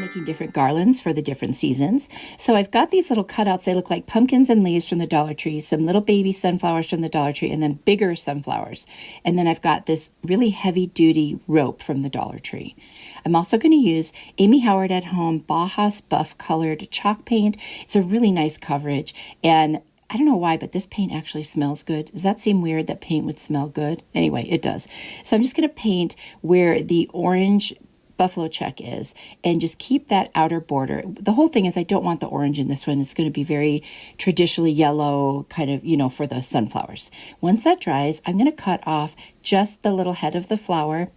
Making different garlands for the different seasons. So I've got these little cutouts. They look like pumpkins and leaves from the Dollar Tree, some little baby sunflowers from the Dollar Tree, and then bigger sunflowers. And then I've got this really heavy duty rope from the Dollar Tree. I'm also going to use Amy Howard at Home Bajas Buff colored chalk paint. It's a really nice coverage, and I don't know why, but this paint actually smells good. Does that seem weird that paint would smell good? Anyway, it does. So I'm just going to paint where the orange buffalo check is and just keep that outer border. The whole thing is I don't want the orange in this one. It's going to be very traditionally yellow, kind of, you know, for the sunflowers. Once that dries, I'm going to cut off just the little head of the flower,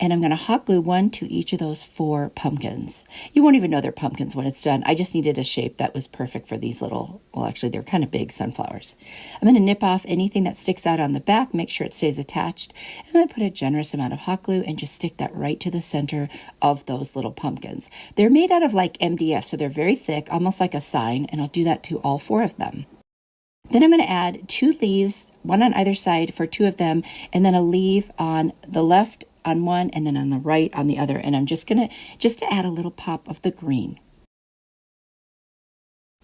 and I'm going to hot glue one to each of those 4 pumpkins. You won't even know they're pumpkins when it's done. I just needed a shape that was perfect for these little, well, actually they're kind of big sunflowers. I'm going to nip off anything that sticks out on the back, make sure it stays attached, and then put a generous amount of hot glue and just stick that right to the center of those little pumpkins. They're made out of like MDF, so they're very thick, almost like a sign, and I'll do that to all 4 of them. Then I'm going to add 2 leaves, one on either side for 2 of them, and then a leaf on the left on one and then on the right on the other. And I'm just going to add a little pop of the green.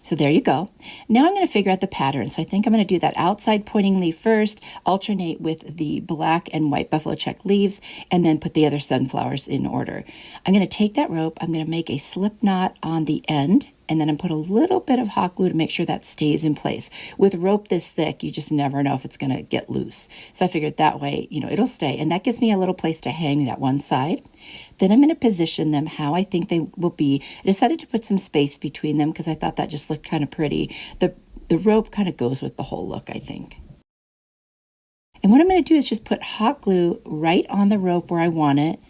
So there you go. Now I'm going to figure out the pattern. So I think I'm going to do that outside pointing leaf first, alternate with the black and white buffalo check leaves, and then put the other sunflowers in order. I'm going to take that rope, I'm going to make a slip knot on the end, and then I put a little bit of hot glue to make sure that stays in place. With rope this thick, you just never know if it's going to get loose. So I figured that way, you know, it'll stay. And that gives me a little place to hang that one side. Then I'm going to position them how I think they will be. I decided to put some space between them because I thought that just looked kind of pretty. The rope kind of goes with the whole look, I think. And what I'm going to do is just put hot glue right on the rope where I want it,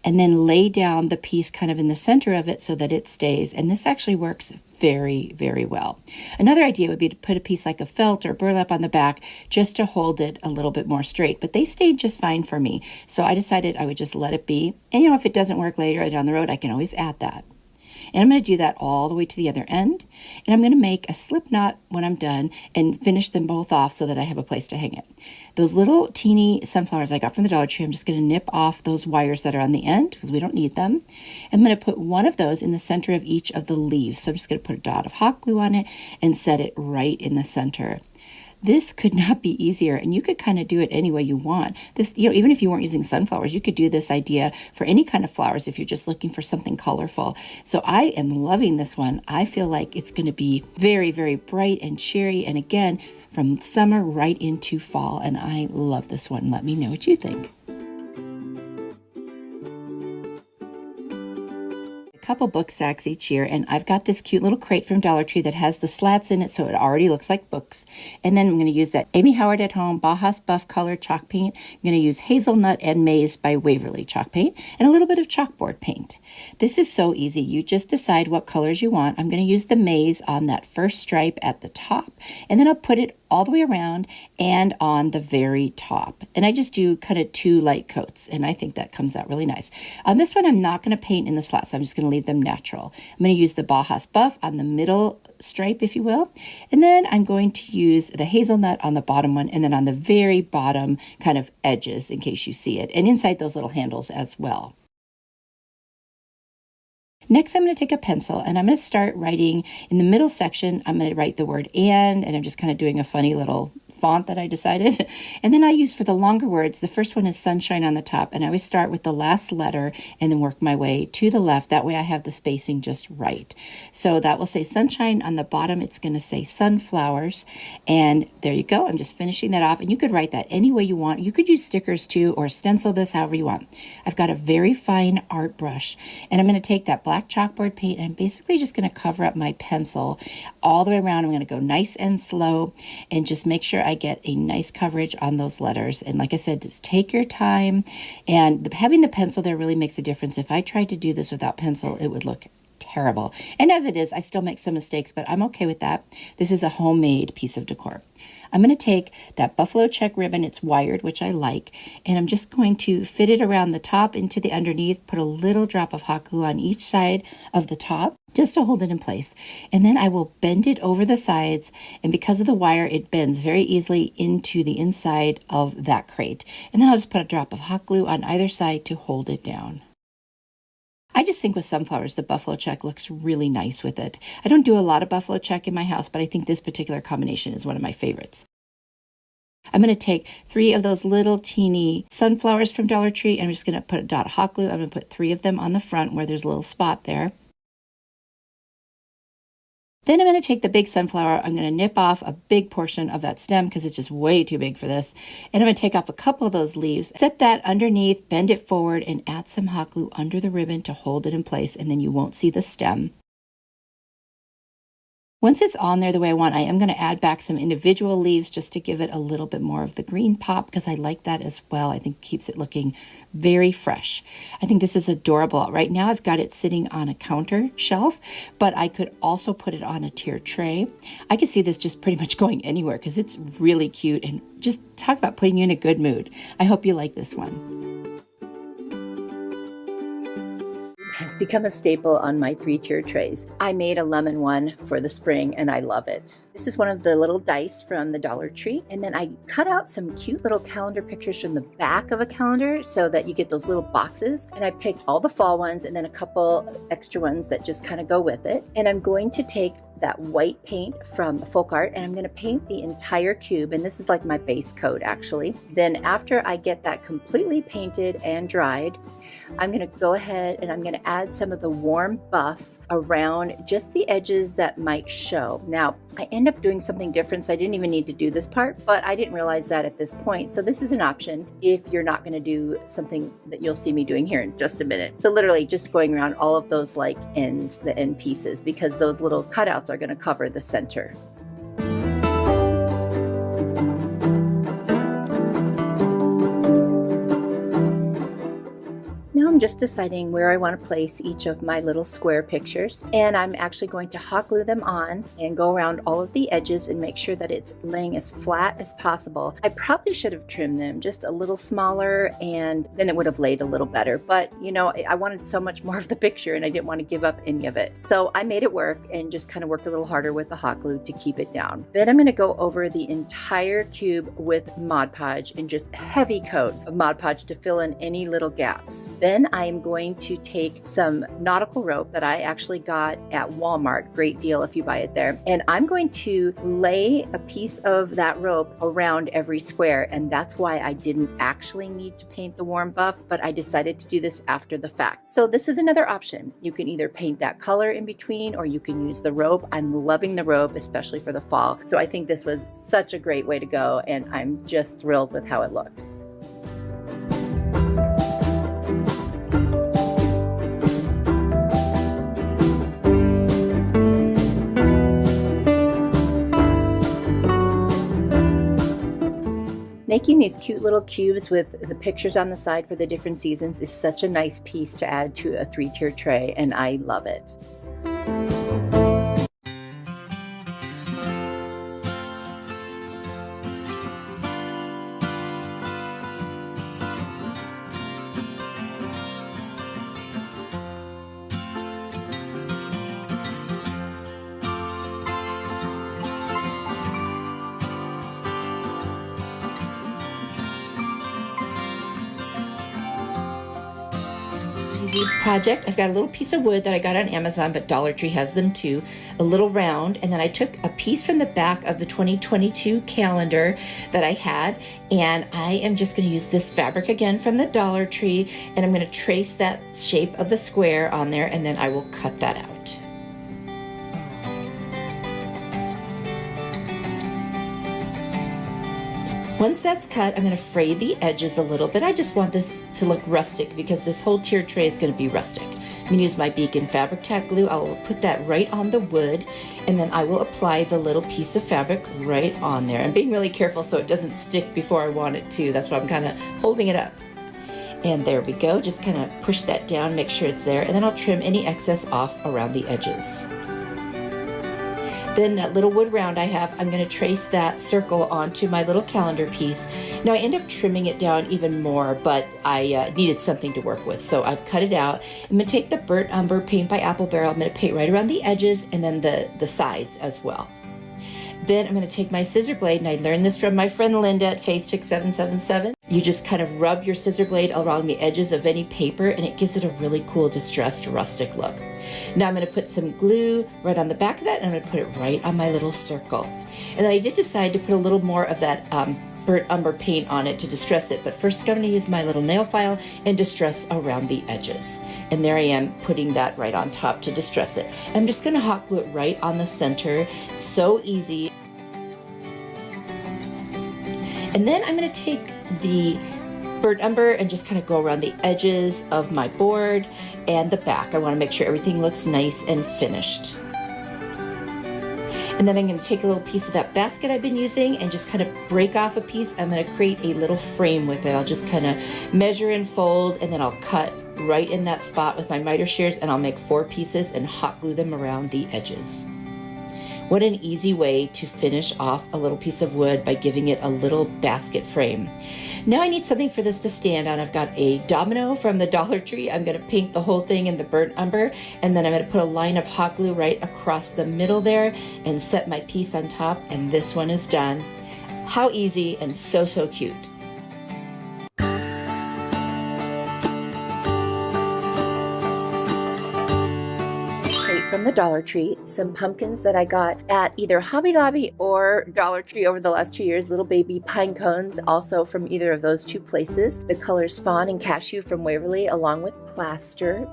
and then lay down the piece kind of in the center of it so that it stays. And this actually works very, very well. Another idea would be to put a piece like a felt or burlap on the back just to hold it a little bit more straight, but they stayed just fine for me. So I decided I would just let it be. And you know, if it doesn't work later down the road, I can always add that. And I'm going to do that all the way to the other end. And I'm going to make a slip knot when I'm done and finish them both off so that I have a place to hang it. Those little teeny sunflowers I got from the Dollar Tree, I'm just going to nip off those wires that are on the end because we don't need them. I'm going to put one of those in the center of each of the leaves. So I'm just going to put a dot of hot glue on it and set it right in the center. This could not be easier, and you could kind of do it any way you want. This, you know, even if you weren't using sunflowers, you could do this idea for any kind of flowers if you're just looking for something colorful. So I am loving this one. I feel like it's going to be very, very bright and cheery, and again, from summer right into fall, and I love this one. Let me know what you think. Couple book stacks each year, and I've got this cute little crate from Dollar Tree that has the slats in it so it already looks like books. And then I'm going to use that Amy Howard at Home Bajas Buff color chalk paint. I'm going to use Hazelnut and Maze by Waverly chalk paint and a little bit of chalkboard paint. This is so easy. You just decide what colors you want. I'm going to use the maze on that first stripe at the top, and then I'll put it all the way around and on the very top. And I just do kind of 2 light coats, and I think that comes out really nice. On this one, I'm not going to paint in the slats. So I'm just going to leave them natural. I'm going to use the Bajas Buff on the middle stripe, if you will. And then I'm going to use the hazelnut on the bottom one, and then on the very bottom kind of edges in case you see it, and inside those little handles as well. Next, I'm going to take a pencil and I'm going to start writing in the middle section. I'm going to write the word and I'm just kind of doing a funny little font that I decided. And then I use for the longer words, the first one is sunshine on the top, and I always start with the last letter and then work my way to the left. That way I have the spacing just right. So that will say sunshine on the bottom. It's going to say sunflowers, and there you go. I'm just finishing that off, and you could write that any way you want. You could use stickers too, or stencil this however you want. I've got a very fine art brush, and I'm going to take that black chalkboard paint and I'm basically just going to cover up my pencil all the way around. I'm going to go nice and slow and just make sure I get a nice coverage on those letters. And like I said, just take your time, and having the pencil there really makes a difference. If I tried to do this without pencil, it would look terrible. And as it is, I still make some mistakes, but I'm okay with that. This is a homemade piece of decor. I'm going to take that buffalo check ribbon, it's wired, which I like, and I'm just going to fit it around the top into the underneath, put a little drop of hot glue on each side of the top, just to hold it in place. And then I will bend it over the sides, and because of the wire, it bends very easily into the inside of that crate. And then I'll just put a drop of hot glue on either side to hold it down. I just think with sunflowers, the buffalo check looks really nice with it. I don't do a lot of buffalo check in my house, but I think this particular combination is one of my favorites. I'm going to take 3 of those little teeny sunflowers from Dollar Tree, and I'm just going to put a dot of hot glue. I'm going to put 3 of them on the front where there's a little spot there. Then I'm going to take the big sunflower, I'm going to nip off a big portion of that stem because it's just way too big for this. And I'm going to take off a couple of those leaves, set that underneath, bend it forward, and add some hot glue under the ribbon to hold it in place, and then you won't see the stem. Once it's on there the way I want, I am going to add back some individual leaves just to give it a little bit more of the green pop because I like that as well. I think it keeps it looking very fresh. I think this is adorable. Right now I've got it sitting on a counter shelf, but I could also put it on a tier tray. I can see this just pretty much going anywhere because it's really cute and just talk about putting you in a good mood. I hope you like this one. Has become a staple on my 3-tier trays. I made a lemon one for the spring and I love it. This is one of the little dice from the Dollar Tree, and then I cut out some cute little calendar pictures from the back of a calendar so that you get those little boxes, and I picked all the fall ones and then a couple extra ones that just kind of go with it. And I'm going to take that white paint from Folk Art and I'm going to paint the entire cube, and this is like my base coat actually. Then after I get that completely painted and dried, I'm going to go ahead and I'm going to add some of the warm buff around just the edges that might show. Now, I end up doing something different, so I didn't even need to do this part, but I didn't realize that at this point. So this is an option if you're not going to do something that you'll see me doing here in just a minute. So literally just going around all of those like ends, the end pieces, because those little cutouts are going to cover the center. I'm just deciding where I want to place each of my little square pictures, and I'm actually going to hot glue them on and go around all of the edges and make sure that it's laying as flat as possible. I probably should have trimmed them just a little smaller, and then it would have laid a little better, but you know, I wanted so much more of the picture and I didn't want to give up any of it. So I made it work and just kind of worked a little harder with the hot glue to keep it down. Then I'm going to go over the entire cube with Mod Podge and just heavy coat of Mod Podge to fill in any little gaps. Then I am going to take some nautical rope that I actually got at Walmart, great deal if you buy it there, and I'm going to lay a piece of that rope around every square, and that's why I didn't actually need to paint the warm buff, but I decided to do this after the fact. So this is another option. You can either paint that color in between or you can use the rope. I'm loving the rope, especially for the fall. So I think this was such a great way to go, and I'm just thrilled with how it looks. Making these cute little cubes with the pictures on the side for the different seasons is such a nice piece to add to a 3-tier tray, and I love it. Project. I've got a little piece of wood that I got on Amazon, but Dollar Tree has them too, a little round, and then I took a piece from the back of the 2022 calendar that I had, and I am just going to use this fabric again from the Dollar Tree, and I'm going to trace that shape of the square on there, and then I will cut that out. Once that's cut, I'm going to fray the edges a little bit. I just want this to look rustic because this whole tier tray is going to be rustic. I'm going to use my Beacon fabric tack glue. I will put that right on the wood, and then I will apply the little piece of fabric right on there. I'm being really careful so it doesn't stick before I want it to. That's why I'm kind of holding it up. And there we go, just kind of push that down, make sure it's there, and then I'll trim any excess off around the edges. Then that little wood round I have, I'm going to trace that circle onto my little calendar piece. Now I end up trimming it down even more, but I needed something to work with, so I've cut it out. I'm going to take the burnt umber paint by Apple Barrel. I'm going to paint right around the edges and then the sides as well. Then I'm going to take my scissor blade, and I learned this from my friend Linda at FaithChick777. You just kind of rub your scissor blade along the edges of any paper, and it gives it a really cool distressed rustic look. Now I'm going to put some glue right on the back of that, and I'm going to put it right on my little circle. And then I did decide to put a little more of that burnt umber paint on it to distress it, but first I'm going to use my little nail file and distress around the edges. And there I am putting that right on top to distress it. I'm just going to hot glue it right on the center. It's so easy. And then I'm going to take the burnt umber and just kind of go around the edges of my board and the back. I want to make sure everything looks nice and finished. And then I'm going to take a little piece of that basket I've been using and just kind of break off a piece. I'm going to create a little frame with it. I'll just kind of measure and fold, and then I'll cut right in that spot with my miter shears, and I'll make 4 pieces and hot glue them around the edges. What an easy way to finish off a little piece of wood by giving it a little basket frame. Now I need something for this to stand on. I've got a domino from the Dollar Tree. I'm going to paint the whole thing in the burnt umber, and then I'm going to put a line of hot glue right across the middle there and set my piece on top, and this one is done. How easy and so cute. From the Dollar Tree, some pumpkins that I got at either Hobby Lobby or Dollar Tree over the last 2 years, little baby pine cones, also from either of those 2 places. The colors Fawn and Cashew from Waverly, along with plaster.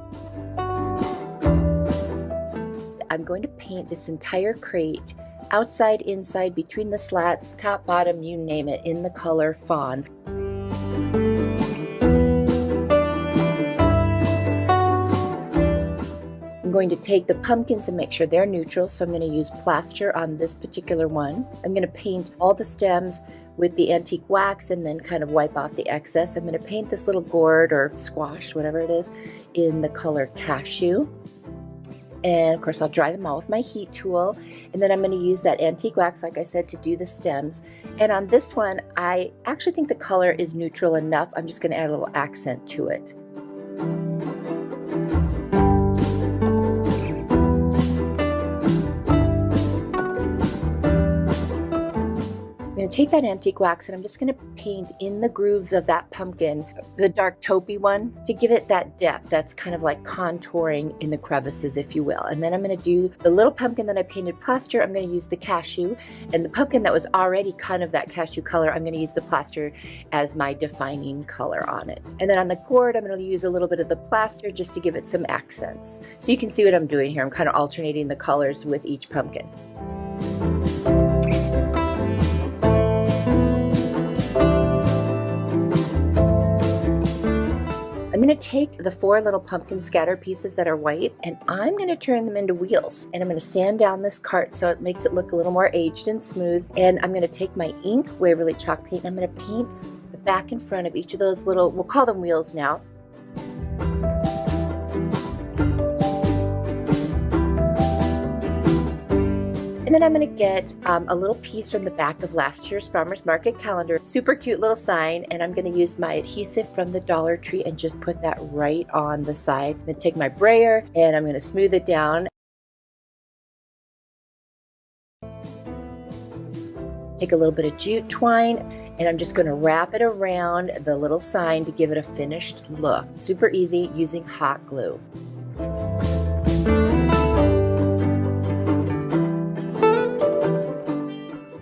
I'm going to paint this entire crate, outside, inside, between the slats, top, bottom, you name it, in the color Fawn. I'm going to take the pumpkins and make sure they're neutral, so I'm going to use plaster on this particular one. I'm going to paint all the stems with the antique wax and then kind of wipe off the excess. I'm going to paint this little gourd or squash, whatever it is, in the color Cashew. And of course I'll dry them all with my heat tool, and then I'm going to use that antique wax, like I said, to do the stems. And on this one, I actually think the color is neutral enough. I'm just going to add a little accent to it. I'm going to take that antique wax and I'm just going to paint in the grooves of that pumpkin, the dark taupey one, to give it that depth that's kind of like contouring in the crevices, if you will. And then I'm going to do the little pumpkin that I painted plaster. I'm going to use the cashew, and the pumpkin that was already kind of that cashew color, I'm going to use the plaster as my defining color on it. And then on the gourd, I'm going to use a little bit of the plaster just to give it some accents. So you can see what I'm doing here. I'm kind of alternating the colors with each pumpkin. I'm going to take the 4 little pumpkin scatter pieces that are white, and I'm going to turn them into wheels, and I'm going to sand down this cart so it makes it look a little more aged and smooth. And I'm going to take my ink Waverly chalk paint, and I'm going to paint the back and front of each of those little, we'll call them wheels now. And then I'm going to get a little piece from the back of last year's Farmer's Market calendar. Super cute little sign, and I'm going to use my adhesive from the Dollar Tree and just put that right on the side. I'm going to take my brayer and I'm going to smooth it down. Take a little bit of jute twine, and I'm just going to wrap it around the little sign to give it a finished look. Super easy using hot glue.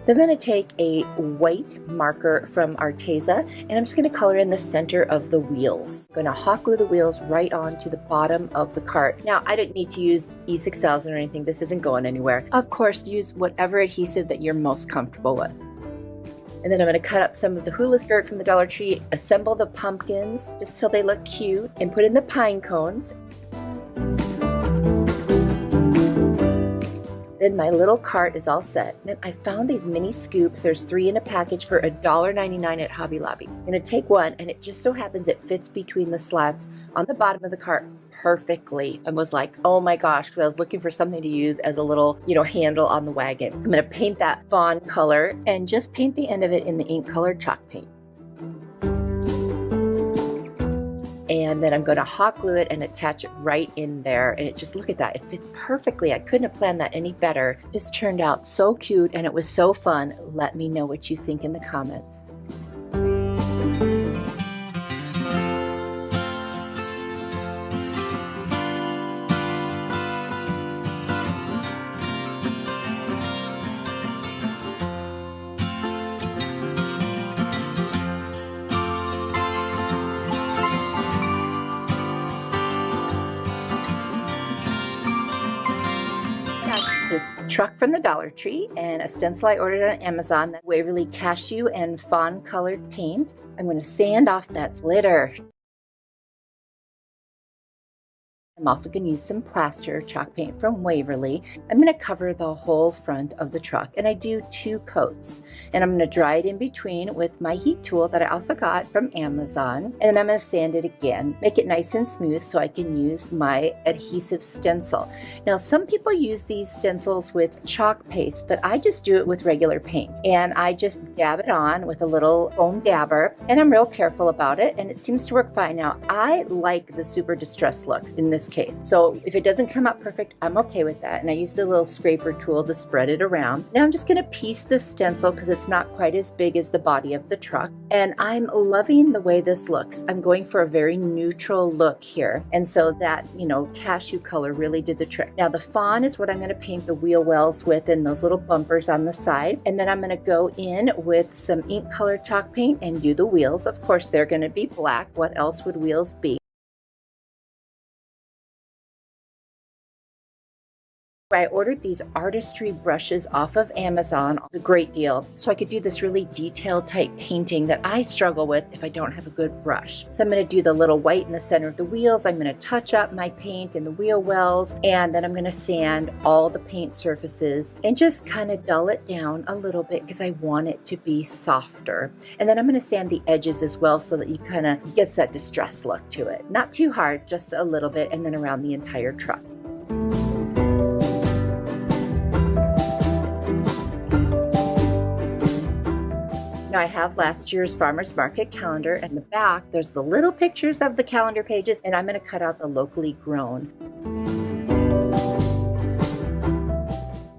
Then I'm going to take a white marker from Arteza, and I'm just going to color in the center of the wheels. I'm going to hot glue the wheels right onto the bottom of the cart. Now, I didn't need to use E6000 or anything. This isn't going anywhere. Of course, use whatever adhesive that you're most comfortable with. And then I'm going to cut up some of the Hoola skirt from the Dollar Tree, assemble the pumpkins just till they look cute, and put in the pine cones. Then my little cart is all set. Then I found these mini scoops. There's 3 in a package for $1.99 at Hobby Lobby. I'm gonna take one, and it just so happens it fits between the slats on the bottom of the cart perfectly. I was like, oh my gosh, because I was looking for something to use as a little, handle on the wagon. I'm gonna paint that fawn color and just paint the end of it in the ink colored chalk paint. And then I'm going to hot glue it and attach it right in there. And look at that. It fits perfectly. I couldn't have planned that any better. This turned out so cute and it was so fun. Let me know what you think in the comments. This truck from the Dollar Tree and a stencil I ordered on Amazon, that Waverly cashew and fawn colored paint. I'm going to sand off that glitter. I'm also going to use some plaster chalk paint from Waverly. I'm going to cover the whole front of the truck, and I do 2 coats. And I'm going to dry it in between with my heat tool that I also got from Amazon. And then I'm going to sand it again, make it nice and smooth so I can use my adhesive stencil. Now, some people use these stencils with chalk paste, but I just do it with regular paint. And I just dab it on with a little foam dabber, and I'm real careful about it, and it seems to work fine. Now, I like the super distressed look in this case. So if it doesn't come out perfect, I'm okay with that. And I used a little scraper tool to spread it around. Now I'm just going to piece this stencil because it's not quite as big as the body of the truck. And I'm loving the way this looks. I'm going for a very neutral look here. And so that, cashew color really did the trick. Now the fawn is what I'm going to paint the wheel wells with and those little bumpers on the side. And then I'm going to go in with some ink colored chalk paint and do the wheels. Of course, they're going to be black. What else would wheels be? I ordered these artistry brushes off of Amazon. It's a great deal. So I could do this really detailed type painting that I struggle with if I don't have a good brush. So I'm going to do the little white in the center of the wheels. I'm going to touch up my paint in the wheel wells, and then I'm going to sand all the paint surfaces and just kind of dull it down a little bit because I want it to be softer. And then I'm going to sand the edges as well so that you kind of gets that distressed look to it. Not too hard, just a little bit, and then around the entire truck. Now I have last year's farmer's market calendar, and in the back there's the little pictures of the calendar pages, and I'm going to cut out the locally grown.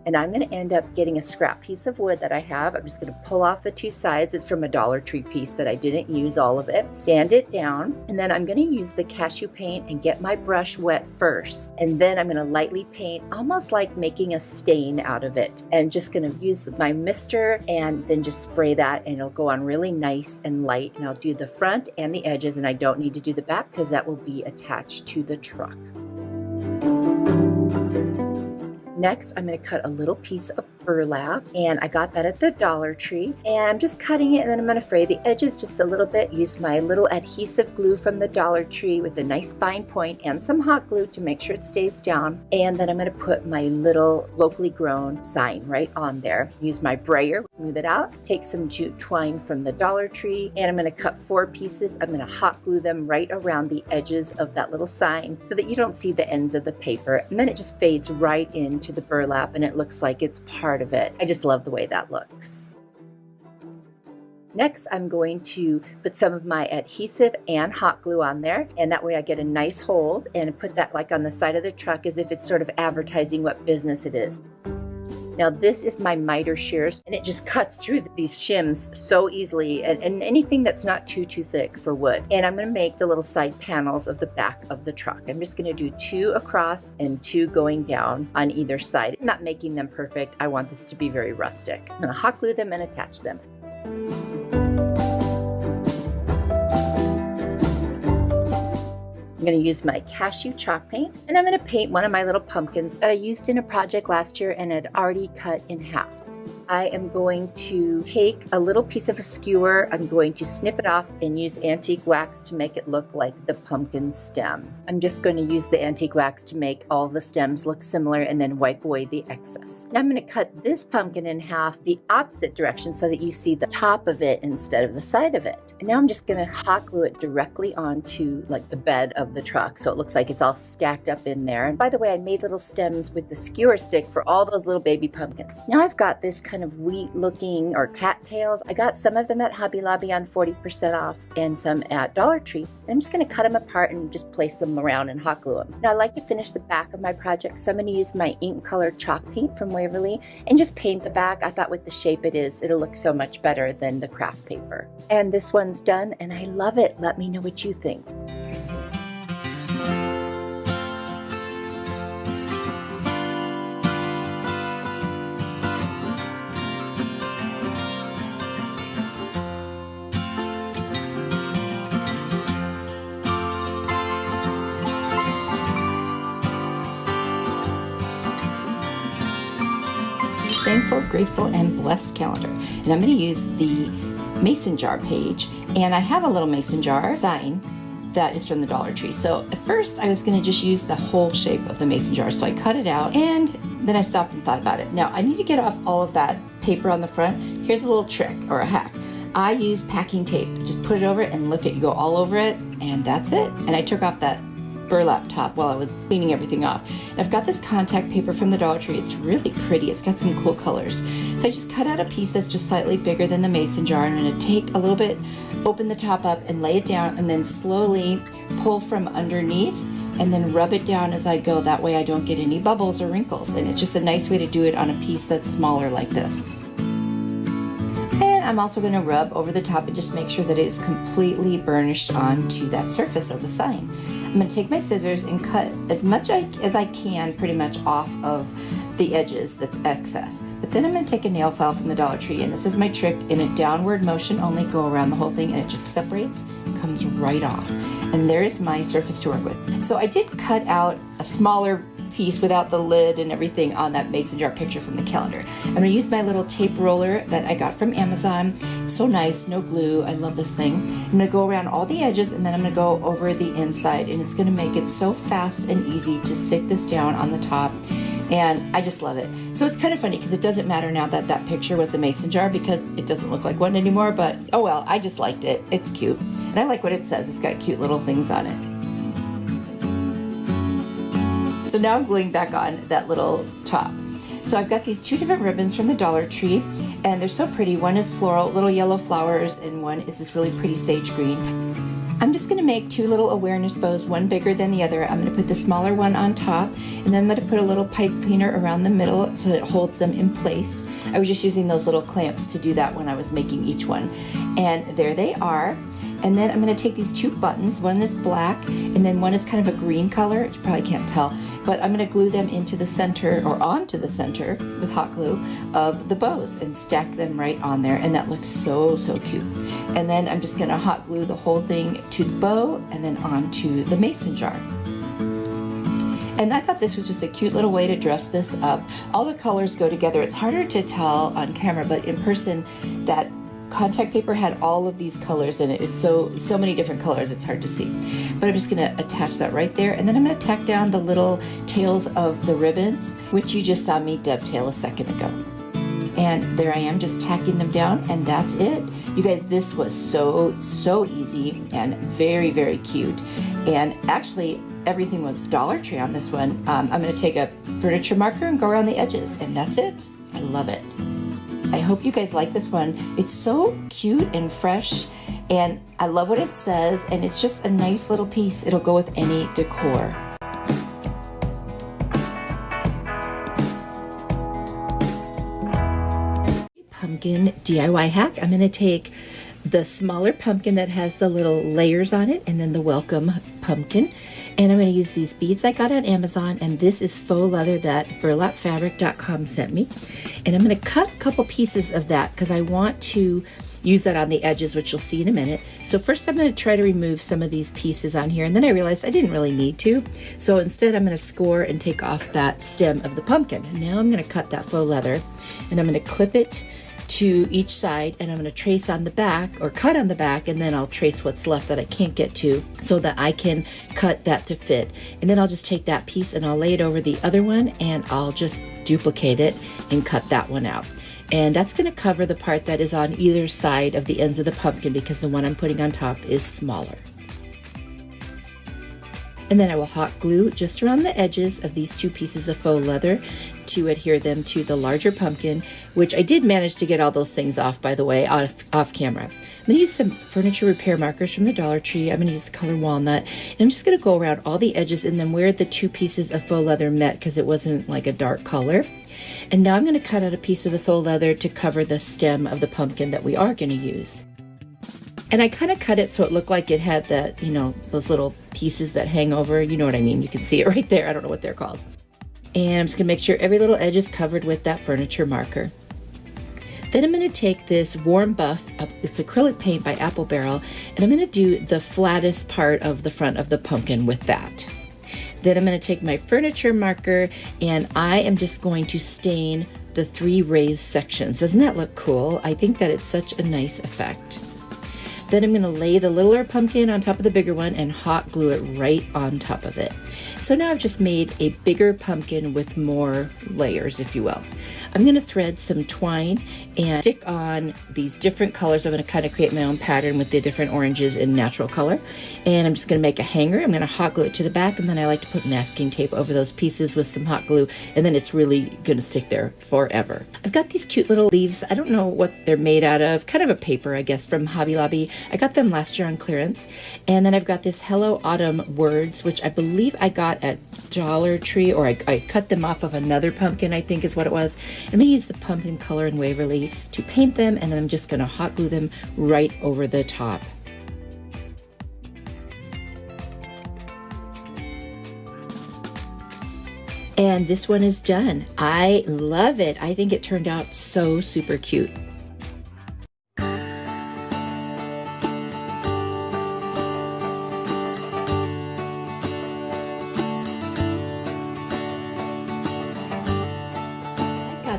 And I'm going to end up getting a scrap piece of wood that I have. I'm just going to pull off the 2 sides. It's from a Dollar Tree piece that I didn't use all of it. Sand it down. And then I'm going to use the cashew paint and get my brush wet first. And then I'm going to lightly paint, almost like making a stain out of it. And just going to use my mister and then just spray that, and it'll go on really nice and light. And I'll do the front and the edges, and I don't need to do the back because that will be attached to the truck. Next, I'm going to cut a little piece of burlap, and I got that at the Dollar Tree, and I'm just cutting it, and then I'm going to fray the edges just a little bit. Use my little adhesive glue from the Dollar Tree with a nice fine point and some hot glue to make sure it stays down. And then I'm going to put my little locally grown sign right on there. Use my brayer, smooth it out, take some jute twine from the Dollar Tree, and I'm going to cut 4 pieces. I'm going to hot glue them right around the edges of that little sign so that you don't see the ends of the paper, and then it just fades right into the burlap and it looks like it's part of it. I just love the way that looks. Next, I'm going to put some of my adhesive and hot glue on there, and that way I get a nice hold, and put that like on the side of the truck as if it's sort of advertising what business it is. Now this is my miter shears, and it just cuts through these shims so easily, and anything that's not too thick for wood. And I'm going to make the little side panels of the back of the truck. I'm just going to do 2 across and 2 going down on either side. I'm not making them perfect. I want this to be very rustic. I'm going to hot glue them and attach them. I'm going to use my cashew chalk paint, and I'm going to paint one of my little pumpkins that I used in a project last year and had already cut in half. I am going to take a little piece of a skewer, I'm going to snip it off and use antique wax to make it look like the pumpkin stem. I'm just going to use the antique wax to make all the stems look similar and then wipe away the excess. Now I'm going to cut this pumpkin in half the opposite direction so that you see the top of it instead of the side of it. And now I'm just going to hot glue it directly onto like the bed of the truck so it looks like it's all stacked up in there. And by the way, I made little stems with the skewer stick for all those little baby pumpkins. Now I've got this kind of wheat looking or cattails. I got some of them at Hobby Lobby on 40% off and some at Dollar Tree. And I'm just going to cut them apart and just place them around and hot glue them. Now I like to finish the back of my project, so I'm going to use my ink color chalk paint from Waverly and just paint the back. I thought with the shape it is, it'll look so much better than the craft paper. And this one's done and I love it. Let me know what you think. Thankful, Grateful, and Blessed calendar. And I'm going to use the mason jar page. And I have a little mason jar sign that is from the Dollar Tree. So at first I was going to just use the whole shape of the mason jar. So I cut it out and then I stopped and thought about it. Now I need to get off all of that paper on the front. Here's a little trick or a hack. I use packing tape. Just put it over it and look at you go all over it and that's it. And I took off that burlap top while I was cleaning everything off. And I've got this contact paper from the Dollar Tree. It's really pretty. It's got some cool colors. So I just cut out a piece that's just slightly bigger than the mason jar. I'm going to take a little bit, open the top up and lay it down and then slowly pull from underneath and then rub it down as I go. That way I don't get any bubbles or wrinkles. And it's just a nice way to do it on a piece that's smaller like this. And I'm also going to rub over the top and just make sure that it is completely burnished onto that surface of the sign. I'm going to take my scissors and cut as much as I can pretty much off of the edges that's excess. But then I'm going to take a nail file from the Dollar Tree, and this is my trick, in a downward motion only, go around the whole thing and it just separates, comes right off. And there's my surface to work with. So I did cut out a smaller piece without the lid and everything on that mason jar picture from the calendar. I'm going to use my little tape roller that I got from Amazon. It's so nice, no glue. I love this thing. I'm going to go around all the edges and then I'm going to go over the inside, and it's going to make it so fast and easy to stick this down on the top. And I just love it. So it's kind of funny because it doesn't matter now that that picture was a mason jar because it doesn't look like one anymore, but oh well, I just liked it. It's cute. And I like what it says. It's got cute little things on it. So now I'm gluing back on that little top. So I've got these two different ribbons from the Dollar Tree, and they're so pretty. One is floral, little yellow flowers, and one is this really pretty sage green. I'm just going to make two little awareness bows, one bigger than the other. I'm going to put the smaller one on top, and then I'm going to put a little pipe cleaner around the middle so it holds them in place. I was just using those little clamps to do that when I was making each one. And there they are. And then I'm going to take these two buttons. One is black, and then one is kind of a green color. You probably can't tell. But I'm going to glue them into the center, or onto the center with hot glue of the bows and stack them right on there. And that looks so, so cute. And then I'm just going to hot glue the whole thing to the bow and then onto the mason jar. And I thought this was just a cute little way to dress this up. All the colors go together. It's harder to tell on camera, but in person, that contact paper had all of these colors in it. It's so many different colors, it's hard to see. But I'm just going to attach that right there, and then I'm going to tack down the little tails of the ribbons, which you just saw me dovetail a second ago. And there I am, just tacking them down, and that's it. You guys, this was so easy and very, very cute. And actually, everything was Dollar Tree on this one. I'm going to take a furniture marker and go around the edges, and that's it. I love it. I hope you guys like this one. It's so cute and fresh, and I love what it says, and it's just a nice little piece. It'll go with any decor. Pumpkin DIY hack. I'm going to take the smaller pumpkin that has the little layers on it, and then the welcome pumpkin, And I'm going to use these beads I got on Amazon, and this is faux leather that burlapfabric.com sent me. And I'm going to cut a couple pieces of that because I want to use that on the edges, which you'll see in a minute. So first I'm going to try to remove some of these pieces on here, and then I realized I didn't really need to. So instead I'm going to score and take off that stem of the pumpkin. And now I'm going to cut that faux leather, and I'm going to clip it to each side, and I'm going to trace on the back, or cut on the back, and then I'll trace what's left that I can't get to so that I can cut that to fit. And then I'll just take that piece and I'll lay it over the other one, and I'll just duplicate it and cut that one out. And that's going to cover the part that is on either side of the ends of the pumpkin, because the one I'm putting on top is smaller. And then I will hot glue just around the edges of these two pieces of faux leather to adhere them to the larger pumpkin, which I did manage to get all those things off, by the way, off camera. I'm going to use some furniture repair markers from the Dollar Tree. I'm going to use the color walnut, and I'm just going to go around all the edges and then where the two pieces of faux leather met, because it wasn't like a dark color. And now I'm going to cut out a piece of the faux leather to cover the stem of the pumpkin that we are going to use. And I kind of cut it so it looked like it had that, you know, those little pieces that hang over. You know what I mean? You can see it right there. I don't know what they're called. And I'm just going to make sure every little edge is covered with that furniture marker. Then I'm going to take this Warm Buff, it's acrylic paint by Apple Barrel, and I'm going to do the flattest part of the front of the pumpkin with that. Then I'm going to take my furniture marker, and I am just going to stain the 3 raised sections. Doesn't that look cool? I think that it's such a nice effect. Then I'm going to lay the littler pumpkin on top of the bigger one and hot glue it right on top of it. So now I've just made a bigger pumpkin with more layers, if you will. I'm going to thread some twine and stick on these different colors. I'm going to kind of create my own pattern with the different oranges in natural color. And I'm just going to make a hanger. I'm going to hot glue it to the back, and then I like to put masking tape over those pieces with some hot glue, and then it's really going to stick there forever. I've got these cute little leaves. I don't know what they're made out of. Kind of a paper, I guess, from Hobby Lobby. I got them last year on clearance. And then I've got this Hello Autumn words, which I believe I got at Dollar Tree, or I cut them off of another pumpkin, I think is what it was. I'm going to use the pumpkin color in Waverly to paint them, and then I'm just going to hot glue them right over the top. And this one is done. I love it. I think it turned out so super cute.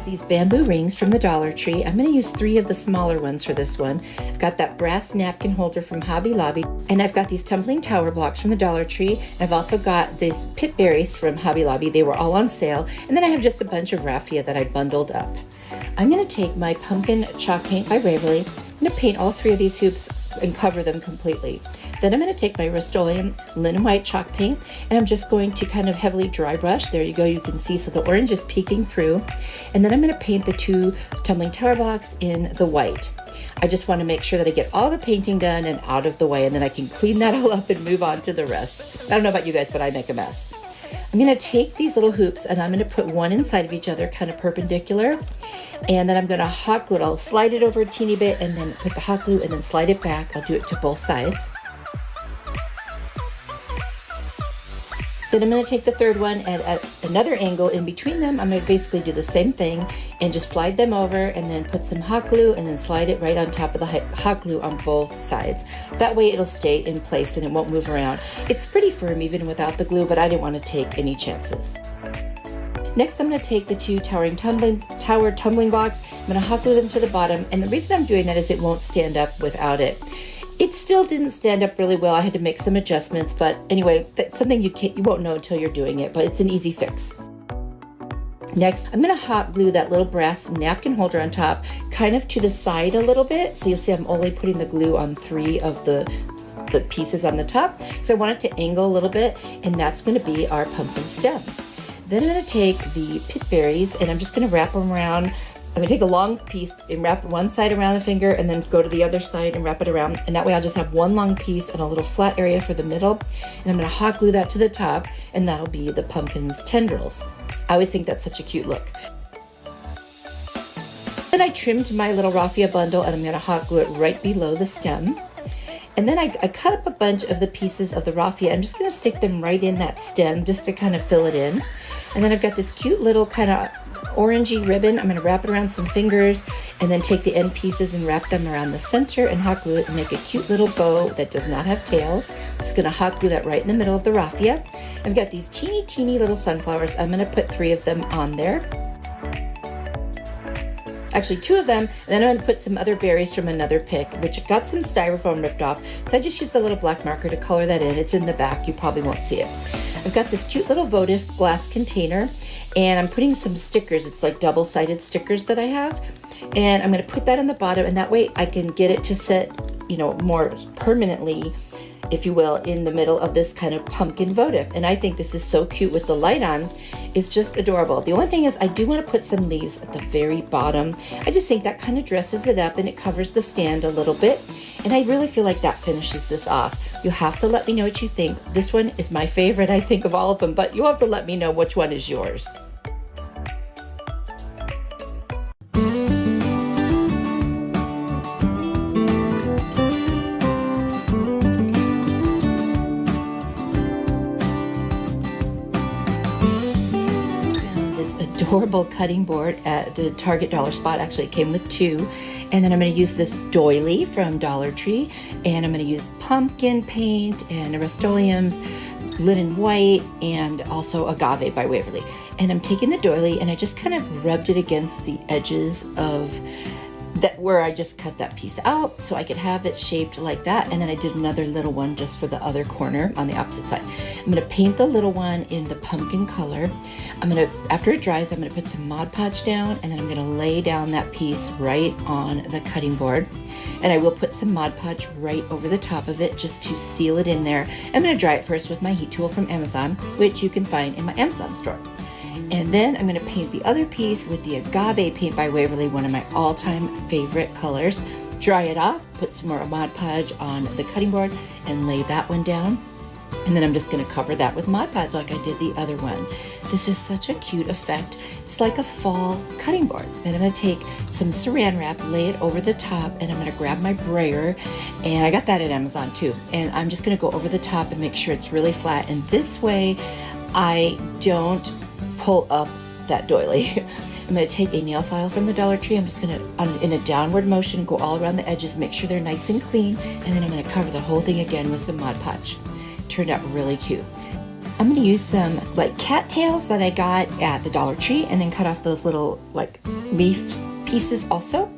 These bamboo rings from the Dollar Tree. I'm going to use 3 of the smaller ones for this one. I've got that brass napkin holder from Hobby Lobby, and I've got these tumbling tower blocks from the Dollar Tree. I've also got these pit berries from Hobby Lobby. They were all on sale. And then I have just a bunch of raffia that I bundled up. I'm going to take my pumpkin chalk paint by Waverly. I'm going to paint all 3 of these hoops and cover them completely. Then I'm going to take my Rust-Oleum linen white chalk paint, and I'm just going to kind of heavily dry brush. There you go, you can see, so the orange is peeking through. And then I'm going to paint the 2 tumbling tower blocks in the white. I just want to make sure that I get all the painting done and out of the way, and then I can clean that all up and move on to the rest. I don't know about you guys, but I make a mess. I'm going to take these little hoops, and I'm going to put one inside of each other, kind of perpendicular. And then I'm going to hot glue it. I'll slide it over a teeny bit, and then put the hot glue, and then slide it back. I'll do it to both sides. Then I'm going to take the third one and at another angle in between them, I'm going to basically do the same thing and just slide them over, and then put some hot glue, and then slide it right on top of the hot glue on both sides. That way it'll stay in place and it won't move around. It's pretty firm even without the glue, but I didn't want to take any chances. Next, I'm going to take the 2 tower tumbling blocks. I'm going to hot glue them to the bottom, and the reason I'm doing that is it won't stand up without it. It still didn't stand up really well. I had to make some adjustments, but anyway, that's something you won't know until you're doing it, but it's an easy fix. Next, I'm going to hot glue that little brass napkin holder on top, kind of to the side a little bit. So you'll see I'm only putting the glue on 3 of the pieces on the top, because I want it to angle a little bit, and that's going to be our pumpkin stem. Then I'm going to take the pit berries, and I'm just going to wrap them around. I'm going to take a long piece and wrap one side around the finger, and then go to the other side and wrap it around. And that way I'll just have one long piece and a little flat area for the middle. And I'm going to hot glue that to the top, and that'll be the pumpkin's tendrils. I always think that's such a cute look. Then I trimmed my little raffia bundle, and I'm going to hot glue it right below the stem. And then I cut up a bunch of the pieces of the raffia. I'm just gonna stick them right in that stem just to kind of fill it in. And then I've got this cute little kind of orangey ribbon. I'm gonna wrap it around some fingers and then take the end pieces and wrap them around the center and hot glue it and make a cute little bow that does not have tails. Just gonna hot glue that right in the middle of the raffia. I've got these teeny little sunflowers. I'm gonna put 3 of them on there. Actually 2 of them, and then I'm gonna put some other berries from another pick, which got some styrofoam ripped off. So I just used a little black marker to color that in. It's in the back, you probably won't see it. I've got this cute little votive glass container, and I'm putting some stickers. It's like double-sided stickers that I have. And I'm gonna put that on the bottom, and that way I can get it to sit, you know, more permanently, if you will, in the middle of this kind of pumpkin votive. And I think this is so cute with the light on. It's just adorable. The only thing is I do want to put some leaves at the very bottom. I just think that kind of dresses it up and it covers the stand a little bit. And I really feel like that finishes this off. You'll have to let me know what you think. This one is my favorite, I think, of all of them, but you'll have to let me know which one is yours. Adorable cutting board at the Target dollar spot. Actually, it came with 2. And then I'm going to use this doily from Dollar Tree, and I'm going to use pumpkin paint and Rust-Oleum's linen white and also agave by Waverly. And I'm taking the doily and I just kind of rubbed it against the edges of that where I just cut that piece out so I could have it shaped like that. And then I did another little one just for the other corner on the opposite side. I'm gonna paint the little one in the pumpkin color. After it dries, I'm gonna put some Mod Podge down, and then I'm gonna lay down that piece right on the cutting board. And I will put some Mod Podge right over the top of it just to seal it in there. I'm gonna dry it first with my heat tool from Amazon, which you can find in my Amazon store. And then I'm gonna paint the other piece with the agave paint by Waverly, one of my all-time favorite colors. Dry it off, put some more Mod Podge on the cutting board, and lay that one down. And then I'm just gonna cover that with Mod Podge like I did the other one. This is such a cute effect. It's like a fall cutting board. Then I'm gonna take some saran wrap, lay it over the top, and I'm gonna grab my brayer, and I got that at Amazon too. And I'm just gonna go over the top and make sure it's really flat. And this way, I don't pull up that doily. I'm going to take a nail file from the Dollar Tree. I'm just going to, in a downward motion, go all around the edges, make sure they're nice and clean, and then I'm going to cover the whole thing again with some Mod Podge. Turned out really cute. I'm going to use some like cattails that I got at the Dollar Tree, and then cut off those little like leaf pieces also.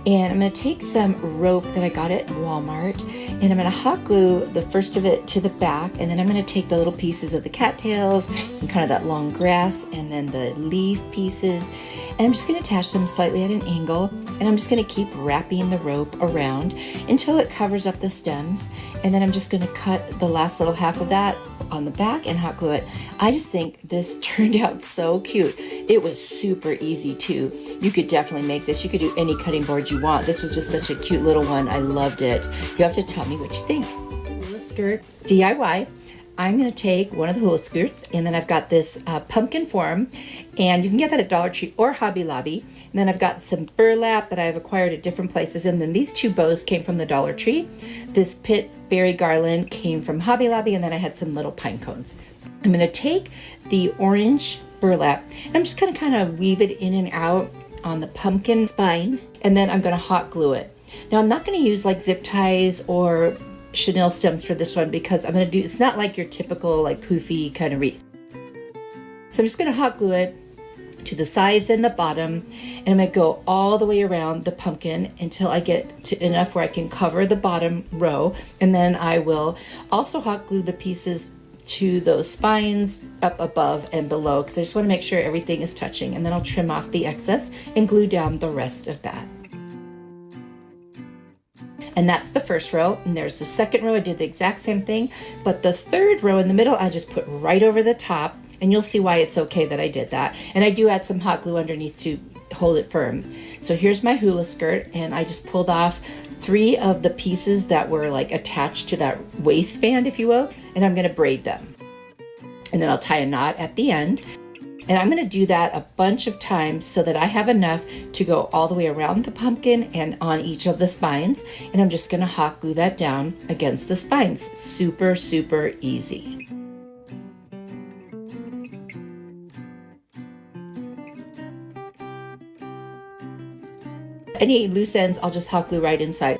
And I'm going to take some rope that I got at Walmart, and I'm going to hot glue the first of it to the back, and then I'm going to take the little pieces of the cattails and kind of that long grass and then the leaf pieces, and I'm just going to attach them slightly at an angle, and I'm just going to keep wrapping the rope around until it covers up the stems, and then I'm just going to cut the last little half of that on the back and hot glue it. I just think this turned out so cute. It was super easy too. You could definitely make this. You could do any cutting board you want. This was just such a cute little one. I loved it. You have to tell me what you think. Hula skirt DIY. I'm going to take one of the hula skirts, and then I've got this pumpkin form, and you can get that at Dollar Tree or Hobby Lobby. And then I've got some burlap that I've acquired at different places, and then these 2 bows came from the Dollar Tree. This pit berry garland came from Hobby Lobby, and then I had some little pine cones. I'm going to take the orange burlap, and I'm just going to kind of weave it in and out on the pumpkin spine, and then I'm going to hot glue it. Now I'm not going to use like zip ties or chenille stems for this one because it's not like your typical like poofy kind of wreath. So I'm just going to hot glue it to the sides and the bottom, and I'm going to go all the way around the pumpkin until I get to enough where I can cover the bottom row, and then I will also hot glue the pieces to those spines up above and below because I just want to make sure everything is touching, and then I'll trim off the excess and glue down the rest of that. And that's the first row, and there's the second row. I did the exact same thing, but the third row in the middle I just put right over the top, and you'll see why it's okay that I did that. And I do add some hot glue underneath to hold it firm. So here's my hula skirt, and I just pulled off 3 of the pieces that were like attached to that waistband, if you will, and I'm gonna braid them. And then I'll tie a knot at the end. And I'm going to do that a bunch of times so that I have enough to go all the way around the pumpkin and on each of the spines. And I'm just going to hot glue that down against the spines. Super, super easy. Any loose ends, I'll just hot glue right inside.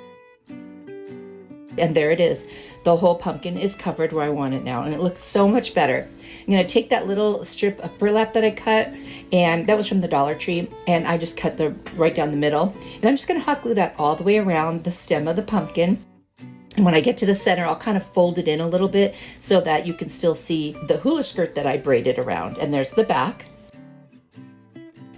And there it is. The whole pumpkin is covered where I want it now, and it looks so much better. I'm going to take that little strip of burlap that I cut, and that was from the Dollar Tree, and I just cut right down the middle. And I'm just going to hot glue that all the way around the stem of the pumpkin. And when I get to the center, I'll kind of fold it in a little bit so that you can still see the hula skirt that I braided around. And there's the back.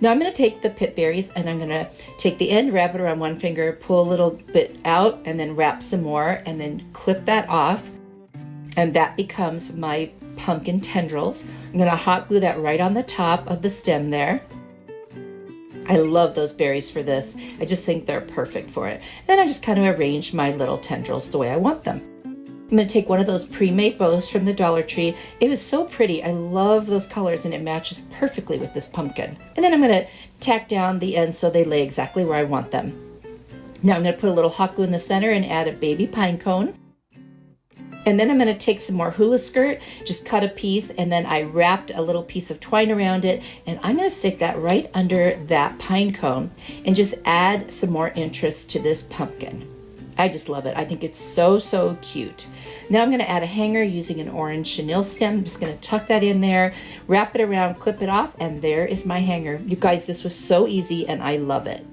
Now I'm going to take the pip berries and I'm going to take the end, wrap it around one finger, pull a little bit out, and then wrap some more, and then clip that off. And that becomes my pumpkin tendrils. I'm going to hot glue that right on the top of the stem there. I love those berries for this. I just think they're perfect for it. And then I just kind of arrange my little tendrils the way I want them. I'm going to take one of those pre-made bows from the Dollar Tree. It was so pretty. I love those colors and it matches perfectly with this pumpkin. And then I'm going to tack down the ends so they lay exactly where I want them. Now I'm going to put a little hot glue in the center and add a baby pine cone. And then I'm going to take some more hula skirt, just cut a piece, and then I wrapped a little piece of twine around it, and I'm going to stick that right under that pine cone and just add some more interest to this pumpkin. I just love it. I think it's so, so cute. Now I'm going to add a hanger using an orange chenille stem. I'm just going to tuck that in there, wrap it around, clip it off, and there is my hanger. You guys, this was so easy and I love it.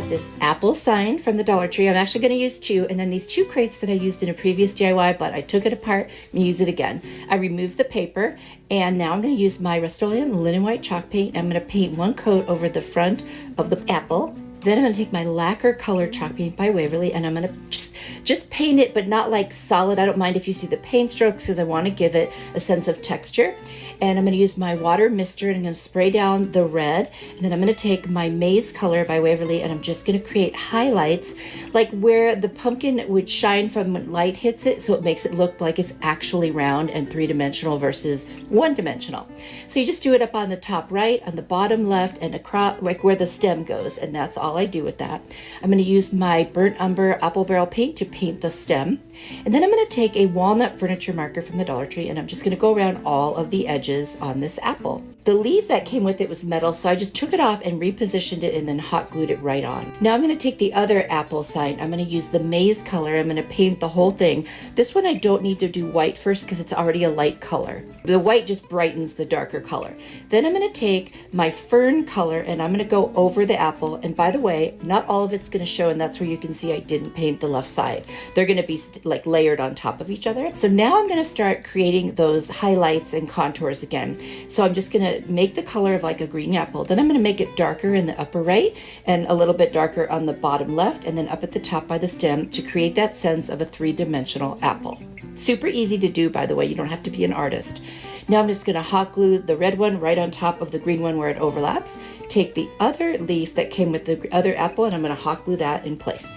This apple sign from the Dollar Tree. I'm actually going to use two, and then these two crates that I used in a previous DIY, but I took it apart and use it again. I removed the paper, and now I'm going to use my Rust-Oleum linen white chalk paint. I'm going to paint one coat over the front of the apple. Then I'm going to take my lacquer color chalk paint by Waverly, and I'm going to just paint it, but not like solid. I don't mind if you see the paint strokes because I want to give it a sense of texture. And I'm going to use my water mister and I'm going to spray down the red. And then I'm going to take my Maze color by Waverly and I'm just going to create highlights like where the pumpkin would shine from when light hits it, so it makes it look like it's actually round and three-dimensional versus one-dimensional. So you just do it up on the top right, on the bottom left, and across like where the stem goes, and that's all I do with that. I'm going to use my burnt umber apple barrel paint to paint the stem. And then I'm going to take a walnut furniture marker from the Dollar Tree and I'm just going to go around all of the edges on this apple. The leaf that came with it was metal, so I just took it off and repositioned it and then hot glued it right on. Now I'm going to take the other apple sign. I'm going to use the Maze color. I'm going to paint the whole thing. This one I don't need to do white first because it's already a light color. The white just brightens the darker color. Then I'm going to take my fern color and I'm going to go over the apple. And by the way, not all of it's going to show, and that's where you can see I didn't paint the left side. They're going to be like layered on top of each other. So now I'm going to start creating those highlights and contours again. So I'm just going to make the color of like a green apple. Then I'm going to make it darker in the upper right and a little bit darker on the bottom left, and then up at the top by the stem to create that sense of a three-dimensional apple. Super easy to do, by the way. You don't have to be an artist. Now I'm just going to hot glue the red one right on top of the green one where it overlaps. Take the other leaf that came with the other apple and I'm going to hot glue that in place.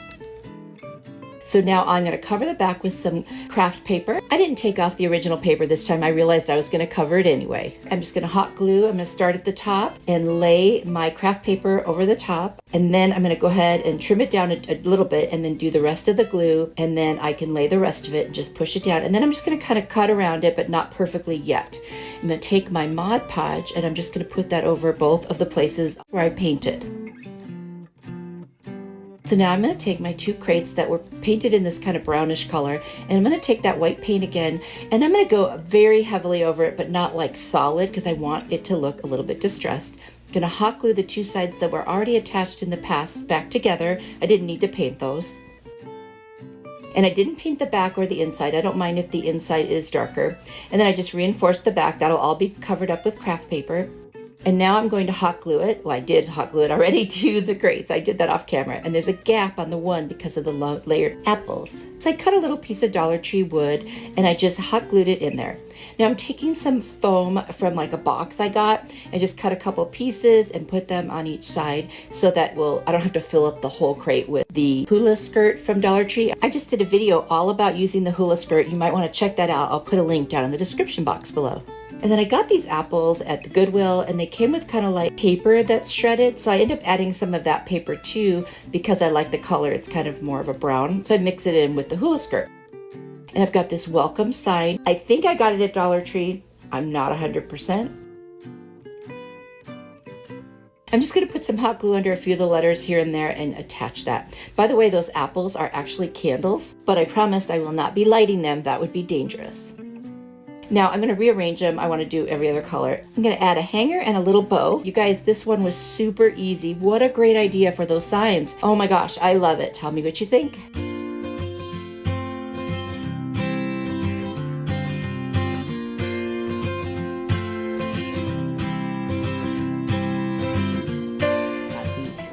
So now I'm going to cover the back with some craft paper. I didn't take off the original paper this time. I realized I was going to cover it anyway. I'm just going to hot glue. I'm going to start at the top and lay my craft paper over the top. And then I'm going to go ahead and trim it down a little bit and then do the rest of the glue. And then I can lay the rest of it and just push it down. And then I'm just going to kind of cut around it, but not perfectly yet. I'm going to take my Mod Podge and I'm just going to put that over both of the places where I painted. So now I'm going to take my two crates that were painted in this kind of brownish color, and I'm going to take that white paint again, and I'm going to go very heavily over it, but not like solid because I want it to look a little bit distressed. I'm going to hot glue the two sides that were already attached in the past back together. I didn't need to paint those. And I didn't paint the back or the inside. I don't mind if the inside is darker. And then I just reinforced the back. That'll all be covered up with craft paper. And now I'm going to hot glue it. Well, I did hot glue it already to the grates. I did that off camera. And there's a gap on the one because of the layered apples. So I cut a little piece of Dollar Tree wood and I just hot glued it in there. Now I'm taking some foam from like a box I got and just cut a couple pieces and put them on each side so that I don't have to fill up the whole crate with the Hoola skirt from Dollar Tree. I just did a video all about using the Hoola skirt. You might want to check that out. I'll put a link down in the description box below. And then I got these apples at the Goodwill and they came with kind of like paper that's shredded. So I end up adding some of that paper too because I like the color. It's kind of more of a brown. So I mix it in with the Hoola skirt. And I've got this welcome sign. I think I got it at Dollar Tree. I'm not 100%. I'm just going to put some hot glue under a few of the letters here and there and attach that. By the way, those apples are actually candles, but I promise I will not be lighting them. That would be dangerous. Now I'm going to rearrange them. I want to do every other color. I'm going to add a hanger and a little bow. You guys, this one was super easy. What a great idea for those signs. Oh my gosh, I love it. Tell me what you think.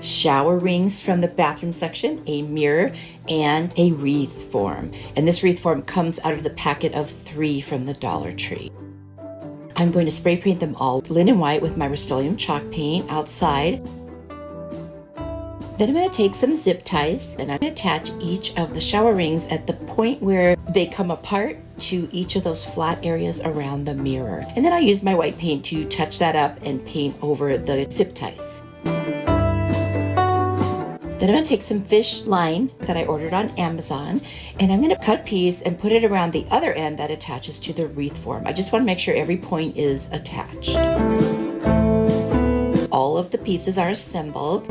Shower rings from the bathroom section, a mirror, and a wreath form. And this wreath form comes out of the packet of 3 from the Dollar Tree. I'm going to spray paint them all linen white with my Rust-Oleum chalk paint outside. Then I'm going to take some zip ties and I'm going to attach each of the shower rings at the point where they come apart to each of those flat areas around the mirror. And then I'll use my white paint to touch that up and paint over the zip ties. Then I'm going to take some fish line that I ordered on Amazon and I'm going to cut a piece and put it around the other end that attaches to the wreath form. I just want to make sure every point is attached. All of the pieces are assembled.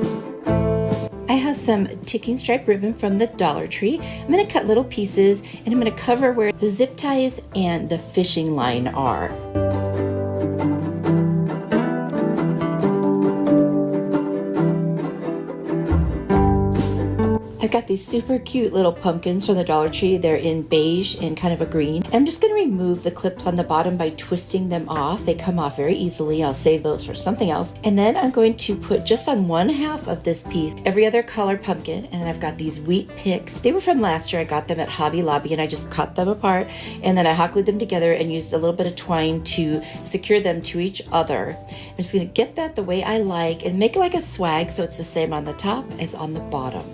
I have some ticking stripe ribbon from the Dollar Tree. I'm going to cut little pieces and I'm going to cover where the zip ties and the fishing line are. I've got these super cute little pumpkins from the Dollar Tree. They're in beige and kind of a green. I'm just going to remove the clips on the bottom by twisting them off. They come off very easily. I'll save those for something else. And then I'm going to put just on one half of this piece every other color pumpkin. And then I've got these wheat picks. They were from last year. I got them at Hobby Lobby and I just cut them apart. And then I hot glued them together and used a little bit of twine to secure them to each other. I'm just going to get that the way I like and make it like a swag so it's the same on the top as on the bottom.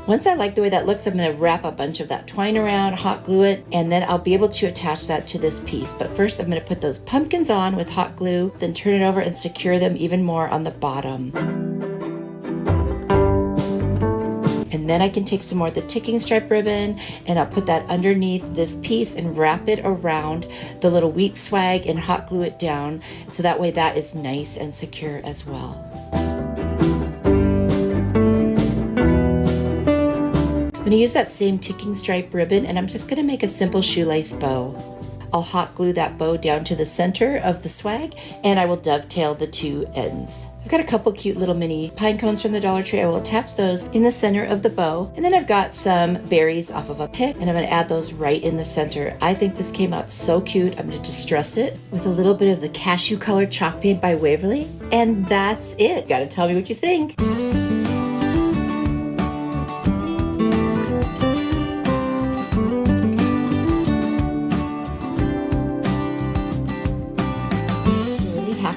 Once I like the way that looks, I'm going to wrap a bunch of that twine around, hot glue it, and then I'll be able to attach that to this piece. But first I'm going to put those pumpkins on with hot glue, then turn it over and secure them even more on the bottom. And then I can take some more of the ticking stripe ribbon and I'll put that underneath this piece and wrap it around the little wheat swag and hot glue it down so that way that is nice and secure as well. I'm going to use that same ticking stripe ribbon and I'm just going to make a simple shoelace bow. I'll hot glue that bow down to the center of the swag and I will dovetail the two ends. I've got a couple cute little mini pine cones from the Dollar Tree. I will attach those in the center of the bow. And then I've got some berries off of a pick and I'm going to add those right in the center. I think this came out so cute. I'm going to distress it with a little bit of the cashew colored chalk paint by Waverly. And that's it. Gotta tell me what you think.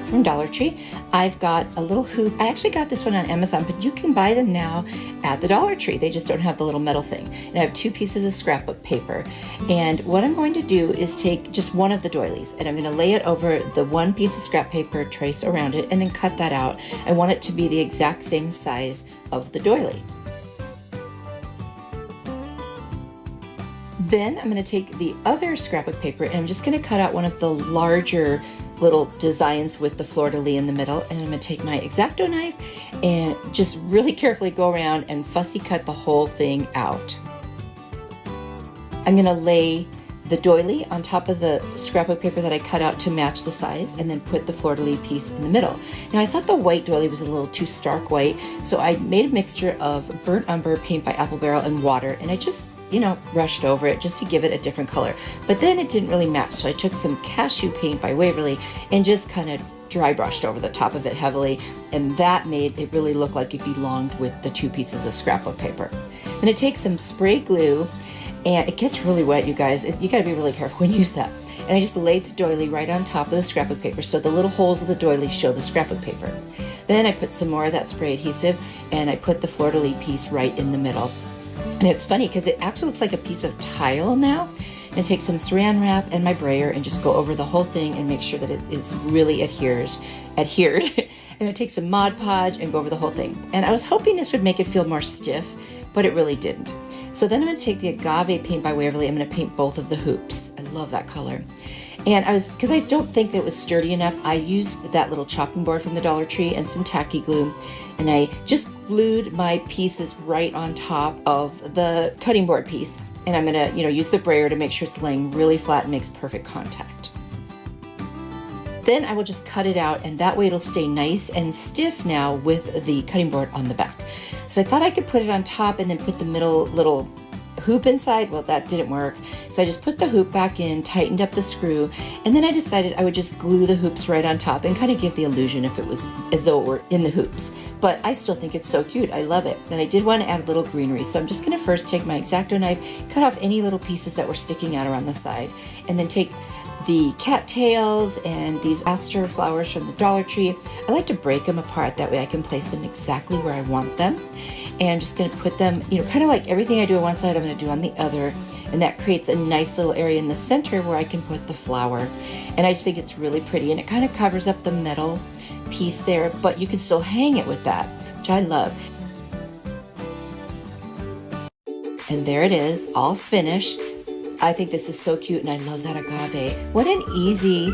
From Dollar Tree. I've got a little hoop. I actually got this one on Amazon, but you can buy them now at the Dollar Tree. They just don't have the little metal thing. And I have 2 pieces of scrapbook paper. And what I'm going to do is take just one of the doilies and I'm going to lay it over the one piece of scrap paper, trace around it, and then cut that out. I want it to be the exact same size of the doily. Then I'm going to take the other scrapbook paper and I'm just going to cut out one of the larger little designs with the fleur-de-lis in the middle, and I'm going to take my X-Acto knife and just really carefully go around and fussy cut the whole thing out. I'm going to lay the doily on top of the scrapbook paper that I cut out to match the size and then put the fleur-de-lis piece in the middle. Now I thought the white doily was a little too stark white, so I made a mixture of burnt umber, paint by Apple Barrel, and water, and I just you know, brushed over it just to give it a different color. But then it didn't really match, so I took some cashew paint by Waverly and just kind of dry brushed over the top of it heavily, and that made it really look like it belonged with the 2 pieces of scrapbook paper. I'm going to take some spray glue, and it gets really wet, you guys. You got to be really careful when you use that. And I just laid the doily right on top of the scrapbook paper, so the little holes of the doily show the scrapbook paper. Then I put some more of that spray adhesive, and I put the fleur-de-lis piece right in the middle. And it's funny because it actually looks like a piece of tile now. I'm gonna take some saran wrap and my brayer and just go over the whole thing and make sure that it is really adhered. I'm gonna take some Mod Podge and go over the whole thing. And I was hoping this would make it feel more stiff, but it really didn't. So then I'm gonna take the agave paint by Waverly. I'm gonna paint both of the hoops. I love that color. And because I don't think that it was sturdy enough, I used that little chopping board from the Dollar Tree and some tacky glue. And I just glued my pieces right on top of the cutting board piece. And I'm gonna, use the brayer to make sure it's laying really flat and makes perfect contact. Then I will just cut it out, and that way it'll stay nice and stiff now with the cutting board on the back. So I thought I could put it on top and then put the middle little hoop inside. Well, that didn't work. So I just put the hoop back in, tightened up the screw, and then I decided I would just glue the hoops right on top and kind of give the illusion if it was as though it were in the hoops. But I still think it's so cute. I love it. And I did want to add a little greenery. So I'm just going to first take my X-Acto knife, cut off any little pieces that were sticking out around the side, and then take the cattails and these aster flowers from the Dollar Tree. I like to break them apart. That way I can place them exactly where I want them. And I'm just going to put them, kind of like everything I do on one side, I'm going to do on the other. And that creates a nice little area in the center where I can put the flower. And I just think it's really pretty. And it kind of covers up the metal piece there, but you can still hang it with that, which I love. And there it is, all finished. I think this is so cute, and I love that agave. What an easy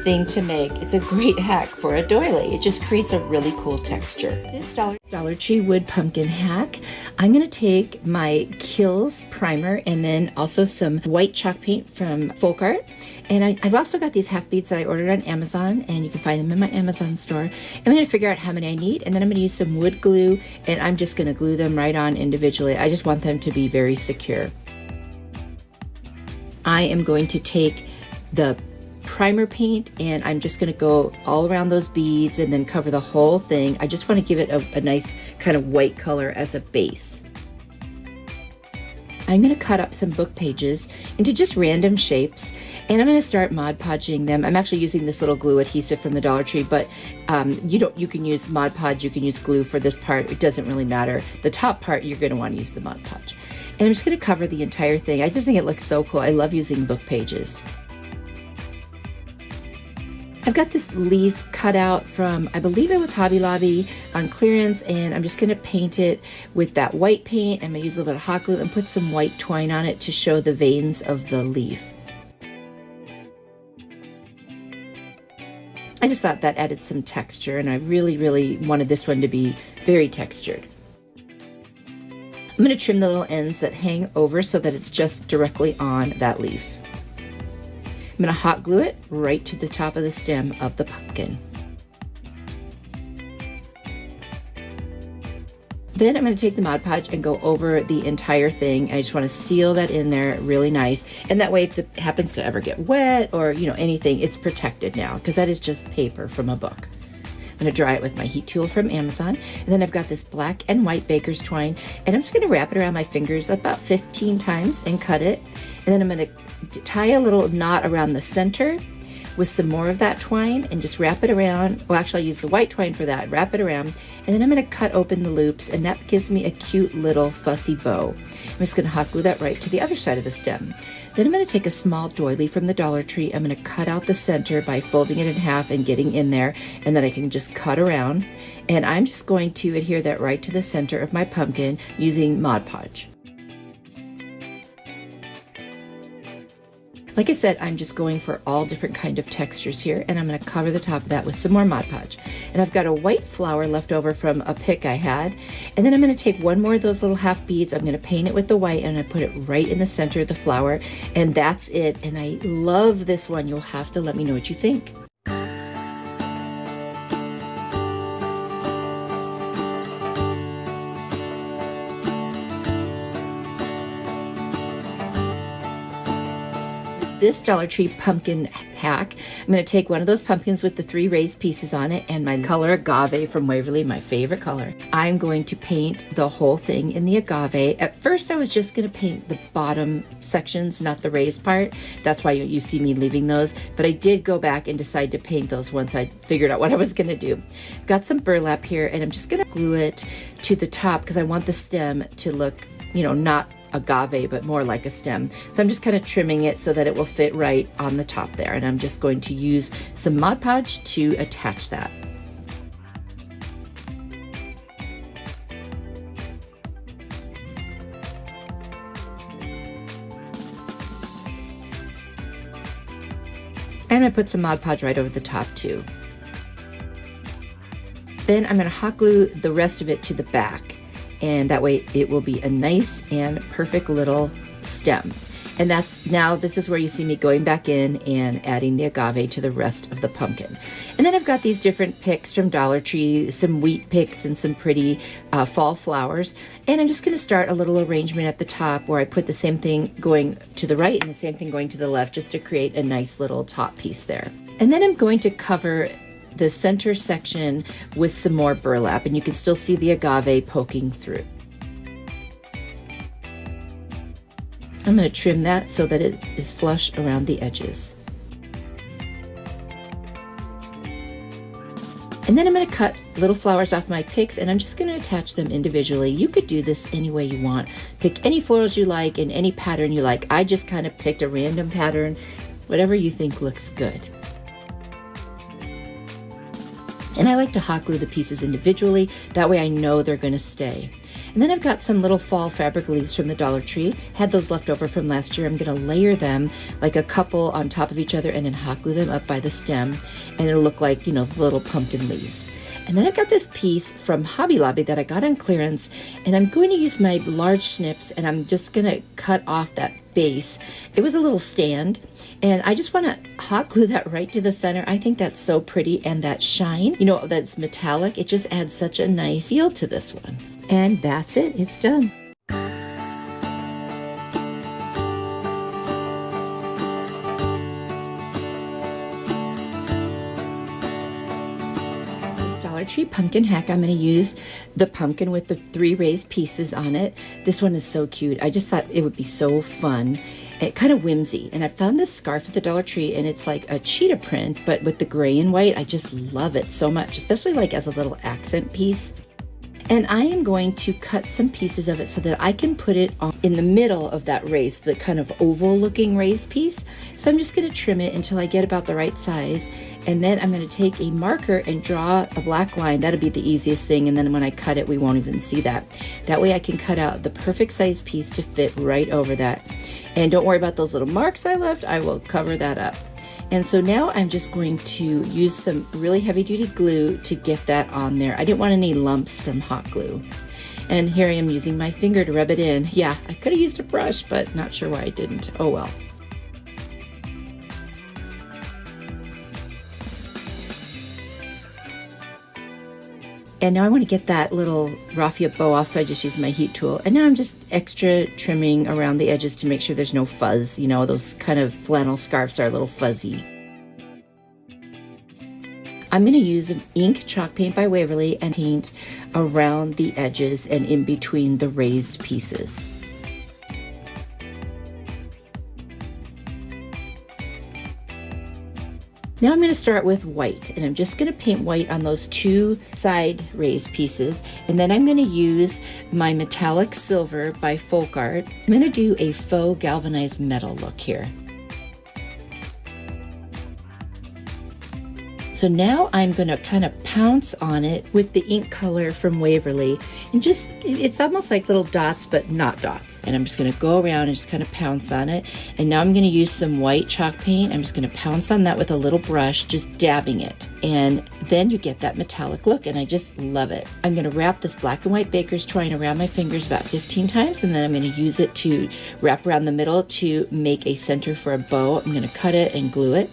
thing to make. It's a great hack for a doily. It just creates a really cool texture. This Dollar Tree wood pumpkin hack, I'm going to take my Kills primer and then also some white chalk paint from Folk Art. And I've also got these half beads that I ordered on Amazon, and you can find them in my Amazon store. I'm going to figure out how many I need, and then I'm going to use some wood glue, and I'm just going to glue them right on individually. I just want them to be very secure. I am going to take the primer paint, and I'm just going to go all around those beads and then cover the whole thing. I just want to give it a nice kind of white color as a base. I'm going to cut up some book pages into just random shapes, and I'm going to start Mod Podging them. I'm actually using this little glue adhesive from the Dollar Tree, but you can use Mod Podge, you can use glue for this part. It doesn't really matter. The top part, you're going to want to use the Mod Podge. And I'm just going to cover the entire thing. I just think it looks so cool. I love using book pages. I've got this leaf cut out from, I believe it was Hobby Lobby on clearance, and I'm just going to paint it with that white paint. I'm going to use a little bit of hot glue and put some white twine on it to show the veins of the leaf. I just thought that added some texture, and I really, really wanted this one to be very textured. I'm going to trim the little ends that hang over so that it's just directly on that leaf. I'm going to hot glue it right to the top of the stem of the pumpkin. Then I'm going to take the Mod Podge and go over the entire thing. I just want to seal that in there really nice. And that way, if it happens to ever get wet or, anything, it's protected now, because that is just paper from a book. I'm going to dry it with my heat tool from Amazon. And then I've got this black and white baker's twine, and I'm just going to wrap it around my fingers about 15 times and cut it. And then I'm going to tie a little knot around the center with some more of that twine and just wrap it around. Well, actually, I'll use the white twine for that. Wrap it around, and then I'm going to cut open the loops, and that gives me a cute little fussy bow. I'm just going to hot glue that right to the other side of the stem. Then I'm going to take a small doily from the Dollar Tree. I'm going to cut out the center by folding it in half and getting in there, and then I can just cut around. And I'm just going to adhere that right to the center of my pumpkin using Mod Podge. Like I said, I'm just going for all different kind of textures here, and I'm going to cover the top of that with some more Mod Podge. And I've got a white flower left over from a pick I had, and then I'm going to take one more of those little half beads. I'm going to paint it with the white, and I put it right in the center of the flower, and that's it. And I love this one. You'll have to let me know what you think. this Dollar Tree pumpkin hack, I'm going to take one of those pumpkins with the 3 raised pieces on it and my color agave from Waverly, my favorite color. I'm going to paint the whole thing in the agave. At first I was just going to paint the bottom sections, not the raised part. That's why you see me leaving those, but I did go back and decide to paint those once I figured out what I was going to do. I've got some burlap here and I'm just going to glue it to the top because I want the stem to look, you know, not agave but more like a stem. So I'm just kind of trimming it so that it will fit right on the top there, and I'm just going to use some Mod Podge to attach that. And I put some Mod Podge right over the top too. Then I'm going to hot glue the rest of it to the back, and that way it will be a nice and perfect little stem. And this is where you see me going back in and adding the agave to the rest of the pumpkin. And then I've got these different picks from Dollar Tree, some wheat picks and some pretty fall flowers. And I'm just going to start a little arrangement at the top where I put the same thing going to the right and the same thing going to the left, just to create a nice little top piece there. And then I'm going to cover the center section with some more burlap, and you can still see the agave poking through. I'm going to trim that so that it is flush around the edges. And then I'm going to cut little flowers off my picks, and I'm just going to attach them individually. You could do this any way you want. Pick any florals you like in any pattern you like. I just kind of picked a random pattern, whatever you think looks good. And I like to hot glue the pieces individually, that way I know they're going to stay. And then I've got some little fall fabric leaves from the Dollar Tree. Had those left over from last year. I'm going to layer them like a couple on top of each other and then hot glue them up by the stem, and it'll look like, you know, little pumpkin leaves. And then I've got this piece from Hobby Lobby that I got on clearance, and I'm going to use my large snips, and I'm just going to cut off that base. It was a little stand, and I just want to hot glue that right to the center. I think that's so pretty, and that shine, you know, that's metallic, it just adds such a nice feel to this one. And that's it, it's done. Dollar Tree pumpkin hack, I'm going to use the pumpkin with the 3 raised pieces on it. This one is so cute. I just thought it would be so fun. It kind of whimsy. And I found this scarf at the Dollar Tree, and it's like a cheetah print, but with the gray and white. I just love it so much, especially like as a little accent piece. And I am going to cut some pieces of it so that I can put it on in the middle of that raised, the kind of oval looking raised piece. So I'm just going to trim it until I get about the right size. And then I'm going to take a marker and draw a black line. That'll be the easiest thing. And then when I cut it, we won't even see that. That way I can cut out the perfect size piece to fit right over that. And don't worry about those little marks I left. I will cover that up. And so now I'm just going to use some really heavy duty glue to get that on there. I didn't want any lumps from hot glue. And here I am using my finger to rub it in. Yeah, I could have used a brush, but not sure why I didn't. Oh well. And now I want to get that little raffia bow off, so I just use my heat tool. And now I'm just extra trimming around the edges to make sure there's no fuzz. You know, those kind of flannel scarves are a little fuzzy. I'm going to use an ink chalk paint by Waverly and paint around the edges and in between the raised pieces. Now I'm going to start with white, and I'm just going to paint white on those 2 side raised pieces, and then I'm going to use my metallic silver by Folk Art. I'm going to do a faux galvanized metal look here. So now I'm going to kind of pounce on it with the ink color from Waverly, and just, it's almost like little dots, but not dots. And I'm just going to go around and just kind of pounce on it. And now I'm going to use some white chalk paint. I'm just going to pounce on that with a little brush, just dabbing it. And then you get that metallic look, and I just love it. I'm going to wrap this black and white baker's twine around my fingers about 15 times, and then I'm going to use it to wrap around the middle to make a center for a bow. I'm going to cut it and glue it.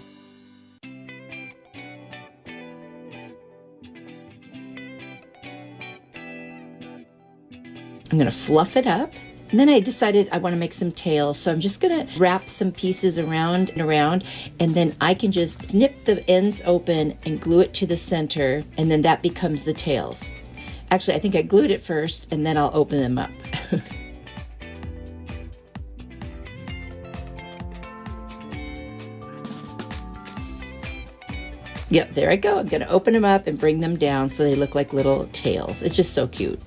I'm going to fluff it up, And then I decided I want to make some tails, so I'm just going to wrap some pieces around and around, and then I can just snip the ends open and glue it to the center, and then that becomes the tails. Actually, I think I glued it first, and then I'll open them up. Yep, there I go. I'm going to open them up and bring them down so they look like little tails. It's just so cute.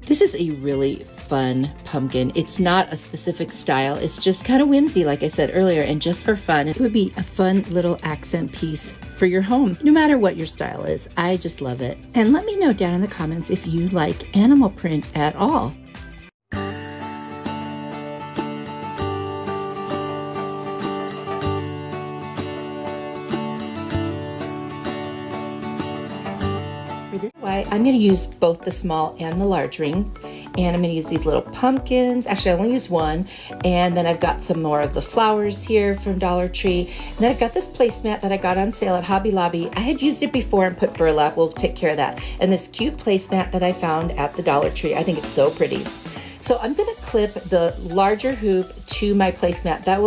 This is a really fun pumpkin. It's not a specific style. It's just kind of whimsy, like I said earlier, and just for fun. It would be a fun little accent piece for your home, no matter what your style is. I just love it. And let me know down in the comments if you like animal print at all. I'm going to use both the small and the large ring, and I'm going to use these little pumpkins. Actually, I only use one, and then I've got some more of the flowers here from Dollar Tree, and then I've got this placemat that I got on sale at Hobby Lobby. I had used it before and put burlap. We'll take care of that. And this cute placemat that I found at the Dollar Tree. I think it's so pretty. So I'm going to clip the larger hoop to my placemat. That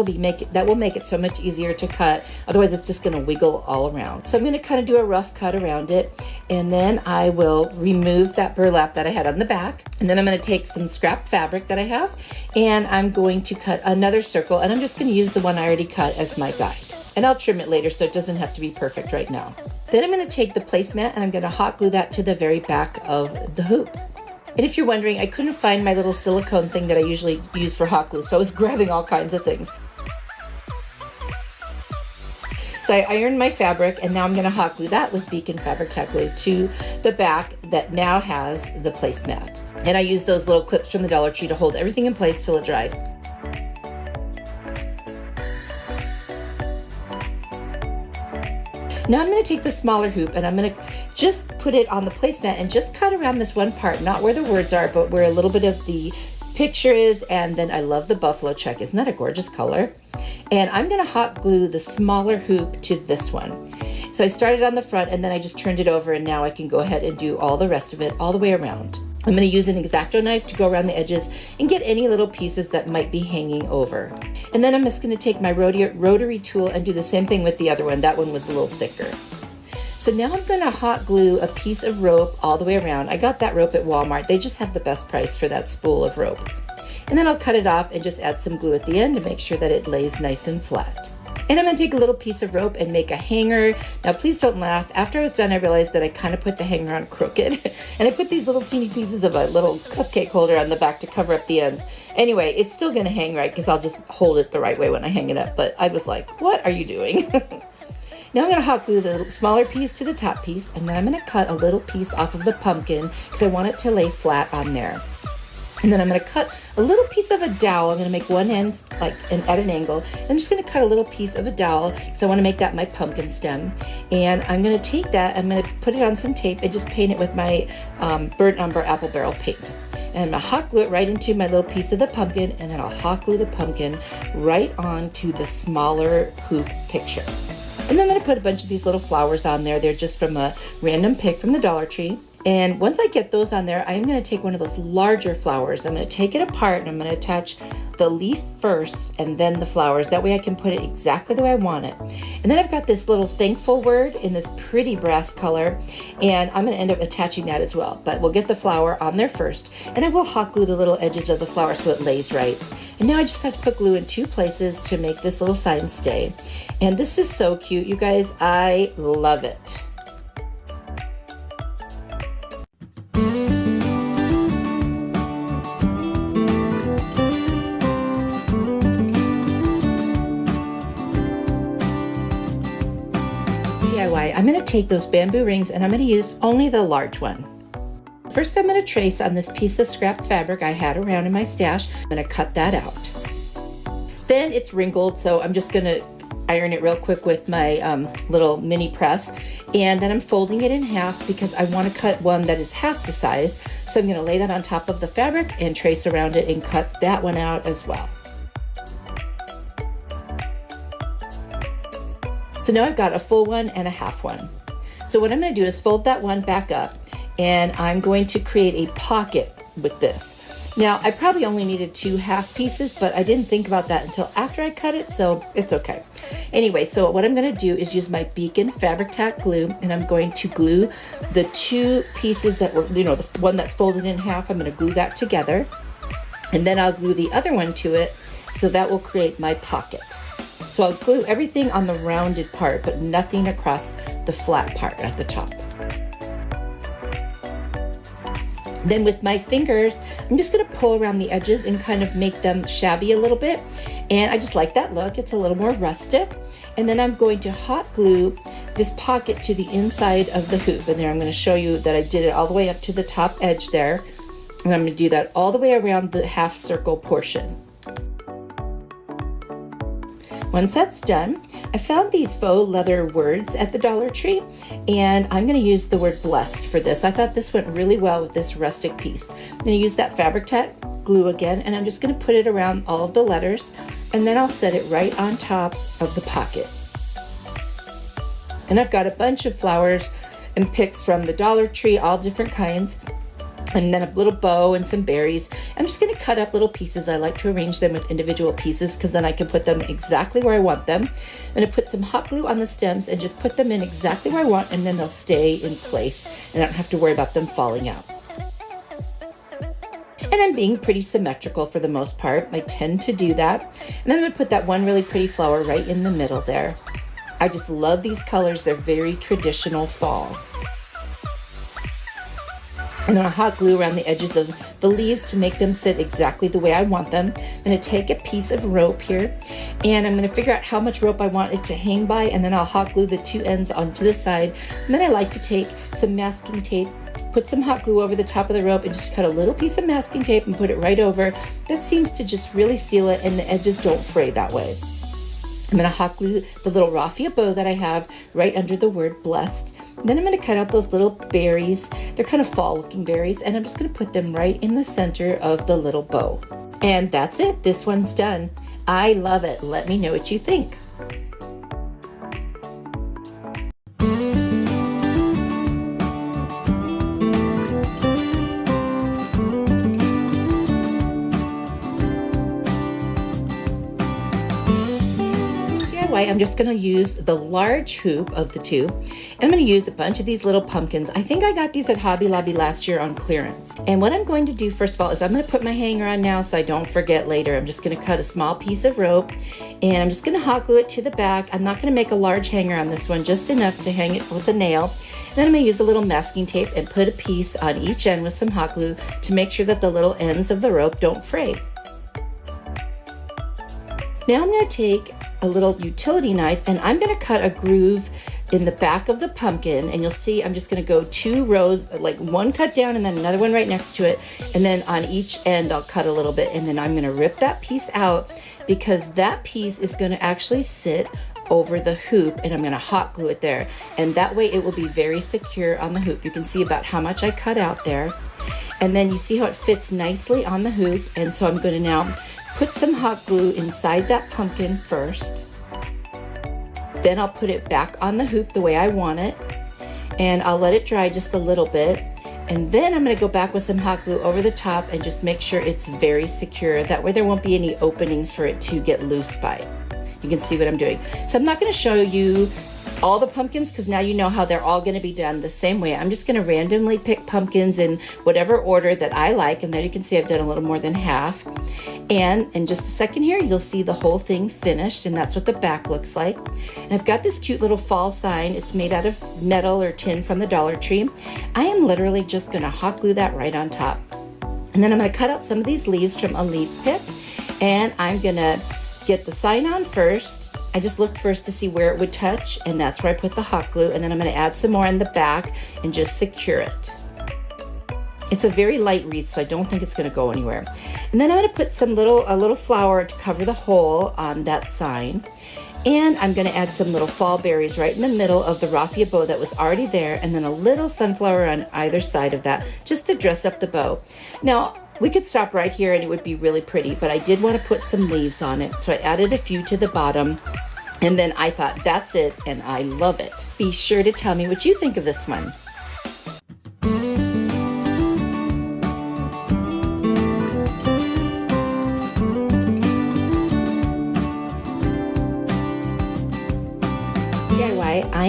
will make it so much easier to cut. Otherwise, it's just going to wiggle all around. So I'm going to kind of do a rough cut around it, and then I will remove that burlap that I had on the back. And then I'm going to take some scrap fabric that I have, and I'm going to cut another circle, and I'm just going to use the one I already cut as my guide. And I'll trim it later so it doesn't have to be perfect right now. Then I'm going to take the placemat and I'm going to hot glue that to the very back of the hoop. And if you're wondering, I couldn't find my little silicone thing that I usually use for hot glue, so I was grabbing all kinds of things. So I ironed my fabric, and now I'm going to hot glue that with Beacon Fabric Tack Glue to the back that now has the placemat. And I used those little clips from the Dollar Tree to hold everything in place till it dried. Now I'm going to take the smaller hoop and I'm going to just put it on the placemat and just cut around this one part, not where the words are, but where a little bit of the picture is. And then I love the buffalo check. Isn't that a gorgeous color? And I'm going to hot glue the smaller hoop to this one. So I started on the front and then I just turned it over, and now I can go ahead and do all the rest of it all the way around. I'm going to use an X-Acto knife to go around the edges and get any little pieces that might be hanging over. And then I'm just going to take my rotary tool and do the same thing with the other one. That one was a little thicker. So now I'm going to hot glue a piece of rope all the way around. I got that rope at Walmart. They just have the best price for that spool of rope. And then I'll cut it off and just add some glue at the end to make sure that it lays nice and flat. And I'm going to take a little piece of rope and make a hanger. Now please don't laugh. After I was done, I realized that I kind of put the hanger on crooked. And I put these little teeny pieces of a little cupcake holder on the back to cover up the ends. Anyway, it's still going to hang right because I'll just hold it the right way when I hang it up. But I was like, what are you doing? Now I'm going to hot glue the smaller piece to the top piece, and then I'm going to cut a little piece off of the pumpkin because I want it to lay flat on there. And then I'm going to cut a little piece of a dowel. I'm going to make one end at an angle. I'm just going to cut a little piece of a dowel because I want to make that my pumpkin stem. And I'm going to take that, I'm going to put it on some tape and just paint it with my burnt umber apple barrel paint. And I'm going to hot glue it right into my little piece of the pumpkin, and then I'll hot glue the pumpkin right onto the smaller hoop picture. And then I'm going to put a bunch of these little flowers on there. They're just from a random pick from the Dollar Tree. And once I get those on there, I'm going to take one of those larger flowers. I'm going to take it apart and I'm going to attach the leaf first and then the flowers. That way I can put it exactly the way I want it. And then I've got this little thankful word in this pretty brass color, and I'm going to end up attaching that as well. But we'll get the flower on there first, and I will hot glue the little edges of the flower so it lays right. And now I just have to put glue in 2 places to make this little sign stay. And this is so cute, you guys. I love it. I'm going to take those bamboo rings and I'm going to use only the large one. First, I'm going to trace on this piece of scrap fabric I had around in my stash. I'm going to cut that out. Then it's wrinkled, so I'm just going to iron it real quick with my little mini press. And then I'm folding it in half because I want to cut one that is half the size. So I'm going to lay that on top of the fabric and trace around it and cut that one out as well. So now I've got a full one and a half one. So what I'm going to do is fold that one back up, and I'm going to create a pocket with this. Now, I probably only needed 2 half pieces, but I didn't think about that until after I cut it, so it's okay. Anyway, so what I'm gonna do is use my Beacon Fabric Tack glue, and I'm going to glue the 2 pieces that were, you know, the one that's folded in half, I'm gonna glue that together. And then I'll glue the other one to it, so that will create my pocket. So I'll glue everything on the rounded part, but nothing across the flat part at the top. Then with my fingers, I'm just gonna pull around the edges and kind of make them shabby a little bit. And I just like that look, it's a little more rustic. And then I'm going to hot glue this pocket to the inside of the hoop. And there I'm gonna show you that I did it all the way up to the top edge there. And I'm gonna do that all the way around the half circle portion. Once that's done, I found these faux leather words at the Dollar Tree, and I'm gonna use the word blessed for this. I thought this went really well with this rustic piece. I'm gonna use that Fabric Tack glue again, and I'm just gonna put it around all of the letters, and then I'll set it right on top of the pocket. And I've got a bunch of flowers and pics from the Dollar Tree, all different kinds. And then a little bow and some berries. I'm just gonna cut up little pieces. I like to arrange them with individual pieces because then I can put them exactly where I want them. I'm gonna put some hot glue on the stems and just put them in exactly where I want, and then they'll stay in place and I don't have to worry about them falling out. And I'm being pretty symmetrical for the most part. I tend to do that. And then I'm gonna put that one really pretty flower right in the middle there. I just love these colors. They're very traditional fall. I'm gonna hot glue around the edges of the leaves to make them sit exactly the way I want them. I'm gonna take a piece of rope here, and I'm gonna figure out how much rope I want it to hang by, and then I'll hot glue the 2 ends onto the side. And then I like to take some masking tape, put some hot glue over the top of the rope, and just cut a little piece of masking tape and put it right over. That seems to just really seal it, and the edges don't fray that way. I'm gonna hot glue the little raffia bow that I have right under the word blessed. And then I'm gonna cut out those little berries. They're kind of fall looking berries, and I'm just gonna put them right in the center of the little bow. And that's it, this one's done. I love it, let me know what you think. I'm just going to use the large hoop of the 2, and I'm going to use a bunch of these little pumpkins. I think I got these at Hobby Lobby last year on clearance. And what I'm going to do first of all is I'm going to put my hanger on now so I don't forget later. I'm just going to cut a small piece of rope, and I'm just going to hot glue it to the back. I'm not going to make a large hanger on this one, just enough to hang it with a nail. Then I'm going to use a little masking tape and put a piece on each end with some hot glue to make sure that the little ends of the rope don't fray. Now I'm going to take a little utility knife, and I'm going to cut a groove in the back of the pumpkin, and you'll see I'm just going to go 2 rows, like one cut down and then another one right next to it, and then on each end I'll cut a little bit, and then I'm going to rip that piece out because that piece is going to actually sit over the hoop, and I'm going to hot glue it there, and that way it will be very secure on the hoop. You can see about how much I cut out there, and then you see how it fits nicely on the hoop. And so I'm going to now put some hot glue inside that pumpkin first. Then I'll put it back on the hoop the way I want it, and I'll let it dry just a little bit. And then I'm going to go back with some hot glue over the top and just make sure it's very secure. That way there won't be any openings for it to get loose by. You can see what I'm doing. So I'm not going to show you all the pumpkins because now you know how they're all going to be done the same way. I'm just going to randomly pick pumpkins in whatever order that I like, and there you can see I've done a little more than half. And in just a second here you'll see the whole thing finished, and that's what the back looks like. And I've got this cute little fall sign. It's made out of metal or tin from the Dollar Tree. I am literally just going to hot glue that right on top, and then I'm going to cut out some of these leaves from a leaf pick, and I'm going to get the sign on first. I just looked first to see where it would touch, and that's where I put the hot glue, and then I'm going to add some more in the back and just secure it. It's a very light wreath, so I don't think it's going to go anywhere. And then I'm going to put a little flower to cover the hole on that sign, and I'm going to add some little fall berries right in the middle of the raffia bow that was already there, and then a little sunflower on either side of that just to dress up the bow. Now we could stop right here and it would be really pretty, but I did want to put some leaves on it, so I added a few to the bottom. And then I thought, that's it, and I love it. Be sure to tell me what you think of this one.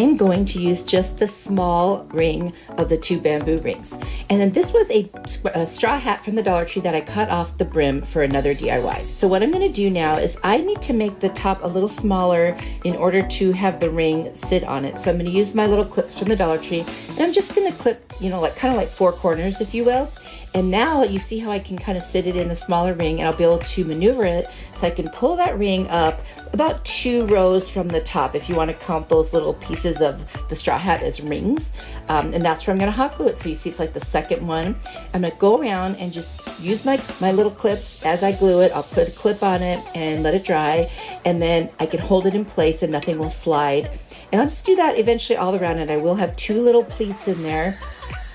am going to use just the small ring of the 2 bamboo rings. And then this was a straw hat from the Dollar Tree that I cut off the brim for another DIY. So what I'm going to do now is I need to make the top a little smaller in order to have the ring sit on it. So I'm going to use my little clips from the Dollar Tree, and I'm just going to clip, you know, like kind of like 4 corners, if you will. And now you see how I can kind of sit it in the smaller ring, and I'll be able to maneuver it so I can pull that ring up about 2 rows from the top if you want to count those little pieces of the straw hat as rings. And that's where I'm going to hot glue it. So you see it's like the second one. I'm going to go around and just use my little clips as I glue it. I'll put a clip on it and let it dry, and then I can hold it in place and nothing will slide. And I'll just do that eventually all around, and I will have 2 little pleats in there.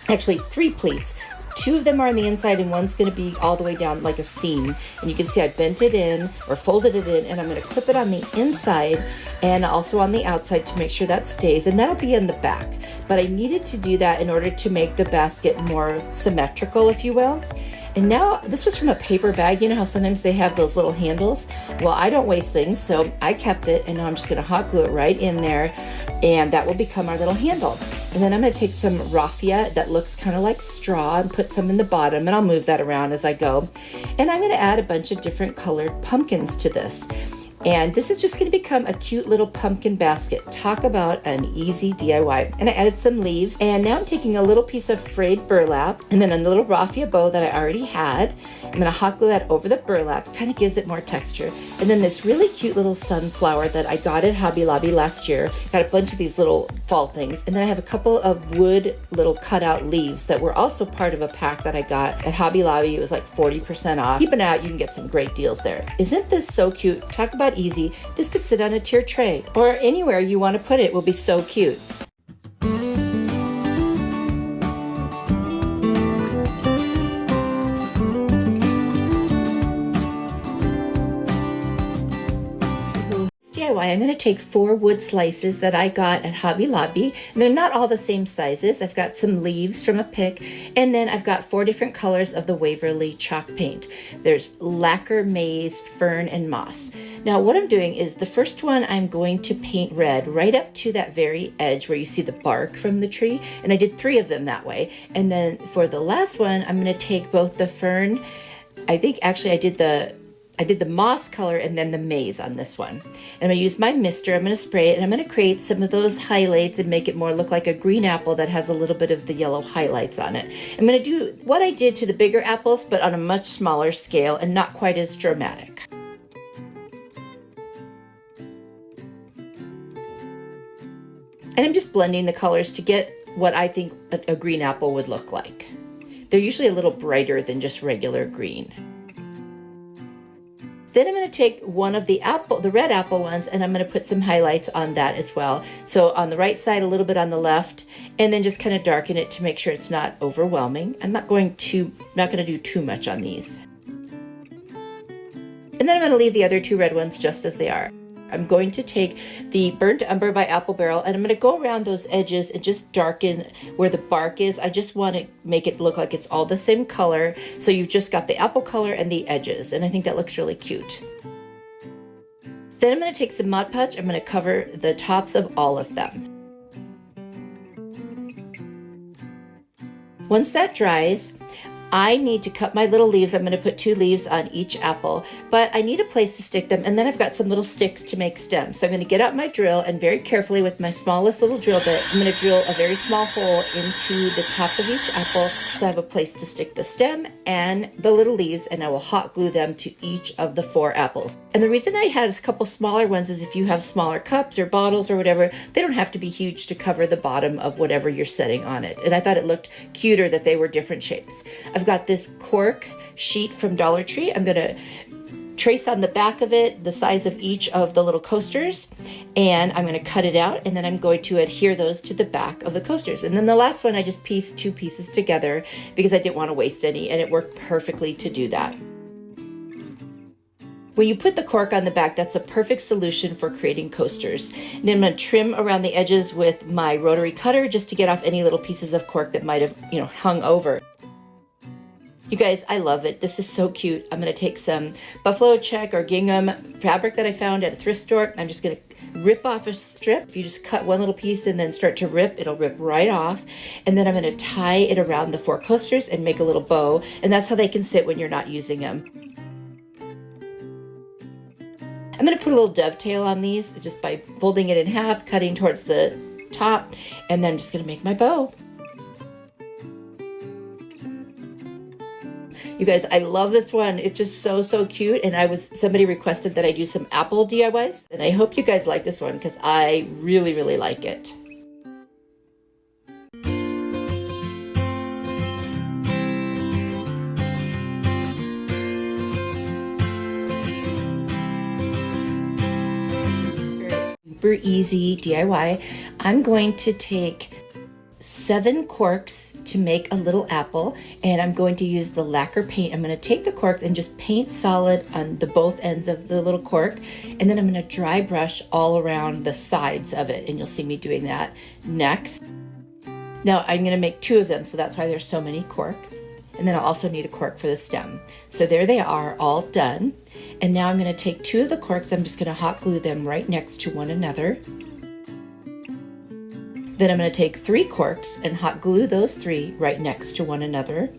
Actually 3 pleats. 2 of them are on the inside and one's going to be all the way down like a seam. And you can see I bent it in or folded it in, and I'm going to clip it on the inside and also on the outside to make sure that stays, and that'll be in the back. But I needed to do that in order to make the basket more symmetrical, if you will. And now, this was from a paper bag. You know how sometimes they have those little handles? Well, I don't waste things, so I kept it, and now I'm just going to hot glue it right in there, and that will become our little handle. And then I'm going to take some raffia that looks kind of like straw and put some in the bottom, and I'll move that around as I go. And I'm going to add a bunch of different colored pumpkins to this. And this is just going to become a cute little pumpkin basket. Talk about an easy DIY. And I added some leaves. And now I'm taking a little piece of frayed burlap and then a little raffia bow that I already had. I'm going to hot glue that over the burlap. Kind of gives it more texture. And then this really cute little sunflower that I got at Hobby Lobby last year. Got a bunch of these little fall things. And then I have a couple of wood little cutout leaves that were also part of a pack that I got at Hobby Lobby. It was like 40% off. Keep an eye out. You can get some great deals there. Isn't this so cute? Talk about easy. This could sit on a tier tray or anywhere you want to put it. Will be so cute. DIY, I'm going to take 4 wood slices that I got at Hobby Lobby. And they're not all the same sizes. I've got some leaves from a pick, and then I've got 4 different colors of the Waverly chalk paint. There's lacquer, maize, fern, and moss. Now what I'm doing is the first one I'm going to paint red right up to that very edge where you see the bark from the tree, and I did 3 of them that way. And then for the last one, I'm going to take both the fern, I think actually I did the moss color and then the maize on this one. And I'm going to use my mister. I'm going to spray it, and I'm going to create some of those highlights and make it more look like a green apple that has a little bit of the yellow highlights on it. I'm going to do what I did to the bigger apples, but on a much smaller scale and not quite as dramatic. And I'm just blending the colors to get what I think a green apple would look like. They're usually a little brighter than just regular green. Then I'm going to take one of the red apple ones, and I'm going to put some highlights on that as well. So on the right side, a little bit on the left, and then just kind of darken it to make sure it's not overwhelming. I'm not going to do too much on these. And then I'm going to leave the other 2 red ones just as they are. I'm going to take the Burnt Umber by Apple Barrel, and I'm going to go around those edges and just darken where the bark is. I just want to make it look like it's all the same color. So you've just got the apple color and the edges, and I think that looks really cute. Then I'm going to take some Mod Podge. I'm going to cover the tops of all of them. Once that dries, I need to cut my little leaves. I'm going to put 2 leaves on each apple, but I need a place to stick them, and then I've got some little sticks to make stems. So I'm going to get out my drill, and very carefully with my smallest little drill bit, I'm going to drill a very small hole into the top of each apple so I have a place to stick the stem and the little leaves, and I will hot glue them to each of the 4 apples. And the reason I had a couple smaller ones is if you have smaller cups or bottles or whatever, they don't have to be huge to cover the bottom of whatever you're setting on it. And I thought it looked cuter that they were different shapes. I've got this Cork sheet from Dollar Tree. I'm going to trace on the back of it the size of each of the little coasters, and I'm going to cut it out, and then I'm going to adhere those to the back of the coasters. And then the last one I just pieced 2 pieces together because I didn't want to waste any, and it worked perfectly to do that. When you put the cork on the back, that's a perfect solution for creating coasters. And then I'm going to trim around the edges with my rotary cutter just to get off any little pieces of cork that might have, hung over. You guys, I love it. This is so cute. I'm going to take some buffalo check or gingham fabric that I found at a thrift store. I'm just going to rip off a strip. If you just cut one little piece and then start to rip, it'll rip right off. And then I'm going to tie it around the 4 coasters and make a little bow. And that's how they can sit when you're not using them. I'm going to put a little dovetail on these just by folding it in half, cutting towards the top, and then I'm just going to make my bow. You guys, I love this one. It's just so cute, and somebody requested that I do some apple DIYs, and I hope you guys like this one because I really like it. Super easy DIY. I'm going to take 7 corks to make a little apple, and I'm going to use the lacquer paint. I'm going to take the corks and just paint solid on the both ends of the little cork, and then I'm going to dry brush all around the sides of it, and you'll see me doing that next. Now I'm going to make 2 of them, so that's why there's so many corks. And then I'll also need a cork for the stem. So there they are, all done. And now I'm going to take 2 of the corks. I'm just going to hot glue them right next to one another. Then I'm going to take 3 corks and hot glue those 3 right next to one another.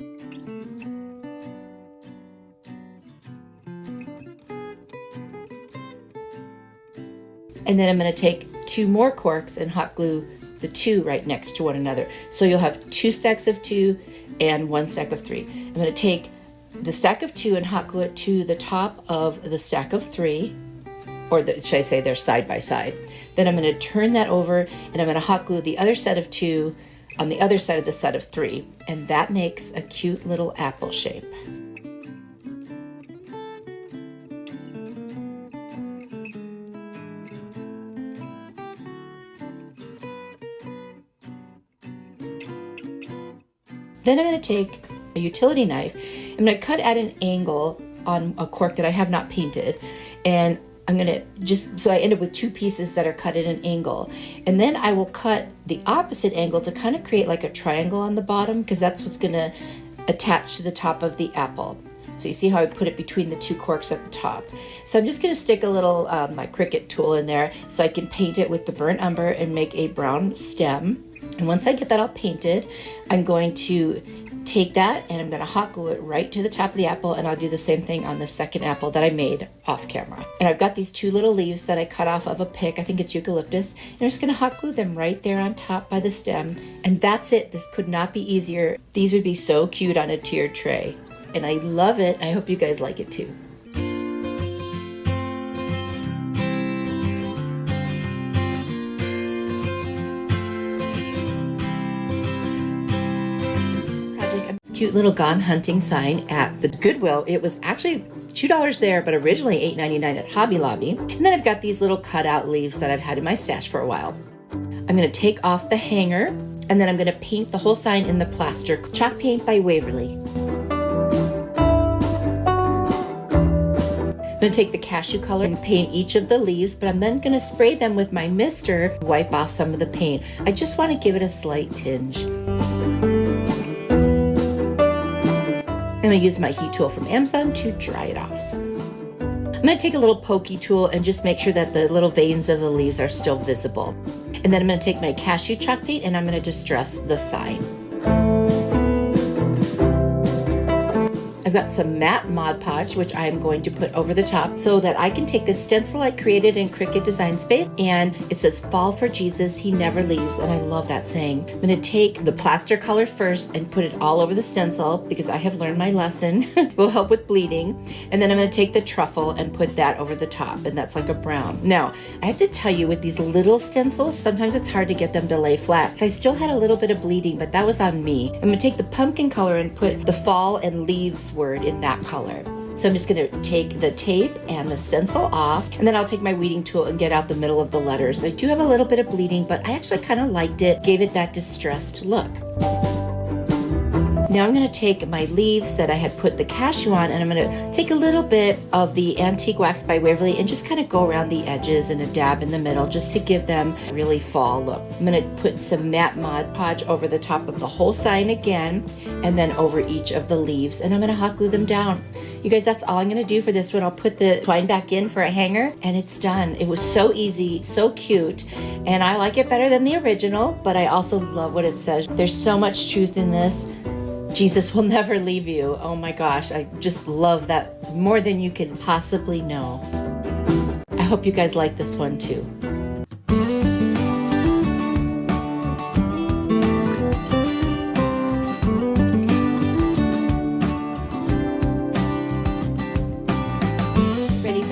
And then I'm going to take 2 more corks and hot glue the 2 right next to one another. So you'll have 2 stacks of 2 and 1 stack of 3. I'm going to take the stack of 2 and hot glue it to the top of the stack of 3, or should I say they're side by side. Then I'm going to turn that over and I'm going to hot glue the other set of 2 on the other side of the set of 3, and that makes a cute little apple shape. Then I'm going to take a utility knife. I'm going to cut at an angle on a cork that I have not painted, and I'm going to so I end up with 2 pieces that are cut at an angle. And then I will cut the opposite angle to kind of create like a triangle on the bottom, because that's what's going to attach to the top of the apple. So you see how I put it between the 2 corks at the top. So I'm just going to stick a little my Cricut tool in there so I can paint it with the burnt umber and make a brown stem. And once I get that all painted, I'm going to take that and I'm going to hot glue it right to the top of the apple, and I'll do the same thing on the second apple that I made off camera. And I've got these 2 little leaves that I cut off of a pick. I think it's eucalyptus. And I'm just going to hot glue them right there on top by the stem. And that's it. This could not be easier. These would be so cute on a tiered tray. And I love it. I hope you guys like it too. Cute little gone hunting sign at the Goodwill. It was actually $2 there, but originally $8.99 at Hobby Lobby. And then I've got these little cutout leaves that I've had in my stash for a while. I'm going to take off the hanger, and then I'm going to paint the whole sign in the plaster chalk paint by Waverly. I'm going to take the cashew color and paint each of the leaves, but I'm then going to spray them with my mister, wipe off some of the paint. I just want to give it a slight tinge. I'm going to use my heat tool from Amazon to dry it off. I'm going to take a little pokey tool and just make sure that the little veins of the leaves are still visible. And then I'm going to take my cashew chalk paint and I'm going to distress the sign. I've got some matte Mod Podge, which I'm going to put over the top so that I can take the stencil I created in Cricut Design Space, and it says, "Fall for Jesus, he never leaves," and I love that saying. I'm going to take the plaster color first and put it all over the stencil because I have learned my lesson. It will help with bleeding. And then I'm going to take the truffle and put that over the top, and that's like a brown. Now, I have to tell you, with these little stencils, sometimes it's hard to get them to lay flat. So I still had a little bit of bleeding, but that was on me. I'm going to take the pumpkin color and put the fall and leaves word in that color. So I'm just going to take the tape and the stencil off, and then I'll take my weeding tool and get out the middle of the letters. I do have a little bit of bleeding, but I actually kind of liked it, gave it that distressed look. Now I'm going to take my leaves that I had put the cashew on, and I'm going to take a little bit of the Antique Wax by Waverly and just kind of go around the edges and a dab in the middle just to give them a really fall look. I'm going to put some matte Mod Podge over the top of the whole sign again, and then over each of the leaves, and I'm going to hot glue them down. You guys, that's all I'm going to do for this one. I'll put the twine back in for a hanger, and it's done. It was so easy, so cute, and I like it better than the original, but I also love what it says. There's so much truth in this. Jesus will never leave you. Oh my gosh, I just love that more than you can possibly know. I hope you guys like this one too.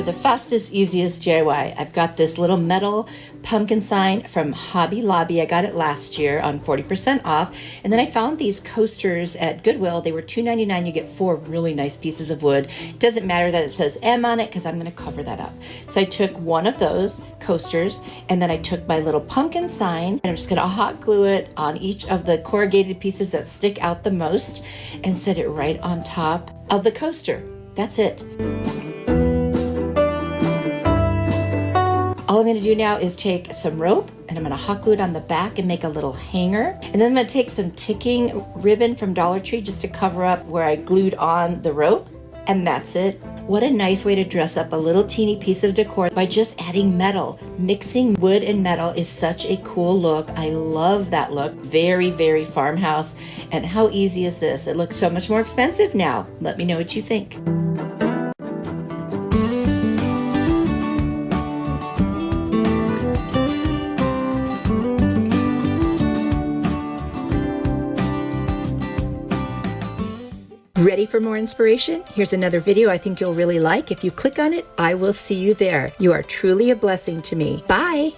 The fastest, easiest DIY. I've got this little metal pumpkin sign from Hobby Lobby. I got it last year on 40% off. And then I found these coasters at Goodwill. They were $2.99. You get 4 really nice pieces of wood. It doesn't matter that it says M on it because I'm going to cover that up. So I took one of those coasters, and then I took my little pumpkin sign, and I'm just going to hot glue it on each of the corrugated pieces that stick out the most and set it right on top of the coaster. That's it. All I'm going to do now is take some rope, and I'm going to hot glue it on the back and make a little hanger. And then I'm going to take some ticking ribbon from Dollar Tree just to cover up where I glued on the rope. And that's it. What a nice way to dress up a little teeny piece of decor by just adding metal. Mixing wood and metal is such a cool look. I love that look. Very, very farmhouse. And how easy is this? It looks so much more expensive now. Let me know what you think. Ready for more inspiration? Here's another video I think you'll really like. If you click on it, I will see you there. You are truly a blessing to me. Bye!